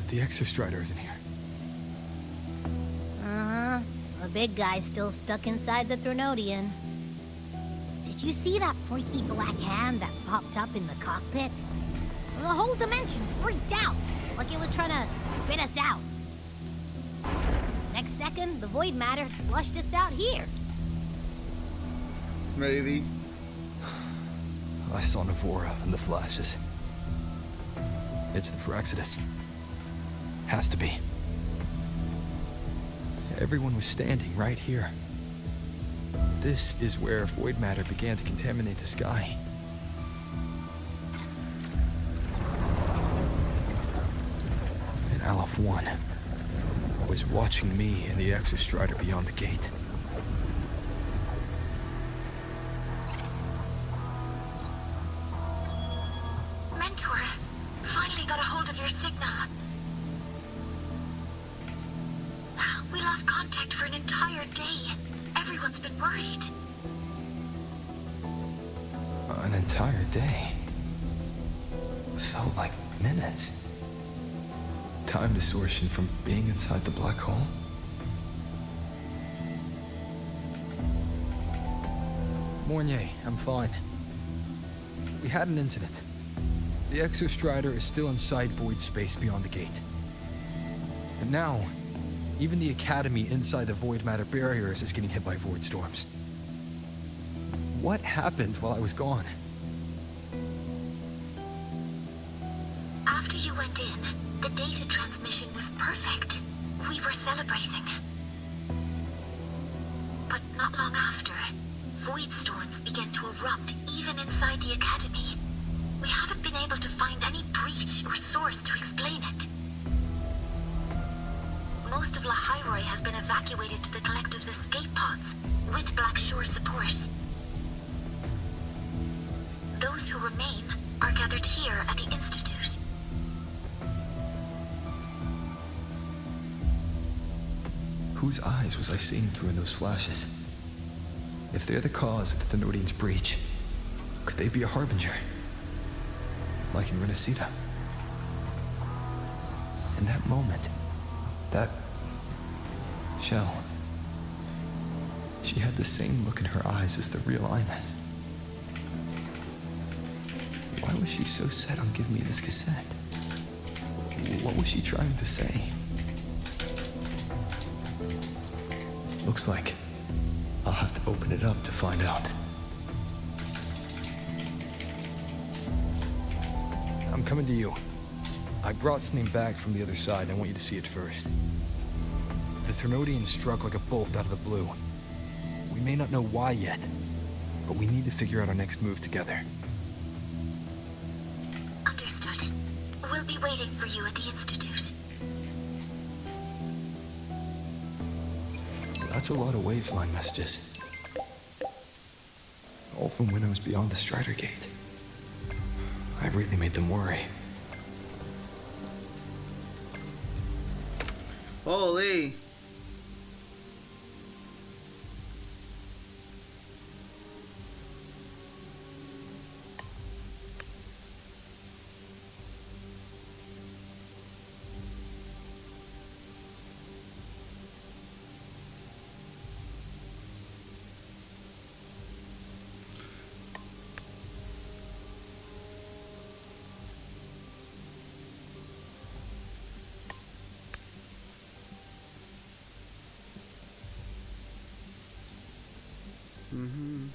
The Exostrider isn't here. Uh-huh. The big guy's still stuck inside the Thronodian. Did you see that freaky black hand that popped up in the cockpit? The whole dimension freaked out, like it was trying to spit us out. Next second, the void matter flushed us out here. Maybe. I saw Navora in the flashes. It's the Fraxidus. Has to be. Everyone was standing right here. This is where void matter began to contaminate the sky. And Aleph 1 was watching me and the Exostrider beyond the gate. Mentor, finally got a hold of your signal. We lost contact for an entire day. Everyone's been worried. An entire day. Felt like minutes. Time distortion from being inside the black hole. Mornier, I'm fine. We had an incident. The Exostrider is still inside void space beyond the gate. And now, even the Academy inside the void matter barriers is getting hit by void storms. What happened while I was gone? After you went in, the data transmission was perfect. We were celebrating. But not long after, void storms began to erupt even inside the Academy. We haven't been able to find any breach or source to explain it. Most of Lahairoi has been evacuated to the collective's escape pods, with Black Shore support. Those who remain are gathered here at the Institute. Whose eyes was I seeing through in those flashes? If they're the cause of the Thenodian's breach, could they be a harbinger? Like in Renacida? In that moment, that shell, she had the same look in her eyes as the real Ineth. Why was she so set on giving me this cassette? What was she trying to say? Looks like I'll have to open it up to find out. I'm coming to you. I brought something back from the other side, and I want you to see it first. The Thenodian struck like a bolt out of the blue. We may not know why yet, but we need to figure out our next move together. Understood. We'll be waiting for you at the Institute. That's a lot of waves line messages. All from when I was beyond the Strider Gate. I really made them worry. Holy! Mm-hmm.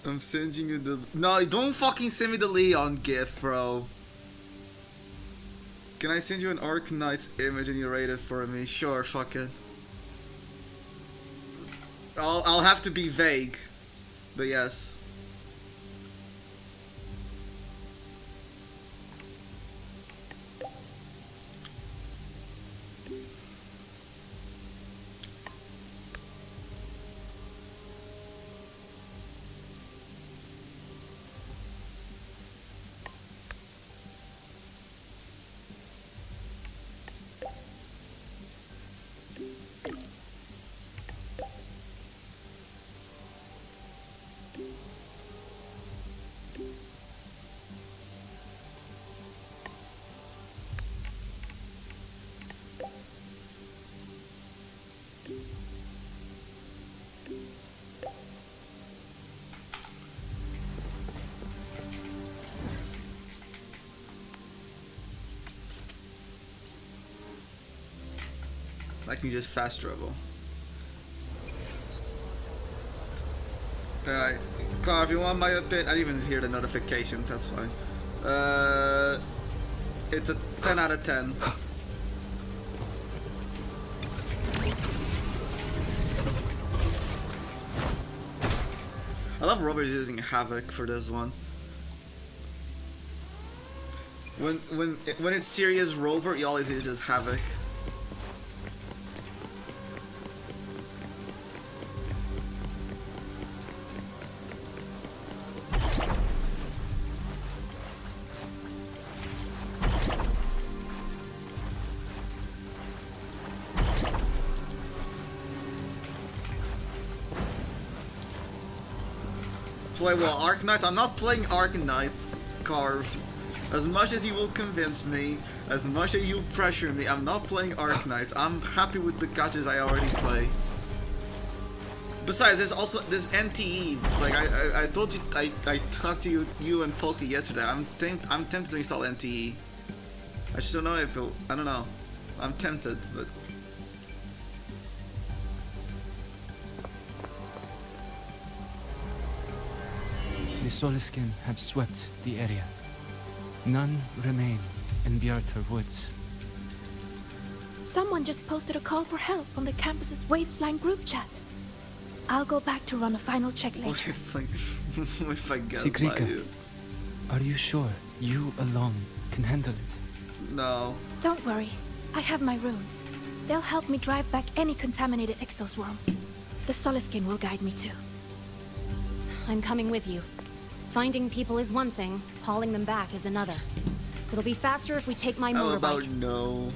I'm sending you the... No, don't fucking send me the Leon GIF, bro. Can I send you an Arcanite's image and you rate it for me? Sure, fuck it. I'll have to be vague, but yes. I can just fast travel. Alright, Carl, if you want my opinion, I didn't even hear the notification, that's fine. It's a 10 out of 10. I love Robert's using Havoc for this one. When it's serious Rover, he always uses Havoc. Play well, Arknights? I'm not playing Arknights, Carve. As much as you will convince me, as much as you pressure me, I'm not playing Arknights. I'm happy with the catches I already play. Besides, there's also this NTE. Like I told you, I talked to you and Polsky yesterday. I'm tempted to install NTE. I just don't know if it, I don't know. I'm tempted, but. The Soliskin have swept the area. None remain in Bjartar Woods. Someone just posted a call for help on the campus's Waves line group chat. I'll go back to run a final check What later. if I guess Sikrika, by you? are you sure you alone can handle it? No. Don't worry. I have my runes. They'll help me drive back any contaminated exoswarm. The Soliskin will guide me too. I'm coming with you. Finding people is one thing, hauling them back is another. It'll be faster if we take my How motorbike. about no?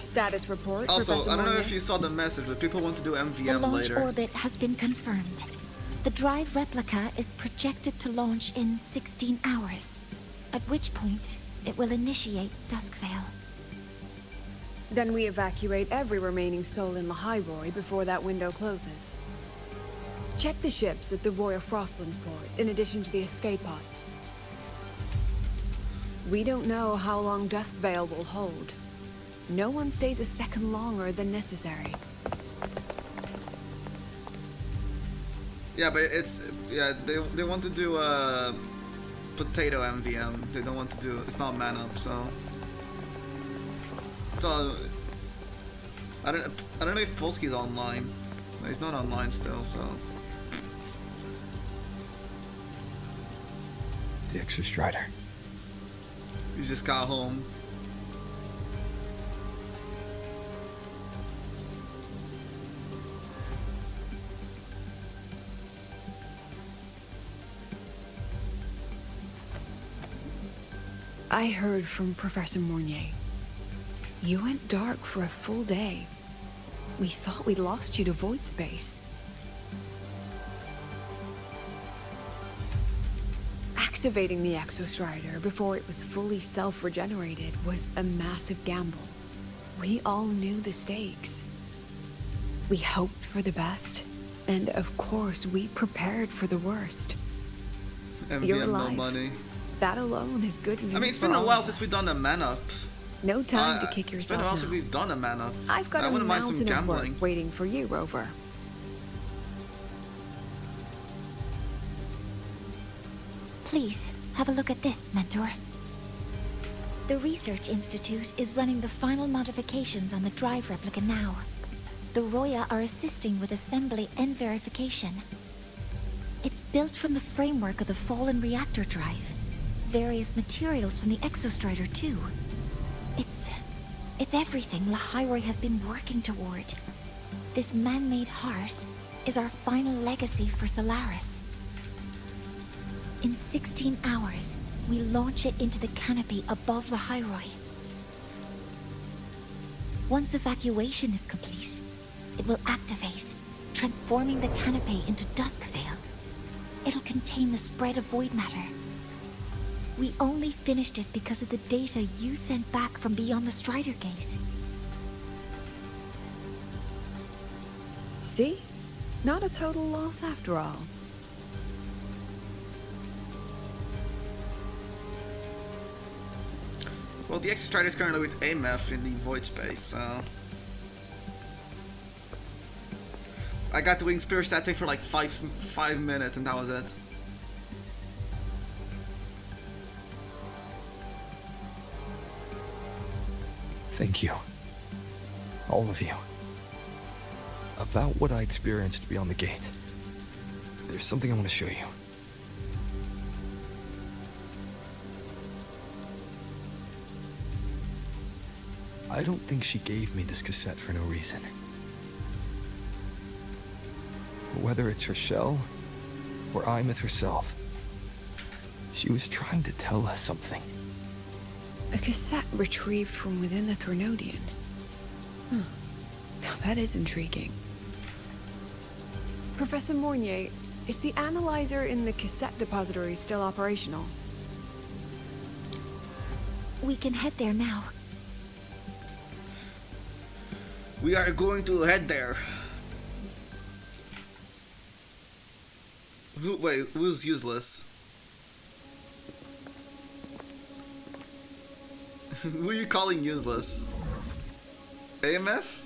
Status report, Also, Professor I don't know Moyer. if you saw the message, but people want to do The MVM launch later. orbit has been confirmed. The drive replica is projected to launch in 16 hours, at which point it will initiate Duskvale. Then we evacuate every remaining soul in Lahairoi before that window closes. Check the ships at the Royal Frostlands port, in addition to the escape pods. We don't know how long Duskvale will hold. No one stays a second longer than necessary. Yeah, but they want to do potato MVM. They don't want to do it's not man up, so I don't know if Polsky's online. He's not online still, so The Exostrider. he just got home. I heard from Professor Mournier. You went dark for a full day. We thought we'd lost you to void space. Activating the Exostrider before it was fully self-regenerated was a massive gamble. We all knew the stakes. We hoped for the best, and of course we prepared for the worst. You're MVM no alive. money. That alone is good news. I mean, it's for been a all while of since us. we've done a man up. No time to kick It's been a yourself while now. since we've done a man up. I've got I a wouldn't mind some mountain of work gambling. waiting for you, Rover. Please, have a look at this, Mentor. The Research Institute is running the final modifications on the drive replica now. The Roya are assisting with assembly and verification. It's built from the framework of the fallen reactor drive. Various materials from the Exostrider, too. It's everything Lahairoi has been working toward. This man-made heart is our final legacy for Solaris. In 16 hours, we launch it into the canopy above Lahairoi. Once evacuation is complete, it will activate, transforming the canopy into Duskvale. It'll contain the spread of void matter. We only finished it because of the data you sent back from beyond the Strider Gate. See? Not a total loss after all. Well, the Exostrider is currently with AMF in the void space, so I got to experience that thing for like five minutes, and that was it. Thank you. All of you. About what I experienced beyond the gate. There's something I want to show you. I don't think she gave me this cassette for no reason. Whether it's her shell, or Imeth herself, she was trying to tell us something. A cassette retrieved from within the Threnodian. Huh. Now that is intriguing. Professor Mournier, is the analyzer in the cassette depository still operational? We can head there now. We are going to head there. Wait, who's useless? Who are you calling useless? AMF?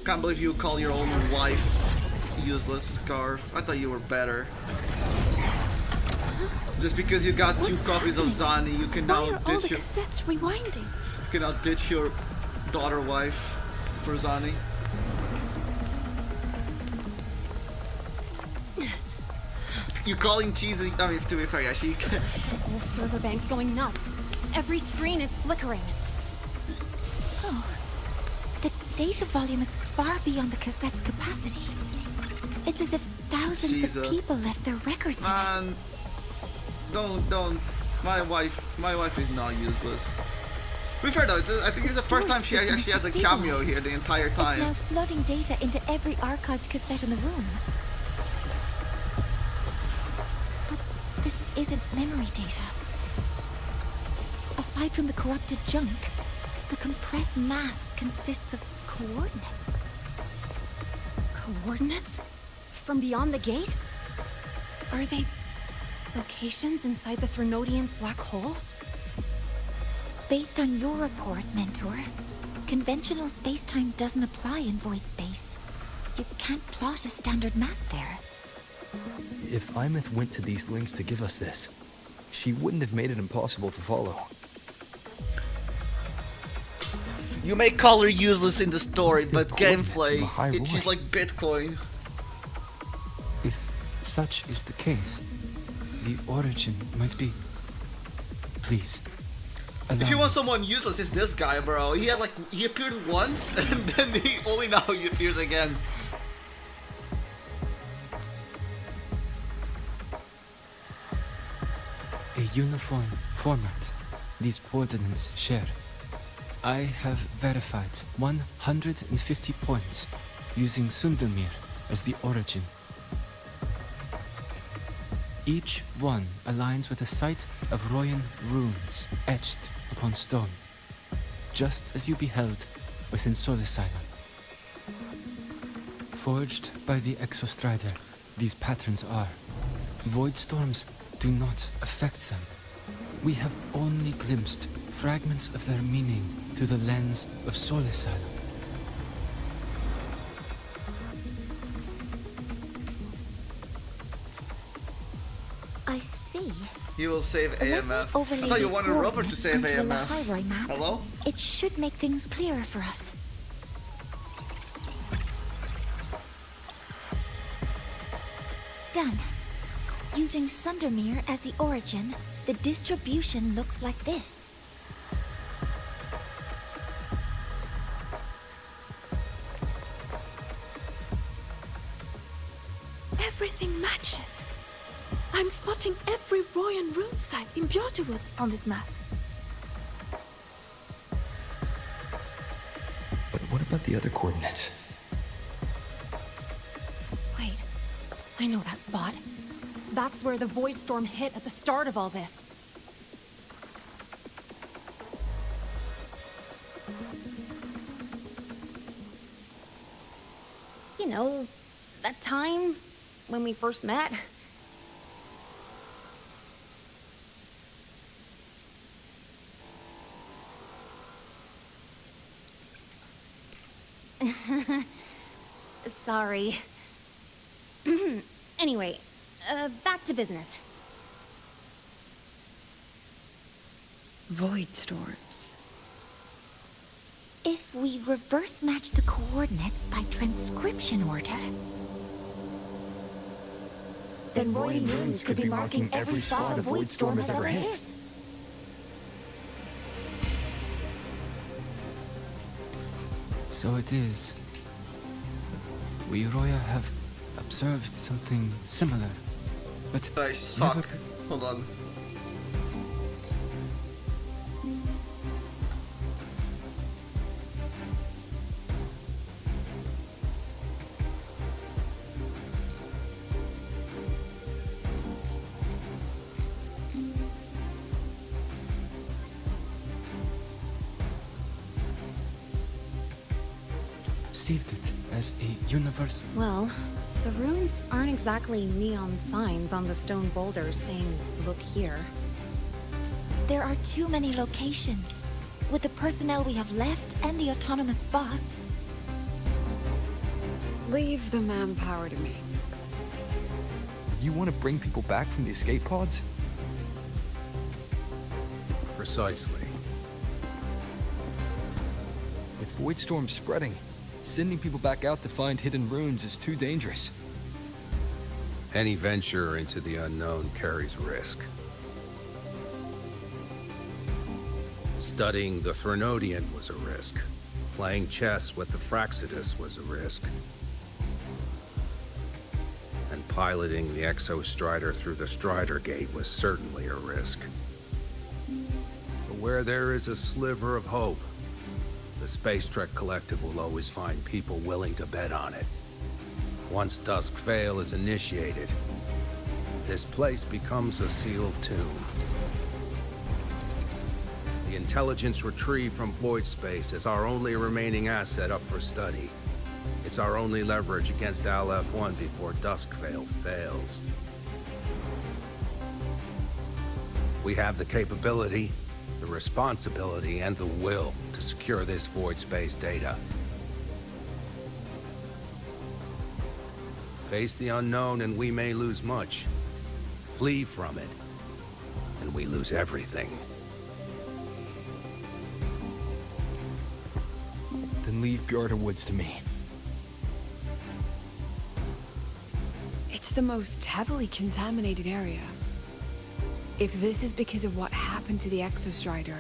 Can't believe you call your own wife useless, Scarf. I thought you were better. Just because you got two copies of Zani, you can now Why are all the ditch your cassettes rewinding? daughter wife for Zani. You calling cheesy? I mean, to be fair, yeah, she. The whole server bank's going nuts. Every screen is flickering. Oh, the data volume is far beyond the cassette's capacity. It's as if thousands of people left their records in it. Man, don't. My wife is not useless. To be fair though, I think it's the first time she actually has a cameo here the entire It's time. now flooding data into every archived cassette in the room. But this isn't memory data. Aside from the corrupted junk, the compressed mass consists of coordinates. Coordinates? From beyond the gate? Are they locations inside the Threnodian's black hole? Based on your report, Mentor, conventional space-time doesn't apply in void space. You can't plot a standard map there. If Imeth went to these links to give us this, she wouldn't have made it impossible to follow. You may call her useless in the story, but gameplay, she's Roy. like Bitcoin. If such is the case, the origin might be... Please. If you want someone useless, it's this guy, bro. He appeared once, and then only now he appears again. A uniform format these coordinates share. I have verified 150 points using Sundelmir as the origin. Each one aligns with a site of Royan runes etched upon stone, just as you beheld within Solisylon. Forged by the Exostrider, these patterns are. Void storms do not affect them. We have only glimpsed fragments of their meaning through the lens of Solisylon. I see. He will save Let me AMF. I overlay thought you these wanted Robert to coordinates save onto a AMF. Lahai map. Hello? It should make things clearer for us. Done. Using Sundermere as the origin, the distribution looks like this. Everything matches. I'm spotting every Royan rune site in Bjorterwoods on this map. But what about the other coordinates? Wait, I know that spot. That's where the void storm hit at the start of all this. You know, that time when we first met. Sorry. Anyway, back to business. Void storms. If we reverse match the coordinates by transcription order, then Royan runes could be marking every spot a void storm has ever hit. So it is. We Roya have observed something similar, but Nice. never... Fuck. Hold on. Perceived it as a universal. Well, the runes aren't exactly neon signs on the stone boulders saying, "Look here." There are too many locations. With the personnel we have left and the autonomous bots, Leave the manpower to me. You want to bring people back from the escape pods? Precisely. With void storms spreading, sending people back out to find hidden runes is too dangerous. Any venture into the unknown carries risk. Studying the Threnodian was a risk. Playing chess with the Fraxidus was a risk. And piloting the Exostrider through the Strider Gate was certainly a risk. But where there is a sliver of hope, the Space Trek Collective will always find people willing to bet on it. Once Dusk Vale is initiated, this place becomes a sealed tomb. The intelligence retrieved from void space is our only remaining asset up for study. It's our only leverage against Al-F1 before Dusk Vale fails. We have the capability, the responsibility, and the will to secure this void space data. Face the unknown and we may lose much. Flee from it, and we lose everything. Then leave Bjarta Woods to me. It's the most heavily contaminated area. If this is because of what happened to the Exostrider,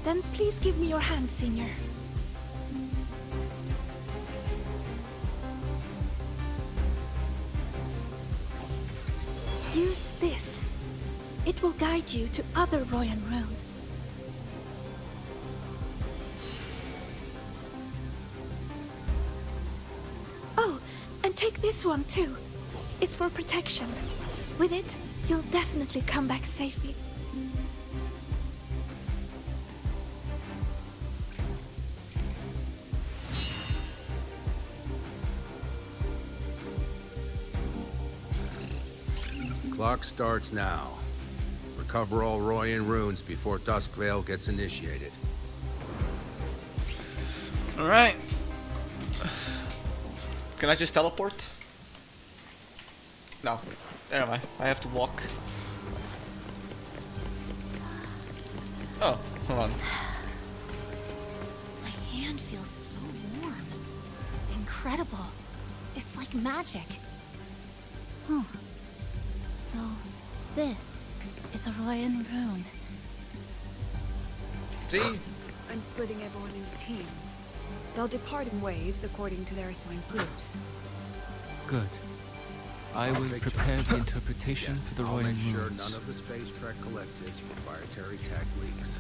then please give me your hand, Senior. Use this. It will guide you to other Royan runes. Oh, and take this one too. It's for protection. With it, you'll definitely come back safely. Clock starts now. Recover all Royan runes before Dusk Vale gets initiated. Alright. Can I just teleport? No. There am I. I have to walk. Oh, hold on. My hand feels so warm. Incredible. It's like magic. Huh. So, this is a Royan rune. See? I'm splitting everyone into teams. They'll depart in waves according to their assigned groups. Good. I will prepare the interpretation for the I'll Royan make sure runes. none of the Space Trek Collective's proprietary tech leaks.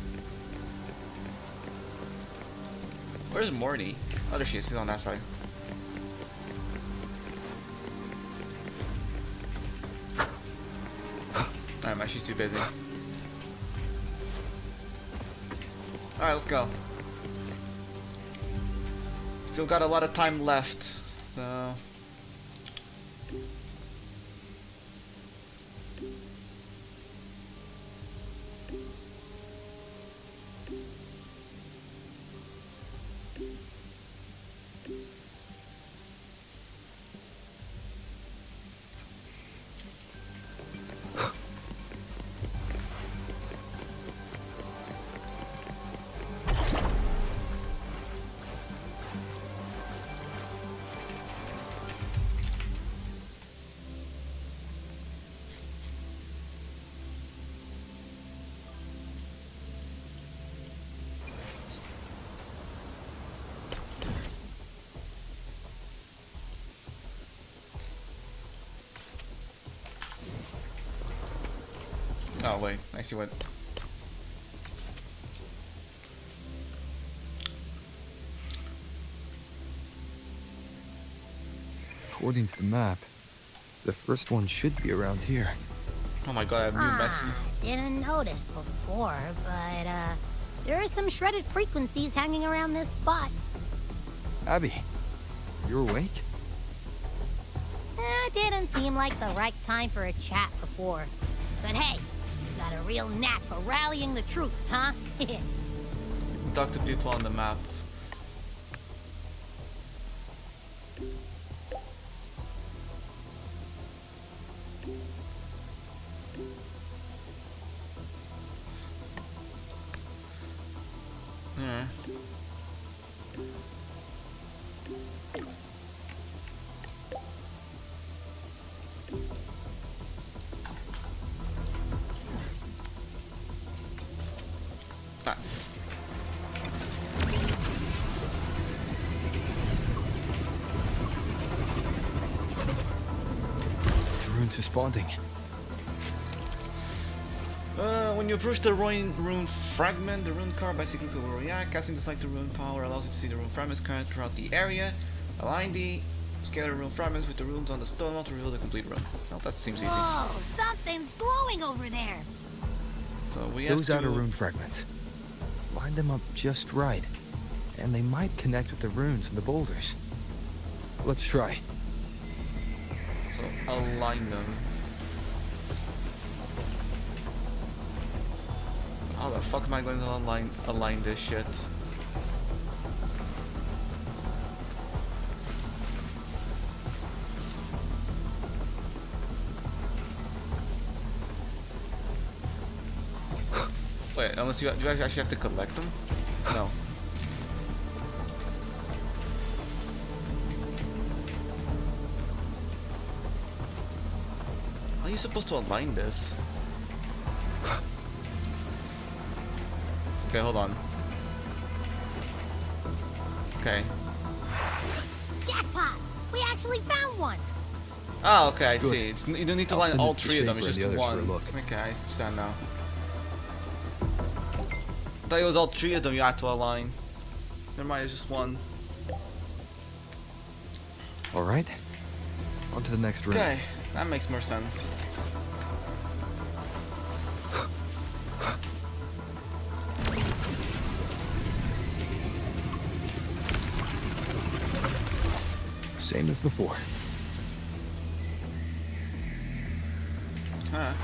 Where's Morty? Oh, there she is. She's on that side. Alright, man, she's too busy. Alright, let's go. Still got a lot of time left, so... Oh wait, I see what. According to the map, the first one should be around here. Oh my god, I have new message. Didn't notice before, but there are some shredded frequencies hanging around this spot. Abby, you're awake? didn't seem like the right time for a chat before. But hey, you got a real knack for rallying the troops, huh? Talk to people on the map. Yeah. Ah. The rune's responding. When you approach the rune fragment, the rune card basically will react. Casting the select rune power allows you to see the rune fragments current throughout the area. Align the scalar rune fragments with the runes on the stone wall to reveal the complete rune. Well, that seems easy. Whoa, something's glowing over there. So we have Those to... outer rune fragments. Line them up just right, and they might connect with the runes and the boulders. Let's try. So align them. How the fuck am I going to align this shit? Wait, unless you actually have to collect them? No. How are you supposed to align this? Okay, hold on. Okay. Jackpot! We actually found one! Oh, okay, I Good. see. You don't need to I'll align send all it to three of them, it's Shaper and just the others for a one. look. Okay, I understand now. I thought it was all three of them you had to align. Never mind, it's just one. Alright. On to the next rune. Okay, that makes more sense. Same as before. Well.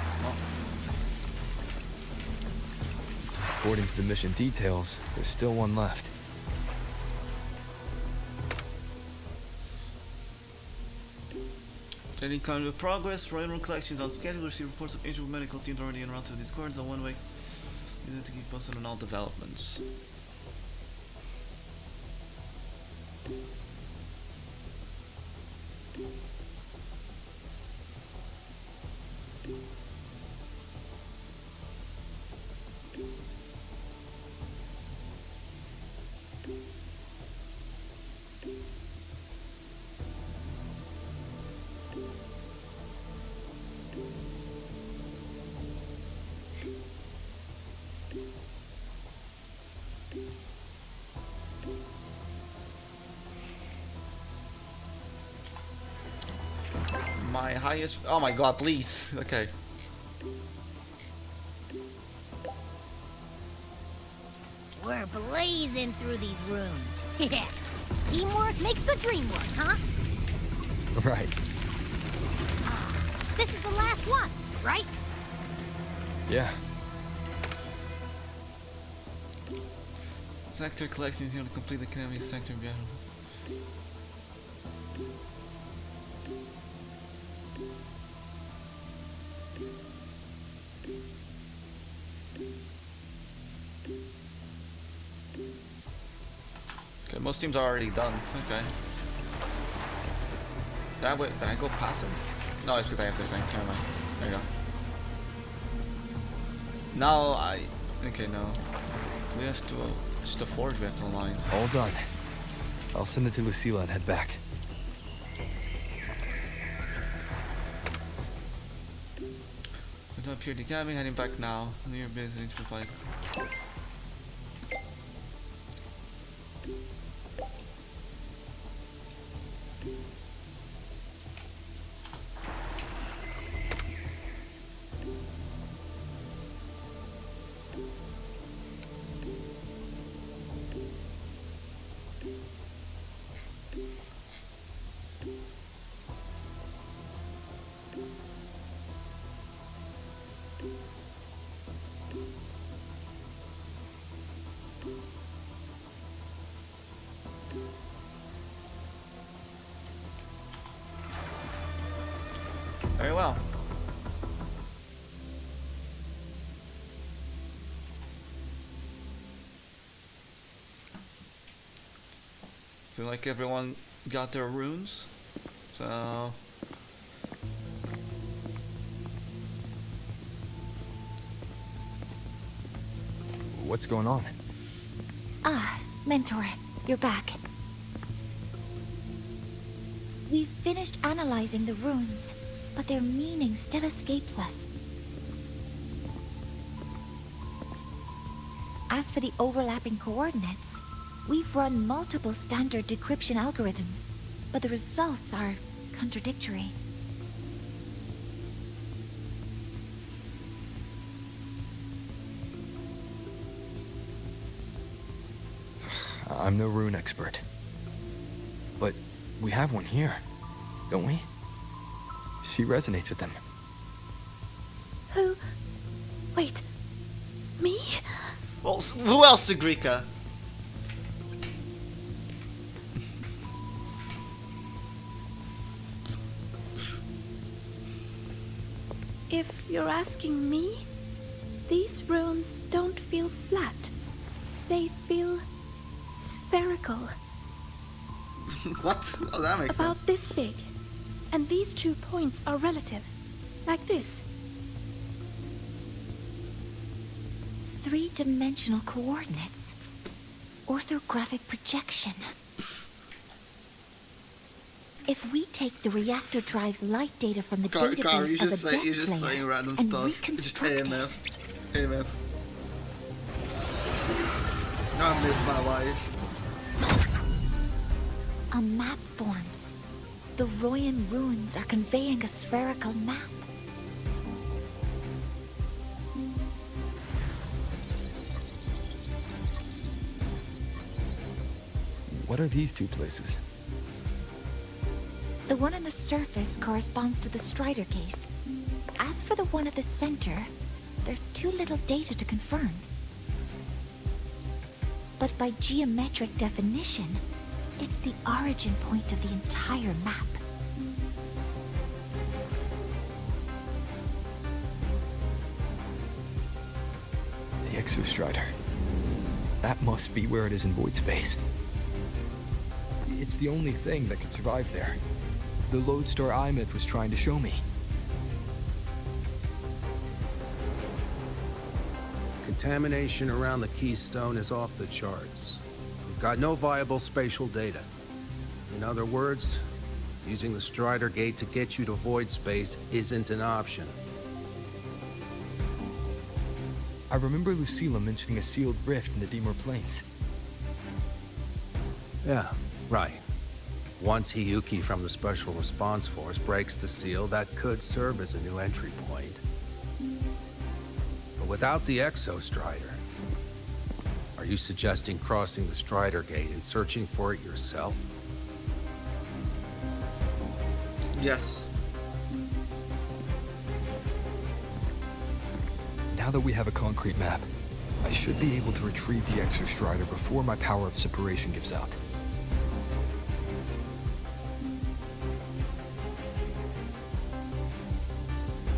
According to the mission details, there's still one left. Trading kind of progress. Railroad collections on schedule. Receive reports of injured medical teams already en route to these cords on one way. You need to keep posted on all developments. My highest. Oh my god, please. Okay. We're blazing through these rooms. Teamwork makes the dream work, huh? Right. This is the last one, right? Yeah. Sector collections here to complete the academy sector battle. Okay, most teams are already done. Okay. That way, can I go past him? No, it's because I have this thing. Never mind. There you go. Now I. Okay, no. We have to. Just the forge we have to align. All done. I'll send it to Lucilla and head back. We're up here to the academy, heading back now. Near base and fight. well. So like everyone got their runes. So what's going on? Ah, Mentor, you're back. We've finished analyzing the runes, but their meaning still escapes us. As for the overlapping coordinates, we've run multiple standard decryption algorithms, but the results are contradictory. I'm no rune expert. But we have one here, don't we? She resonates with them. Who? Wait. Me? well, who else, Sigrika? If you're asking me, these runes don't feel flat. They feel spherical. What? Oh, that makes About sense. this big. And these 2 points are relative. Like this. 3-dimensional coordinates. Orthographic projection. If we take the reactor drive's light data from the database as a you're just saying random and stuff. Just AMF. AMF. I miss my life. a map forms. The Royan runes are conveying a spherical map. What are these two places? The one on the surface corresponds to the Strider case. As for the one at the center, there's too little data to confirm. But by geometric definition, it's the origin point of the entire map. The Exostrider. That must be where it is in void space. It's the only thing that could survive there. The lodestar Imyth was trying to show me. Contamination around the keystone is off the charts. We've got no viable spatial data. In other words, using the Strider gate to get you to void space isn't an option. I remember Lucilla mentioning a sealed rift in the Deemer Plains. Yeah, right. Once Hiyuki from the Special Response Force breaks the seal, that could serve as a new entry point. But without the Exostrider, are you suggesting crossing the Strider gate and searching for it yourself? Yes. Now that we have a concrete map, I should be able to retrieve the Exostrider before my power of separation gives out.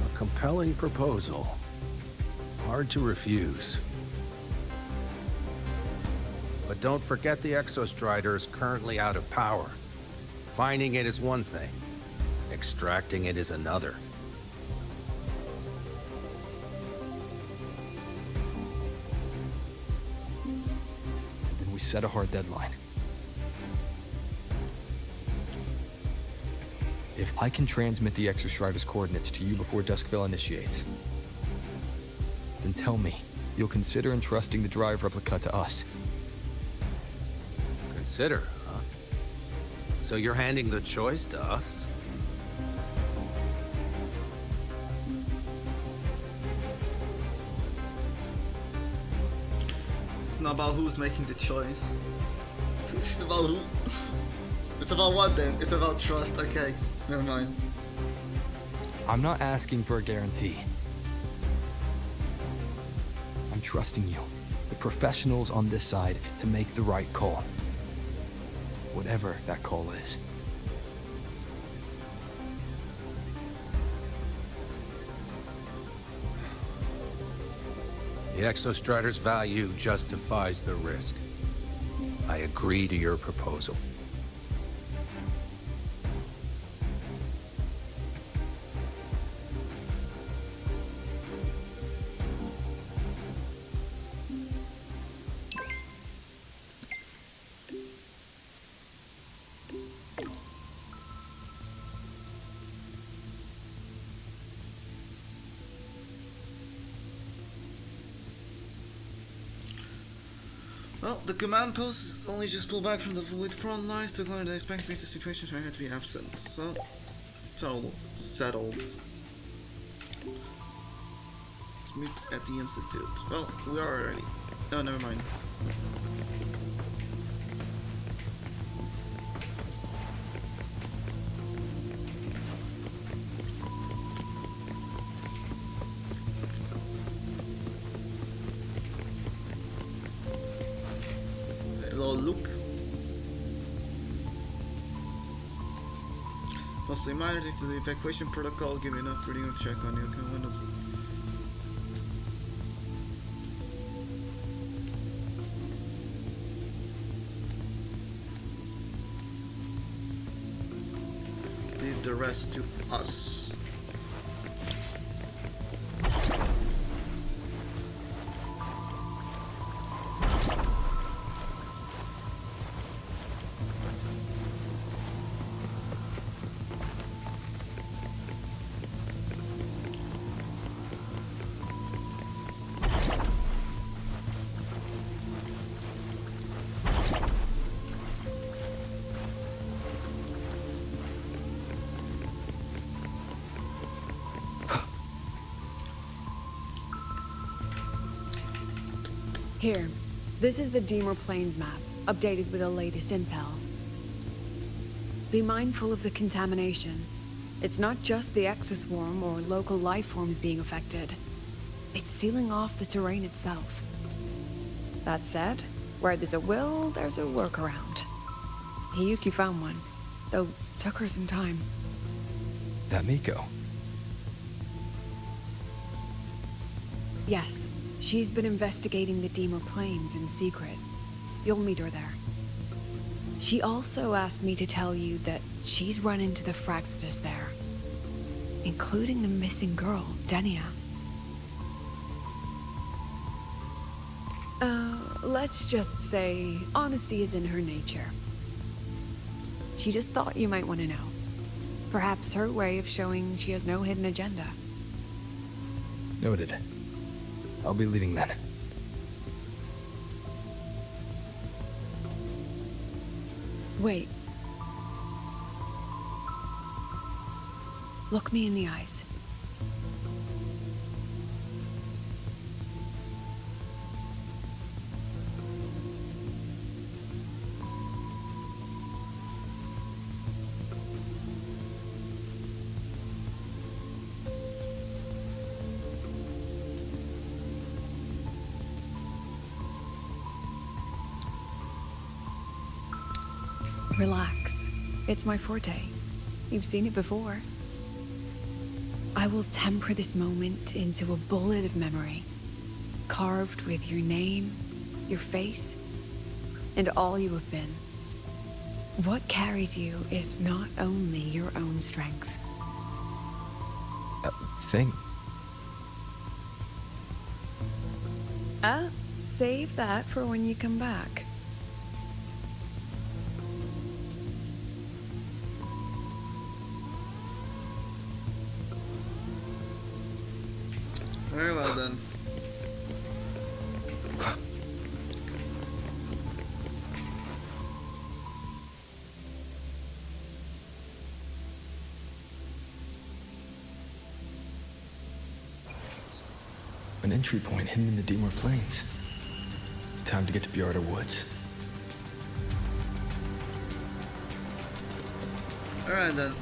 A compelling proposal. Hard to refuse. But don't forget the Exostrider is currently out of power. Finding it is one thing. Extracting it is another. Then we set a hard deadline. If I can transmit the Exostrider's coordinates to you before Duskville initiates, then tell me you'll consider entrusting the drive replica to us. Consider, huh? So you're handing the choice to us? It's not about who's making the choice. It's just about who. It's about what then? It's about trust. Okay, never mind. I'm not asking for a guarantee. I'm trusting you, the professionals on this side, to make the right call. Whatever that call is. The Exostrider's value justifies the risk. I agree to your proposal. Well, the command post only just pulled back from the void front lines to declare the expected situation where I had to be absent. So, settled. Let's meet at the institute. Well, we are already. Oh, never mind. Hello, Luke. Mostly minor things to the evacuation protocol. Give me enough reading to check on you. Okay, windows. Leave the rest to us. Here, this is the Deemer Plains map, updated with the latest intel. Be mindful of the contamination. It's not just the exoswarm or local life forms being affected. It's sealing off the terrain itself. That said, where there's a will, there's a workaround. Hiyuki found one, though took her some time. That Miko? Yes, she's been investigating the Deemer Plains in secret. You'll meet her there. She also asked me to tell you that she's run into the Fraxidus there, including the missing girl, Denia. Let's just say honesty is in her nature. She just thought you might want to know. Perhaps her way of showing she has no hidden agenda. Noted. I'll be leaving then. Wait. Look me in the eyes. Relax. It's my forte. You've seen it before. I will temper this moment into a bullet of memory, carved with your name, your face, and all you have been. What carries you is not only your own strength. Thing? Save that for when you come back. Very well then. An entry point hidden in the Deemer Plains. Time to get to Bjarta Woods. Alright then.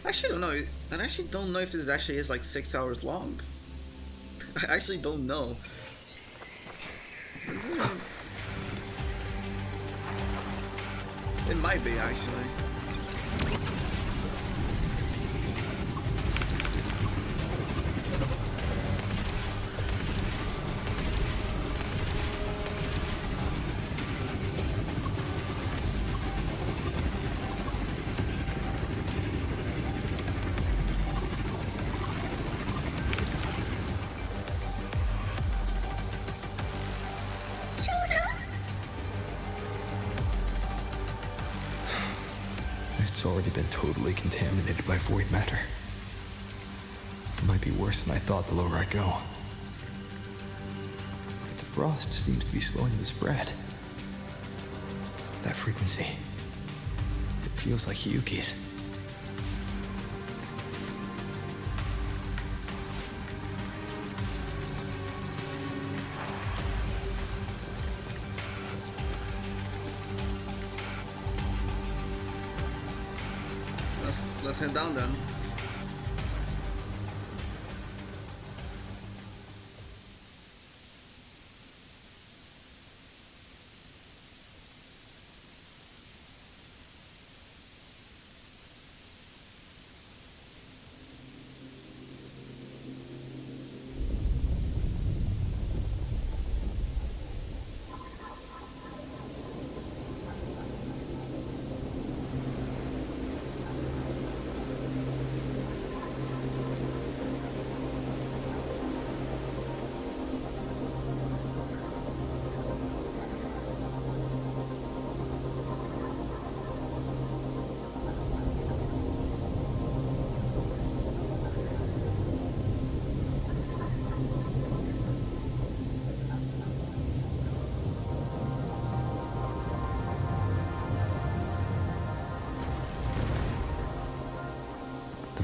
I actually don't know. I actually don't know if this actually is like 6 hours long. I actually don't know. It might be actually. It's already been totally contaminated by void matter. It might be worse than I thought the lower I go. But the frost seems to be slowing the spread. That frequency, it feels like Hiyuki's. Let's head down then.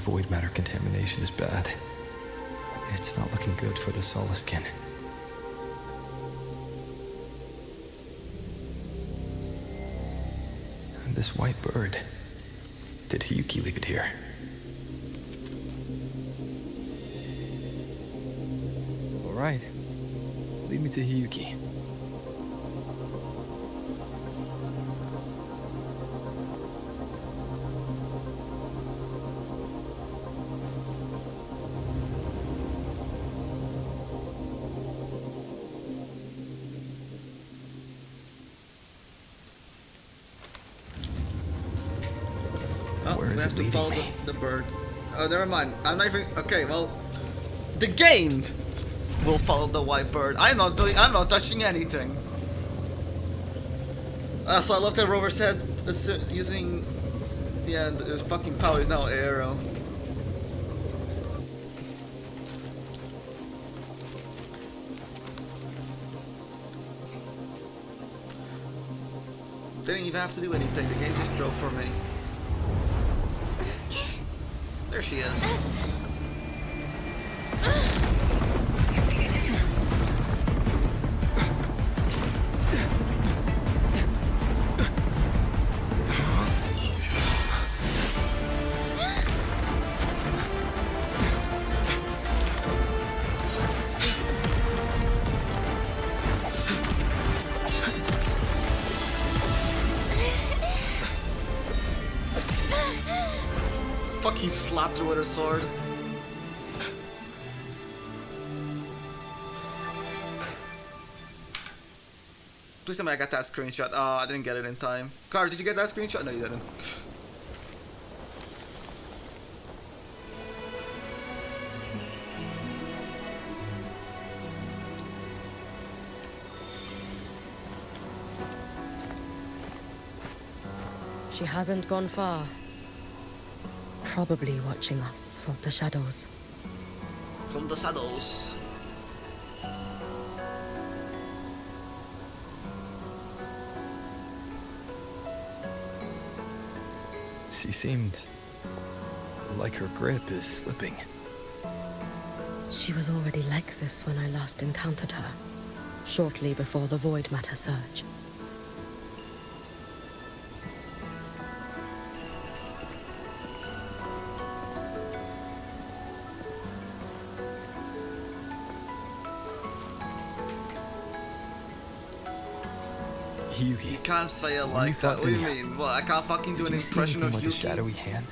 Void matter contamination is bad. It's not looking good for the Solaskin. And this white bird. Did Hiyuki leave it here? All right. Lead me to Hiyuki. We have to follow the bird. Oh, never mind. I'm not even. Okay, well, the game will follow the white bird. I'm not touching anything. So I love that Rover said using. Yeah, his fucking power is now arrow. Didn't even have to do anything. The game just drove for me. There she is. He slapped her with her sword. Please tell me I got that screenshot. I didn't get it in time. Car, did you get that screenshot? No, you didn't. She hasn't gone far. Probably watching us from the shadows. From the shadows. She seemed like her grip is slipping. She was already like this when I last encountered her, shortly before the void matter surge. Yuki. You can't say it like that. What do you mean? What? I can't fucking do an impression of like Yuki. A shadowy hand?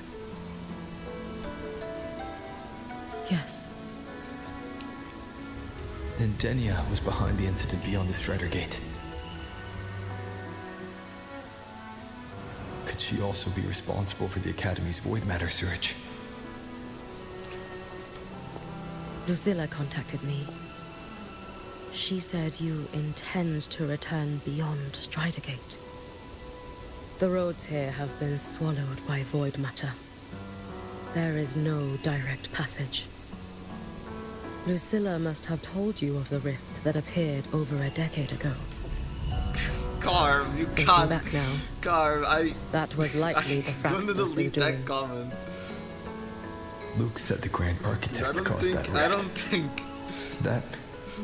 Yes. Then Denia was behind the incident beyond the Strider Gate. Could she also be responsible for the Academy's void matter surge? Lucilla contacted me. She said you intend to return beyond Strider Gate. The roads here have been swallowed by void matter. There is no direct passage. Lucilla must have told you of the rift that appeared over a decade ago. Carve, you Thinking can't. back now, Carve, that was likely the I'm gonna Fraxus delete that doing. comment. Luke said the Grand Architect caused that rift. I don't think. That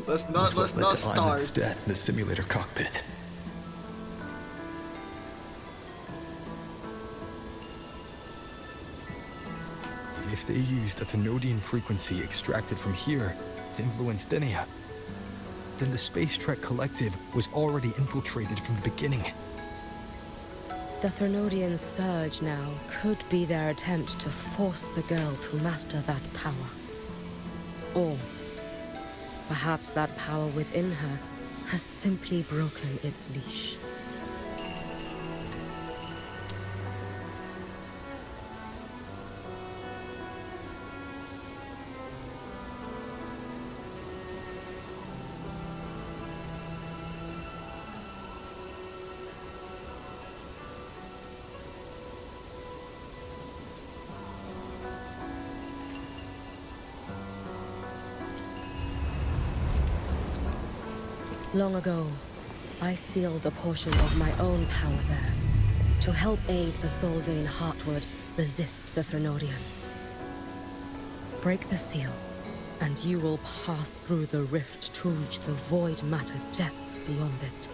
Let's was not what led to start. Iman's death in the simulator cockpit. If they used a Thenodian frequency extracted from here to influence Denia, then the Space Trek Collective was already infiltrated from the beginning. The Thenodian surge now could be their attempt to force the girl to master that power. Or perhaps that power within her has simply broken its leash. Long ago, I sealed a portion of my own power there to help aid the Solvane Heartwood resist the Thenodian. Break the seal, and you will pass through the rift to reach the void matter depths beyond it.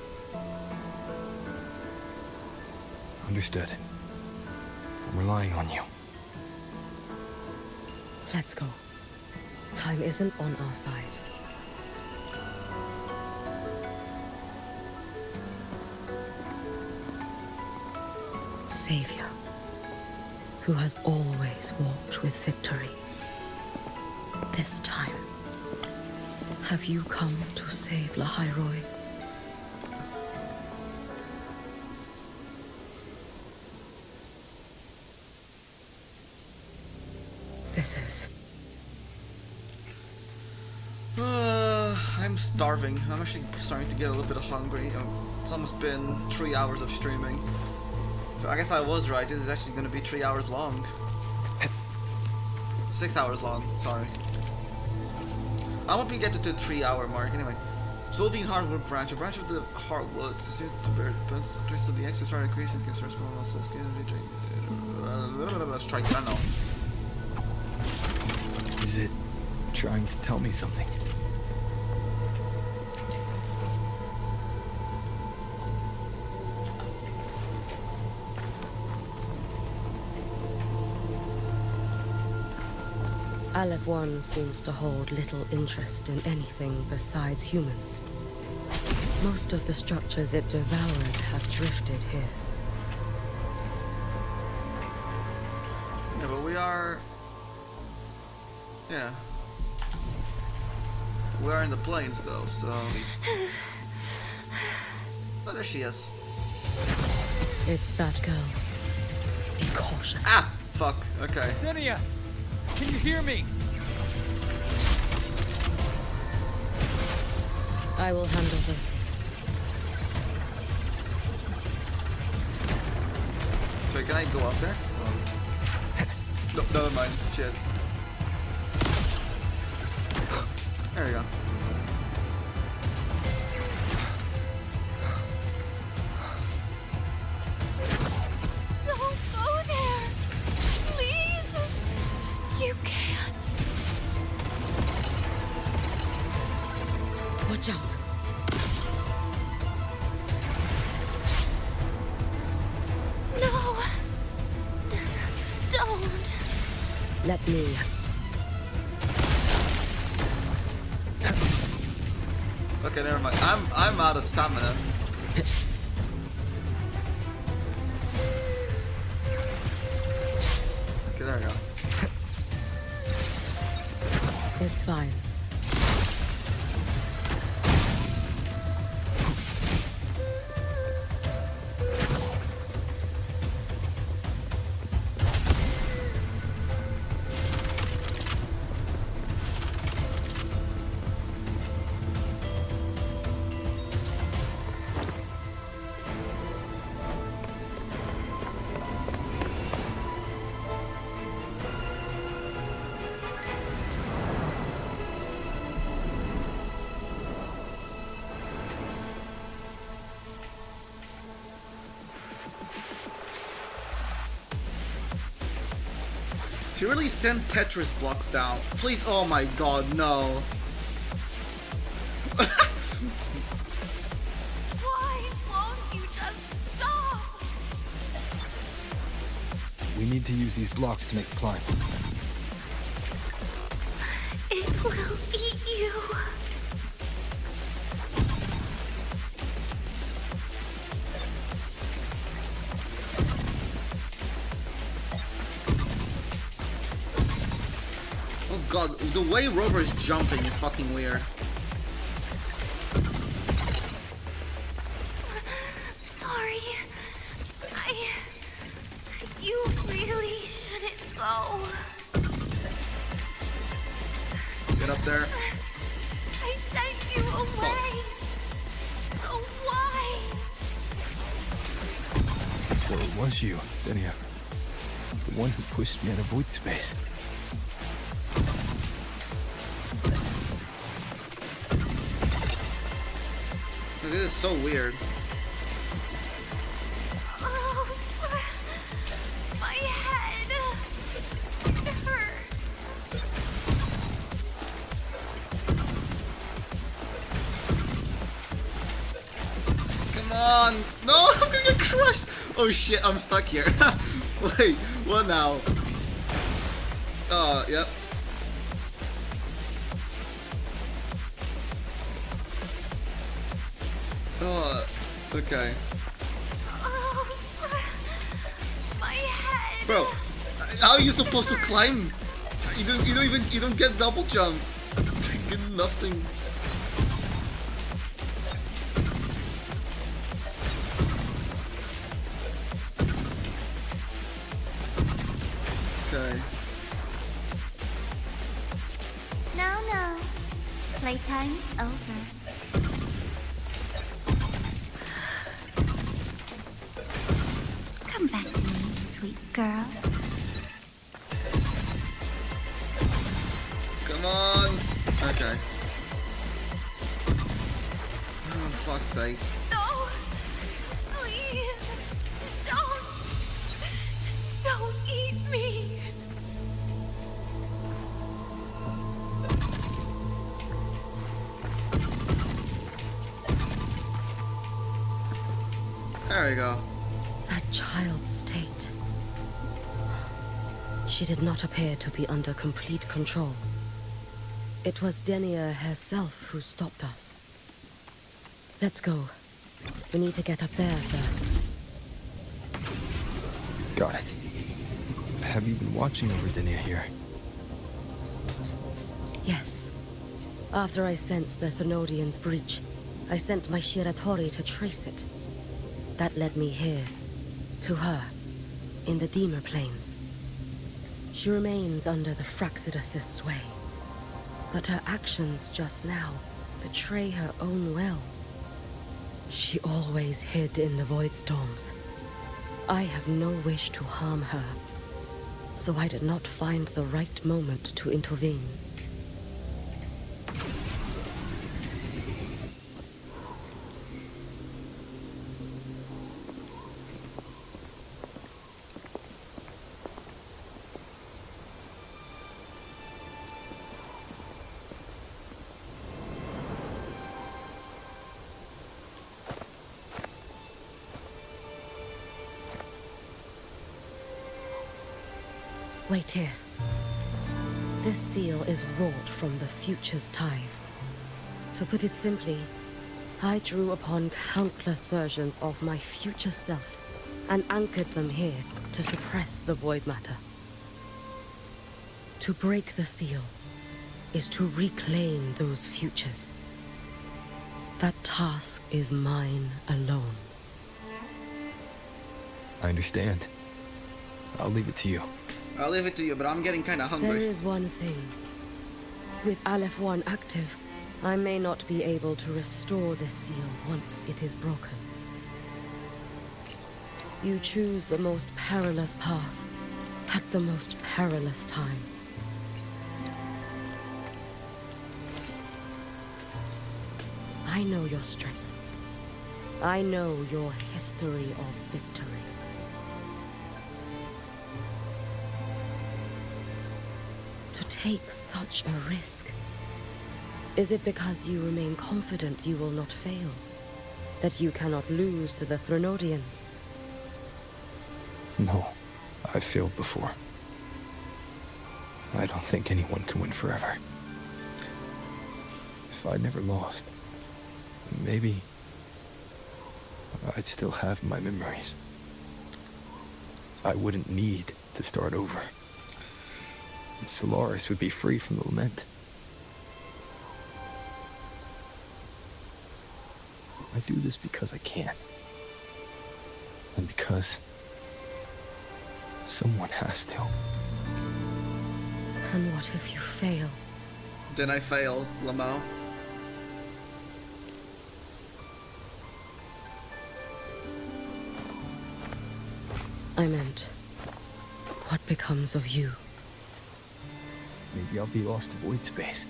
Understood. I'm relying on you. Let's go. Time isn't on our side. Savior, who has always walked with victory. This time, have you come to save Lahairoi? This is... I'm starving. I'm actually starting to get a little bit hungry. It's almost been 3 hours of streaming. I guess I was right, this is actually going to be 3 hours long. 6 hours long, sorry. I hope we get to the 3 hour mark anyway. Solvine Hardwood branch, a branch of the Hardwoods is here to bear trace of the extra started creations can start small muscles. Let's try that now. Is it trying to tell me something? Aleph 1 seems to hold little interest in anything besides humans. Most of the structures it devoured have drifted here. Yeah, but we are... Yeah. We are in the plains though, so... Oh, there she is. It's that girl. Be cautious. Ah! Fuck, okay. Denia! Can you hear me? I will handle this. Wait, can I go up there? No, never mind. Shit. There we go. Don't go there! Please! You can't. Watch out. No! Don't! Let me. Okay, never mind. I'm out of stamina. Okay, there we go. It's fine. He really sent Tetris blocks down. Please, oh my god, no. Why won't you just stop? We need to use these blocks to make the climb. It will eat you. Oh god, the way Rover is jumping is fucking weird. Sorry. You really shouldn't go. Get up there. I sent you away. So why? So it was you, Denia. The one who pushed me out of void space. This is so weird. Oh, my head. It hurts. Come on! No, I'm gonna get crushed! Oh shit, I'm stuck here. Wait, what now? Yep. Okay. Oh, my head. Bro, how are you supposed to climb? You don't get double jump. Get nothing. Okay. No. Playtime's over. Come back to me, sweet girl. Come on. Okay. Oh, fuck's sake. No. Please. Don't eat me. There we go. That child's state. She did not appear to be under complete control. It was Denia herself who stopped us. Let's go. We need to get up there first. Got it. Have you been watching over Denia here? Yes. After I sensed the Thenodian's breach, I sent my Shiratori to trace it. That led me here, to her, in the Dima Plains. She remains under the Fraxidus' sway, but her actions just now betray her own will. She always hid in the void storms. I have no wish to harm her, so I did not find the right moment to intervene. Wait here. This seal is wrought from the future's tithe. To put it simply, I drew upon countless versions of my future self and anchored them here to suppress the void matter. To break the seal is to reclaim those futures. That task is mine alone. I understand. I'll leave it to you. I'll leave it to you, but I'm getting kinda hungry. There is one thing. With Aleph 1 active, I may not be able to restore this seal once it is broken. You choose the most perilous path at the most perilous time. I know your strength. I know your history of victory. take such a risk? Is it because you remain confident you will not fail? That you cannot lose to the Threnodians? No, I've failed before. I don't think anyone can win forever. If I'd never lost, maybe I'd still have my memories. I wouldn't need to start over. And Solaris would be free from the lament. I do this because I can. And because someone has to. And what if you fail? Then I fail, Lamau. I meant, what becomes of you? Maybe I'll be lost to void space.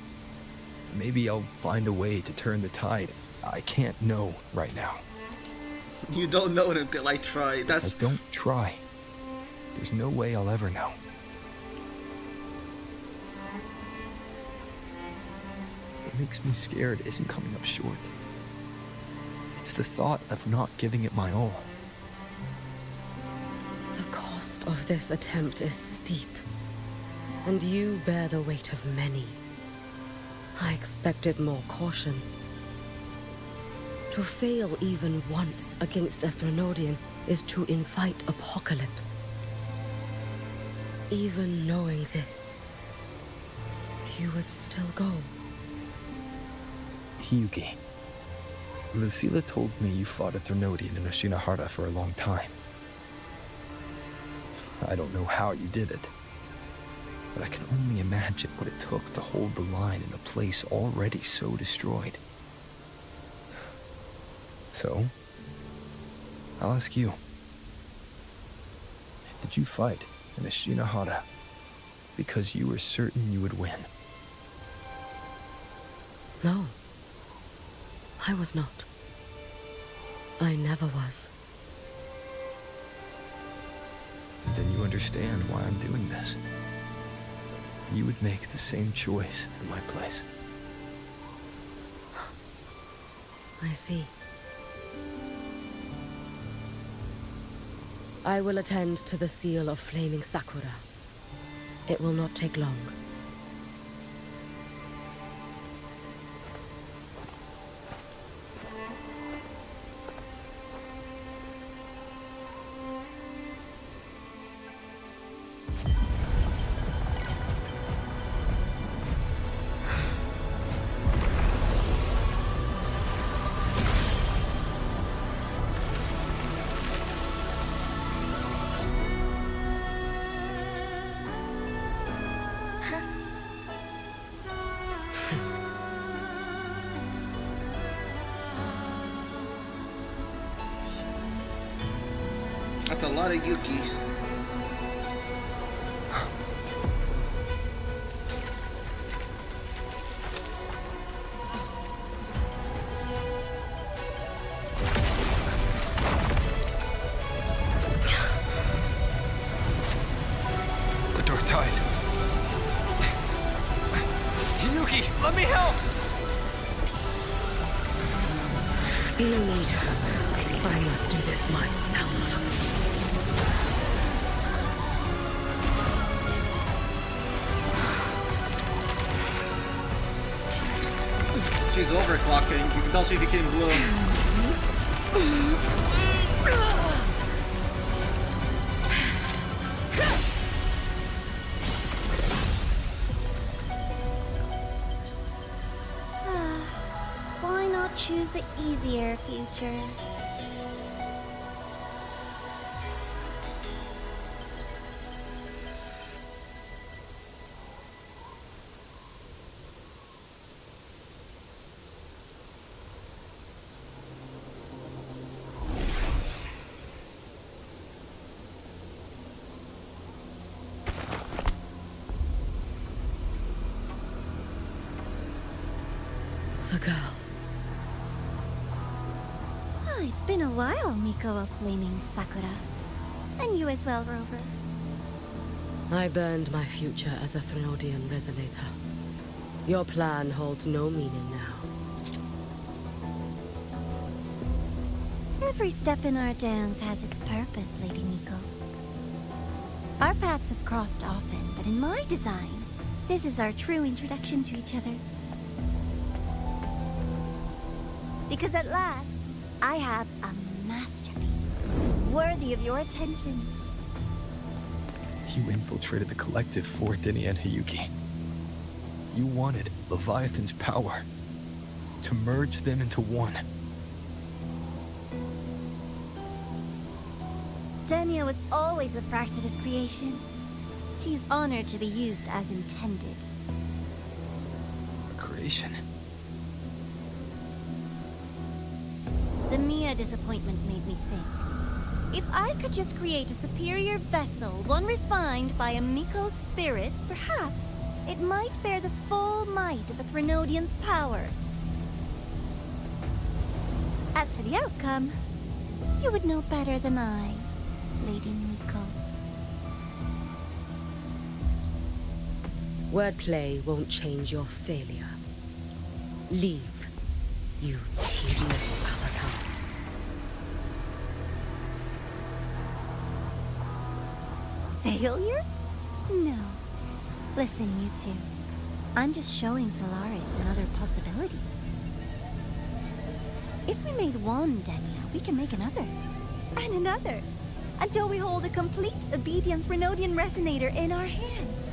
Maybe I'll find a way to turn the tide. I can't know right now. You don't know it until I try. That's... If I don't try, there's no way I'll ever know. What makes me scared isn't coming up short. It's the thought of not giving it my all. The cost of this attempt is steep, and you bear the weight of many. I expected more caution. To fail even once against a Threnodian is to invite apocalypse. Even knowing this, you would still go. Hyugi, Lucilla told me you fought a Threnodian in Oshinahara for a long time. I don't know how you did it, but I can only imagine what it took to hold the line in a place already so destroyed. So, I'll ask you. Did you fight in Oshinahara because you were certain you would win? No, I was not. I never was. Then you understand why I'm doing this. You would make the same choice in my place. I see. I will attend to the seal of flaming Sakura. It will not take long. That's a lot of Yukis. The dark tide. Yuki, let me help! No need. I must do this myself. She's overclocking. You can tell she became blue. Why not choose the easier future? The girl. Oh, it's been a while, Miko of Flaming Sakura. And you as well, Rover. I burned my future as a Threnodian resonator. Your plan holds no meaning now. Every step in our dance has its purpose, Lady Miko. Our paths have crossed often, but in my design, this is our true introduction to each other. Because at last, I have a masterpiece, worthy of your attention. You infiltrated the collective for Dini and Hiyuki. You wanted Leviathan's power to merge them into one. Denia was always a Fraxidus creation. She's honored to be used as intended. A creation? The Mia disappointment made me think. If I could just create a superior vessel, one refined by a Miko's spirit, perhaps it might bear the full might of a Threnodian's power. As for the outcome, you would know better than I, Lady Miko. Wordplay won't change your failure. Leave, you tedious avatar. Failure? No. Listen, you two. I'm just showing Solaris another possibility. If we made one Denia, we can make another. And another. Until we hold a complete obedient Threnodian resonator in our hands.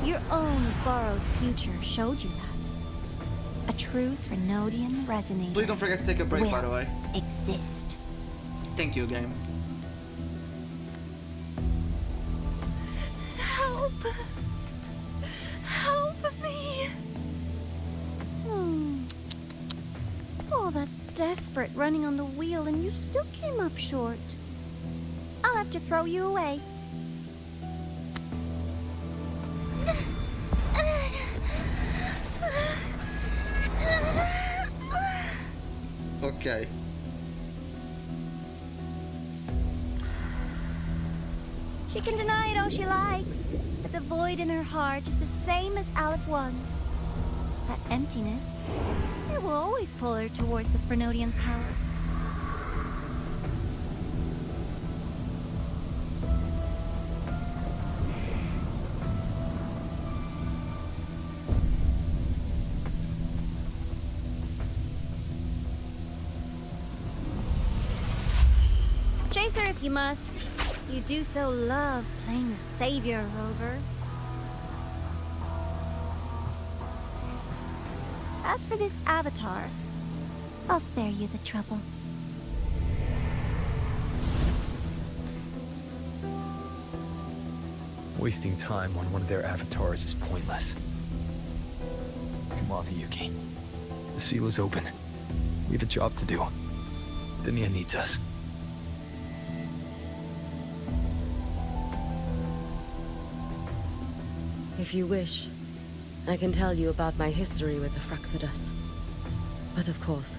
Your own borrowed future showed you that. A true Threnodian resonator. Please don't forget to take a break, by the way. Exist. Thank you, game. Help! Help me! All that desperate running on the wheel and you still came up short. I'll have to throw you away. Okay. She can deny it all she likes, but the void in her heart is the same as Aleph One's. That emptiness, it will always pull her towards the Threnodian's power. Chase her if you must. You do so love playing the savior, Rover. As for this avatar, I'll spare you the trouble. Wasting time on one of their avatars is pointless. Come on, Hiyuki. The seal is open. We have a job to do. Denia needs us. If you wish, I can tell you about my history with the Fraxidus. But of course,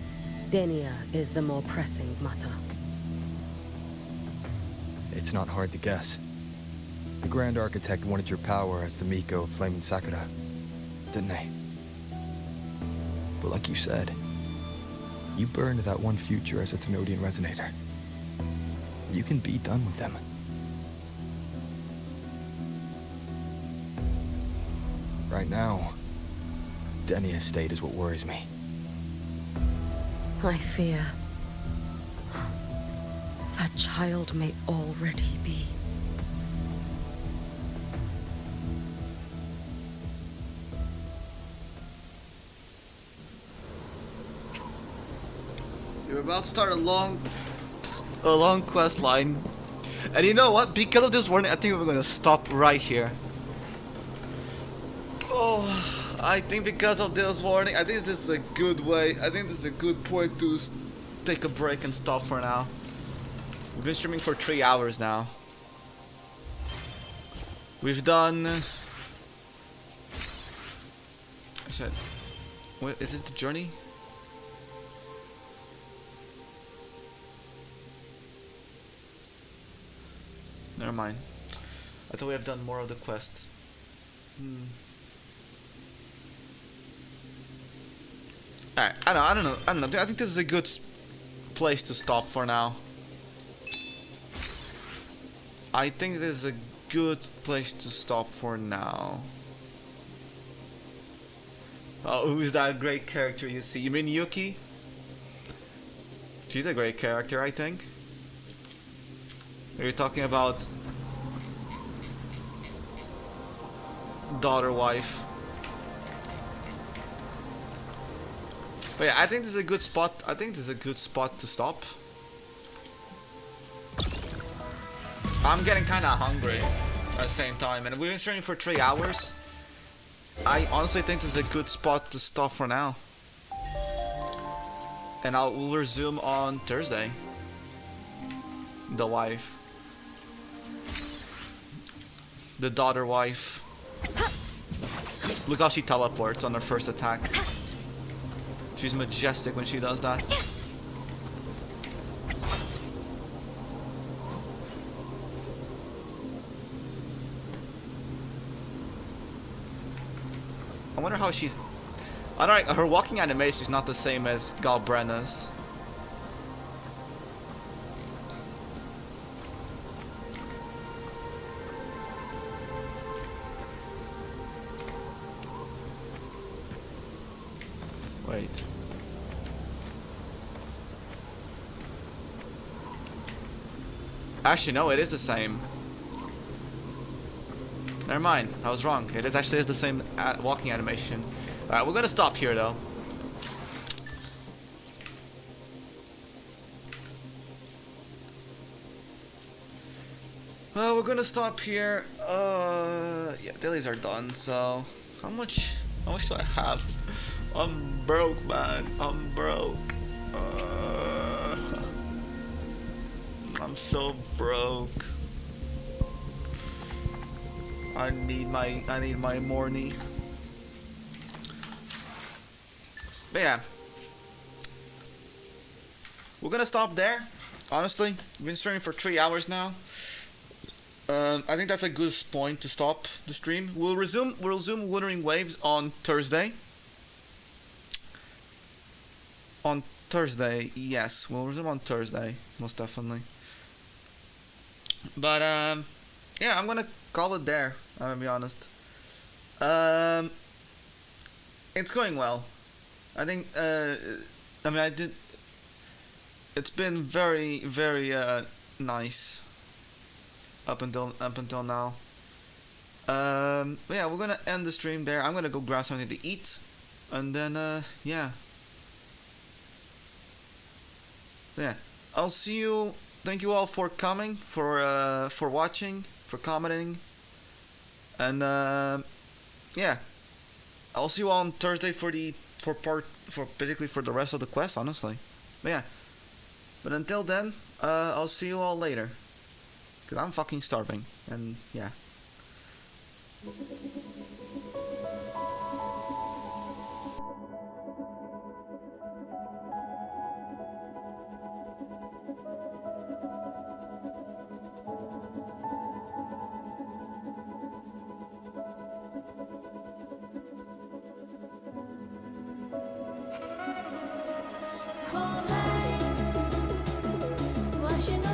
Denia is the more pressing matter. It's not hard to guess. The Grand Architect wanted your power as the Miko of Flaming Sakura, didn't they? But like you said, you burned that one future as a Threnodian resonator. You can be done with them. Right now, Denia's state is what worries me. I fear that child may already be. You're about to start a long quest line. And you know what? Because of this warning, I think we're gonna stop right here. Oh, I think because of this warning, I think this is a good way. I think this is a good point to take a break and stop for now. We've been streaming for 3 hours now. We've done. Shit. What is it? The journey? Never mind. I thought we have done more of the quest. Alright, I don't know. I think this is a good place to stop for now. I think this is a good place to stop for now. Oh, who's that great character you see? You mean Yuki? She's a great character, I think. Are you talking about daughterwife? But yeah, I think this is a good spot. I think this is a good spot to stop. I'm getting kind of hungry at the same time, and we've been streaming for 3 hours. I honestly think this is a good spot to stop for now. And we'll resume on Thursday. The wife. The daughter wife. Look how she teleports on her first attack. She's majestic when she does that. I wonder how she's... I don't know, her walking animation is not the same as Galbrenna's. Wait. Actually, no, it is the same. Never mind, I was wrong. It actually is the same walking animation. Alright, we're gonna stop here though. Well, we're gonna stop here. Yeah, dailies are done, so how much do I have? I'm broke, man. I'm broke. I'm so broke. I need my morning. But yeah, we're gonna stop there. Honestly, we've been streaming for 3 hours now. I think that's a good point to stop the stream. We'll resume Wuthering Waves on Thursday. On Thursday, yes, we'll resume on Thursday, most definitely. But yeah, I'm gonna call it there. I'm gonna be honest. It's going well. I think. I mean, it's been very, very nice up until now. But yeah, we're gonna end the stream there. I'm gonna go grab something to eat, and then yeah. Yeah, I'll see you. Thank you all for coming, for watching, for commenting, and yeah, I'll see you all on Thursday for basically for the rest of the quest, honestly. But yeah, but until then, I'll see you all later, cause I'm fucking starving, and yeah. Washing